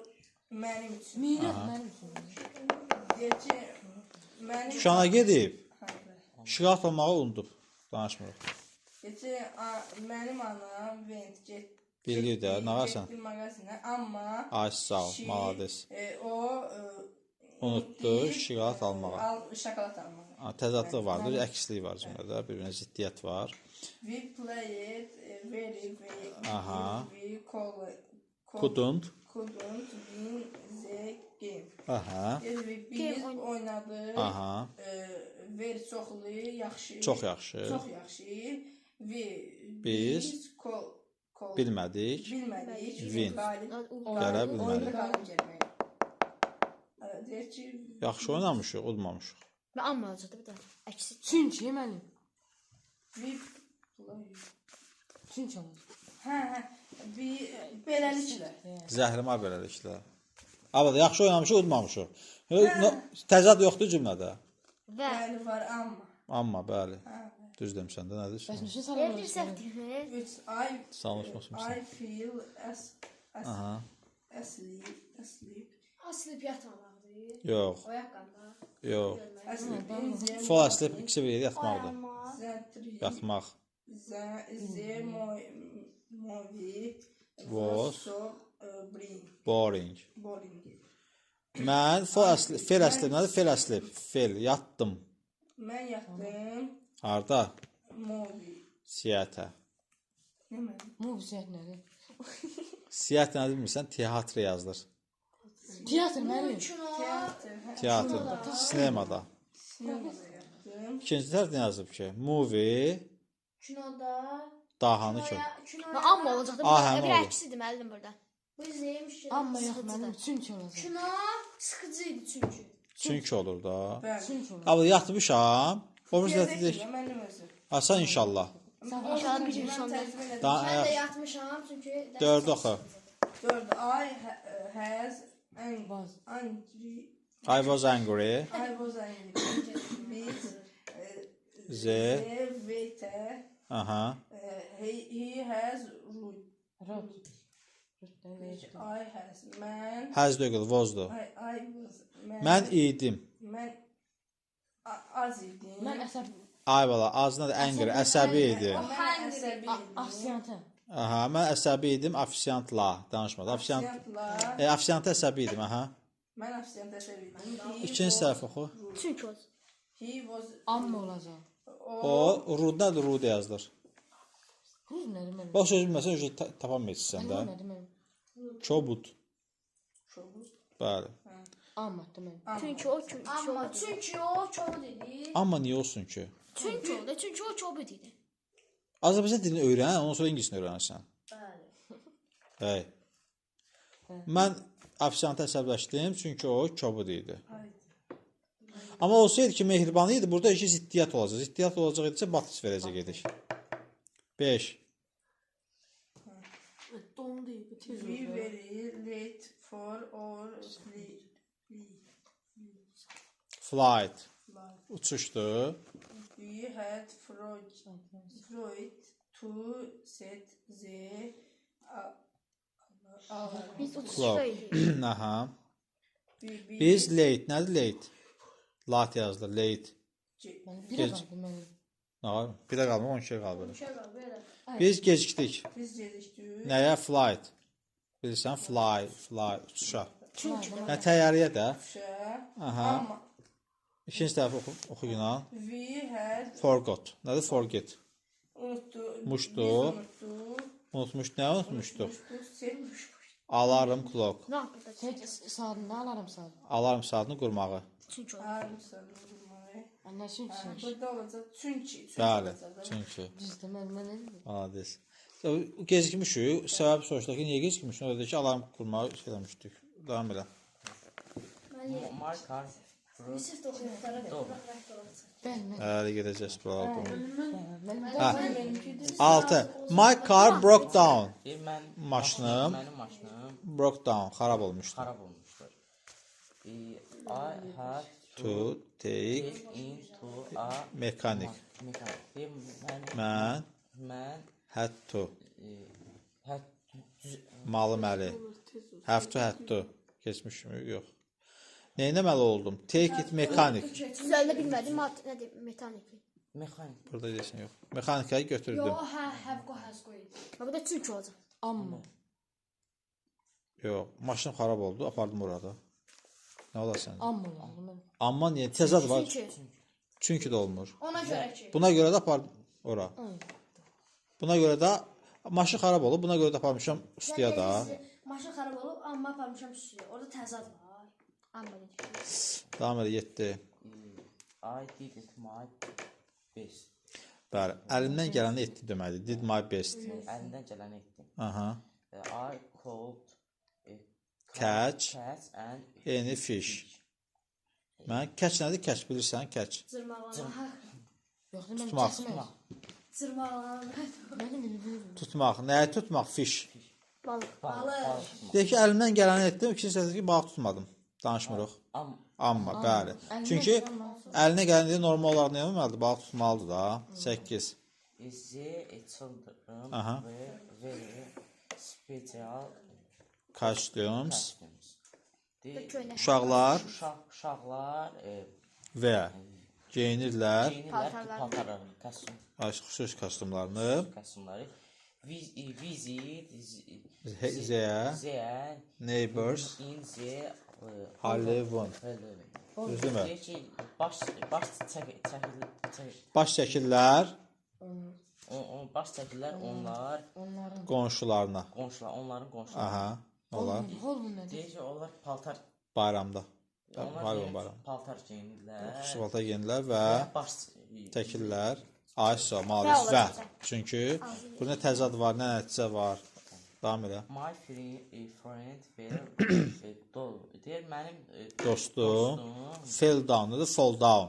mənim üçün. Mirət mənim üçün. Deyir ki, mənim Dükana gedib. Şirat almağı unudub. Danışmırıq. Gecə mənim anam vent Bilir də, nə varsan? getdi mağazinə, amma Ay sağ ol, malades. o Unutdu şirat almağı. şokolad almağı. Təzadlıq vardır, əkslik var cümlədə, bir-birinə ziddiyyət var. We played very Aha. we Couldn't. couldn't win the game. Aha. Biz oynadıq. Aha. Very çoxlu, yaxşı. Çox yaxşı. Çox yaxşı. Biz bilmədik. bilmədik. Win. Qalib. Gələ Oyunda bilmədik. qalib gəlmək. Deyək ki, Yaxşı oynamışıq, udmamışıq. Və amma olacaqdı bir də. Əksi. Çünki mənim. bir Çünki olacaq. hə, bir beləliklə. Zəhrimar beləliklə. Amma da yaxşı oynamışıq, udmamışıq. Təzad yoxdur cümlədə. Və Bəli var amma. Amma bəli. Düz demişsən də, nədir? Bəs necə bir salamlaşdınız? səhvdir. Which Sağlaşmasın. I feel Aha. asleep. Asılıb yatmamaqdır. Yox, Oyaq qalmaq. yox. Asleep in the Fall asleep ikisi bir yatmaqdır. the Yatmaq. the movie Was so boring. boring. Mən fel asleep nədir? Fel asleep. Fel, yatdım. Mən yatdım Harda? movie. Siyatə. Nə mənim? Muvziyyət nədir? Siyatə nədir bilmirsən? Teatr yazılır. Teatr mənim. Teatr. Sinemada. Sinemada yatdım. İkinci tərəfdə yazıb ki, movie Kinoda. dahanı ki. Və amma olacaqdı Ah, bir həm də. Bir oldu. əksi deməlidim burada. Bu izləymiş ki. Amma yox mənim. Çünki olacaq. Kino sıxıcı idi çünki. Çünki olur da. Bəli. Çünki olacaq. Amma yatmışam. O bir dedik. Mənim özüm. Asan inşallah. İnşallah bir gün sonunda. Daha Mən də yatmışam çünki. dörd oxu. 4 I has Vaz. angry. I was angry. I was angry. Biz Z. the waiter Aha. he has rude. Rot. I has man. Has deyil, wasdu. I was man. Mən idim. Mən az idim. Mən əsəb Ay bala, az nədir? Angry, əsəbi idi. Mən əsəbi idim. afisiyantım. Aha, mən əsəbi idim, afisiyantla danışmadı. Afisiyantı əsəbi idim, aha. Mən afisiyant əsəbi idim. İkinci tərəf oxu. Çünki olacaq. He was Amma olacaq. O, rud nədir? Rud yazılır. Ruz nədir mənim? O söz bilməsən, özü tapamayacaqsən Amma də. nədir mənim? Çobud. çobuk. Bəli. Amma mənim. Çünki o Amma çünki o çox dedi. Amma niyə olsun ki? Çünki o da çünki o çox idi. Azərbaycan dilini öyrən, ondan sonra ingilisini öyrənirsən. Bəli. Hey. Mən afisiyantı əsəbləşdim, çünki o kobud idi. Amma olsaydı ki, mehribanı idi, burada iki ziddiyyət olacaq. Ziddiyyət olacaq idisə, batis verəcək edik. 5. Dondu. We very late for our sleep. Flight. Uçuşdu. We had Freud to set the Biz Clock. uçuşdayıq. Aha. Biz late. Nədir late? Lat yazılır, late. Bir qaldı mənim. Nə var? Bir də qalmır, 12 qalır. Şey var belə. Biz gecikdik. biz gecikdik. Nəyə? Flight. Bilirsən, fly, uçuşa. Çünki də. Yəni təyyarəyə də. Aha. Amma İkinci tərəf oxu Yunan. we had Forgot. Nədir forget? unutmuşdu. Unutmuş, nə unutmuşduq? Alarm. Alarm clock. Nə yapırdıq? Tek saatında alarım saat. Alarm saatını qurmağı. Çünki o. Anne çünki. Burada olacaq çünki. Bəli, çünki. Düzdür mənim. Malades. Gecikmişik. Səbəb soruşduq ki, niyə gecikmişik? Orada ki, alarm qurmağı şey eləmişdik. Davam elə. Markar. Yusuf da oxuyuqlara da Doğru. Bəli. Hələ gedəcəz bu. Mənim 6. My car broke down. Mən Maşınım. Mənim maşınım Broke down, xarab olmuşdu. xarab olmuşdur. I had To take get into a mechanic. mekanik. Mən Had to. had Malı-məli. Have to. Keçmişmi? Yox. Neyinəməli oldum? Take it mechanic. Düzəldə bilmədim. Nədir? Mekanik. mekanik. Burada deyəsən yox. Mexanikayı götürdüm. Yo, have go has go idi. Bu da çünki olacaq. amma. Yox, maşınım xarab oldu, apardım orada. Nə olar sən? Amma olacaq mənim. Amma niyə? Təzad var. Çünki. Çünki də olmur. Ona görə ki. Buna görə də apardım ora. Buna görə də maşın xarab olub, buna görə də aparmışam ustaya da. Maşın xarab olub, amma aparmışam üstüyə. Orada təzad var. Amma dedik. Davam elə 7. I did it my best. Bəli, əlimdən gələni etdim deməlidir. Did my best. Əlindən gələni etdim. Aha. I caught Catch cats and any fish. Mən catch nədir? Catch bilirsən? Catch. Yoxsa mən Tutmaq. kəsmək. Tutmaq. Nəyi tutmaq? Fish. balıq. Deyək ki, əlimdən gələni etdim. İkinci səsdir ki, balıq tutmadım. Danışmırıq. Amma, bəli. Çünki əlinə gələni normal olaraq nə etməlidir? Balıq tutmalıdır da. 8. The children Aha. were very special Costumes. costumes. Uşaqlar Uşaqlar və geyinirlər geyinirlər paltarlar, kostyum, xüsusi kostyumlarını. kostyumları. Visit Their neighbors in the Halloween. Düzdürmü? Deyir ki, Baş çəkirlər baş çəkirlər onlar qonşularına. qonşular, onların qonşuları. Aha. Olar. Holbun nədir? Deyir ki, onlar paltar Bayramda. onlar Halloween deyir, bayramı. paltar geyinirlər. Şubalta geyinirlər və Baş çəkirlər. Aysa, malus və. Çünki burada təzad var, nə nəticə var. Davam elə. My friend were deyir mənim Dostum fell down, fall down.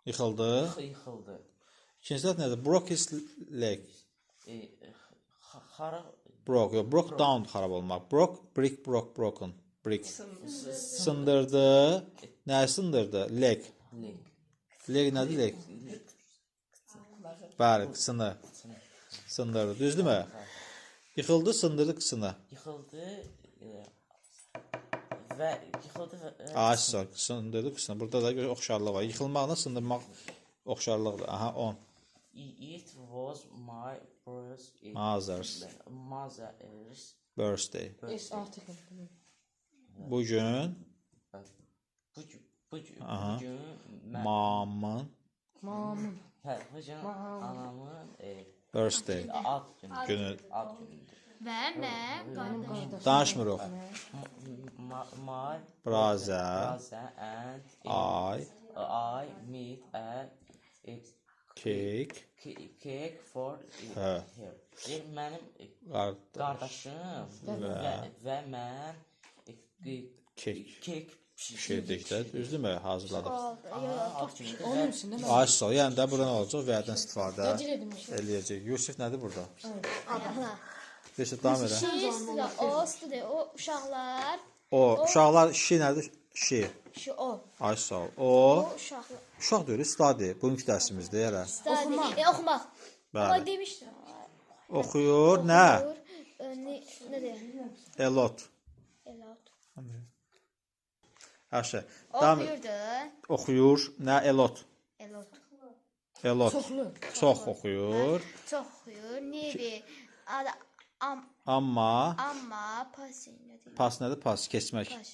Yıxıldı. yıxıldı. İkinci nədir? Broke his leg. Xara Broke down xarab olmaq. Brick, broken. Brick. Sındırdı. Nə sındırdı? Leg. Leg nədir leg? Bəli, qısını. Sındırdı. Düzdürmü? Yıxıldı, sındırdı qısını. yıxıldı və Aysa, sındırdı qısını. Burada da oxşarlıq var. Yıxılmaqla sındırmaq oxşarlıqdır. Aha, 10. It was my Mother's birthday. Es artıq. Bugün bu Aha. gün mamın Mamın. bugün anamın birthday ad günü. Və mən qardaşım. danışmırıq. My Brother and I I meet a cake cake for Hə. her. Mənim qardaş qardaşım və mən cake kek pişirdik də. Düzdürmü? Hazırladıq. Onun içində mən Aysa, yəni də burada nə olacaq? Vədən istifadə təcil edilmişəm. eləyəcək. Yusif nədir burada? Yusif davam edə. O studiya, o uşaqlar, O uşaqlar şi nədir? Şi. o Aysa. O uşaqlar. uşaq deyil, stadi. Bugünkü dərsimizdə elə. Oxumaq. Bəli. Ay demişdim. Oxuyur, nə? Nə deyir? Elot. Elot. Yaxşı. Davam Oxuyurdu. oxuyur, nə elot? Elot. Elot. Çoxlu. Çox oxuyur. Çox oxuyur. Nevi. Amma Amma pas nədir? pas nədir? Pas keçmək. Pas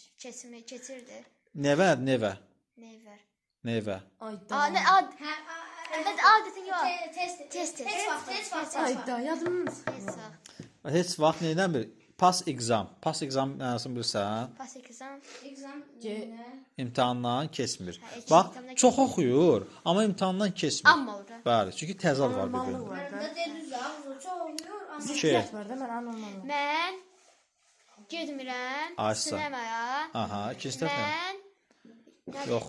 keçirdi. Nevə, nevə. Never. Nevə. Ayda. Nə ad? Nə adətin yox. Test. Ayda yadımız. Heç vaxt nə edən bir pas exam. Pas exam mənasını bilirsən? Pas exam. İmtahandan keçmir. iki Bax, imtahandan çox oxuyur, amma imtahandan keçmir. Amma orada. Bəli, çünki təzad var bir gün. İki. Var da mən anormal. Mən getmirəm Aysa. sinemaya. Aha, ikinci tərəf nə? Mən Yox.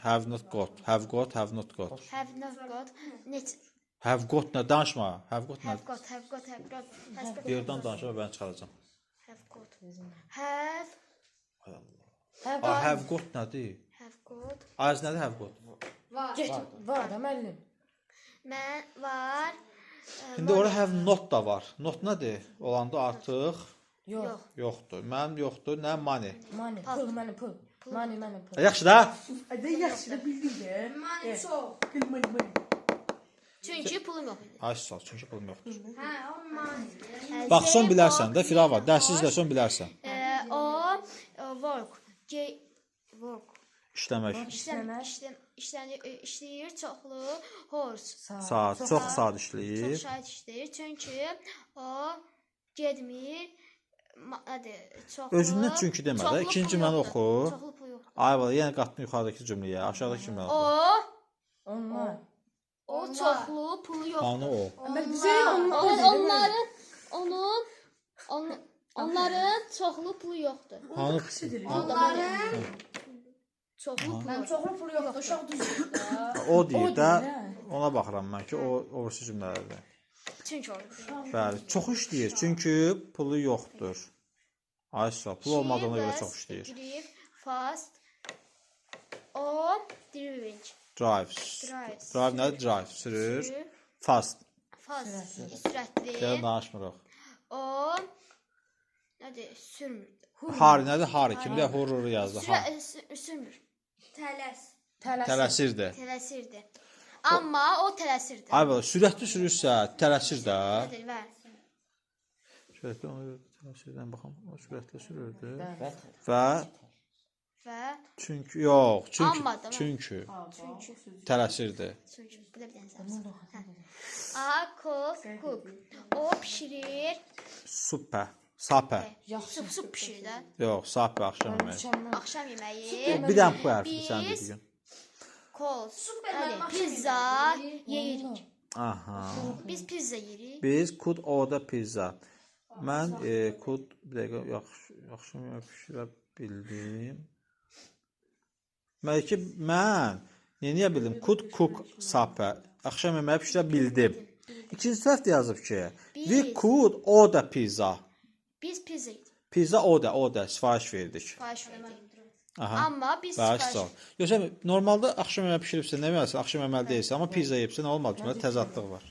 Have not got. Have got, have not got. have not got net Have got nə? Danışma. Have got nə? have got Birdən danışma, mən çıxaracağam. have got have Have got nədir? got Az nədir have got? Get. Var da müəllim. mən var İndi orada have not da var. Not nədir? Olanda artıq Yox. yoxdur. Mənim yoxdur, nə money. Money. Pul mənim pul. Money mənim pul. Yaxşı da. Ayda yaxşı da bildin də. Mani çox. Bilmədim. çünki pulum yox idi. Ay sağ ol, çünki pulum yoxdur. Hə, o mani. Baxsan bilərsən də, Firava, dərsiz izləsən bilərsən. O work work İşləmək. işləyir çoxlu horse Saat, çox saat işləyir. çox şahid işləyir çünki o getmir nədir çoxlu Özündən çünki demə də, ikinci cümləni oxu. çoxlu pul yox Ay valla, yenə qatdın yuxarıdakı cümləyə, aşağıdakı cümləni oxu. o Onlar. O çoxlu pulu yoxdur. Hanı o? Əməl bizə onun Onların çoxlu pulu yoxdur. Hanı? Onların Çoxlu pulu. mən çoxlu pul yoxdur, uşaq düzdür da. O deyir də, ona baxıram mən ki, o cümlələrdə. Çünki olur. Bəli, çox işləyir, çünki pulu yoxdur. Ay sağ, pul olmadığına görə çox işləyir. Drive fast on driving. Drives. Drives. Drive nədir? Drive, sürür. Fast. Fast sürətli. Gəl danışmırıq. On nədir? Sürmür. Hari nədir? Hari. Kimdə hurur yazdı? Ha. Sürmür. Tələs. Tələsirdi. Tələsirdi. Amma o tələsirdi. Ay bala, sürətli sürürsə tələsir də. Nədir? Və Sürətli ona görə tələsirdən baxım. O sürətli sürürdü. Və və Çünki yox, Amma da- çünki tələsirdi. çünki bu da bir dənə səhv. A cook. O bişirir. Supə, sapə. Sup bişirir də. Yox, sapə axşam yeməyi. Axşam yeməyi. Bir dənə bu hərfi sən Biz- dedin. Kol. mənim Yəni axşam pizza yeyirik. Aha. Biz pizza yeyirik. Biz could order pizza. Mən could bir dəqiqə yaxşı pişirə bildim. Bəlkə mən niyə bildim? Could cook supper. Axşam yeməyi pişirə bildim. İkinci tərəfdə yazıb ki, we could order pizza. Biz pizza yedik. Pizza order sifariş verdik. Sifariş verdik. Aha. Amma biz Bəli, sifariş sağ ol. Yoxsa normalda axşam yeməyi bişiribsə, nə bilirsən, axşam yeməli deyilsən, amma pizza yeyibsən, olmadı. Təzadlıq var.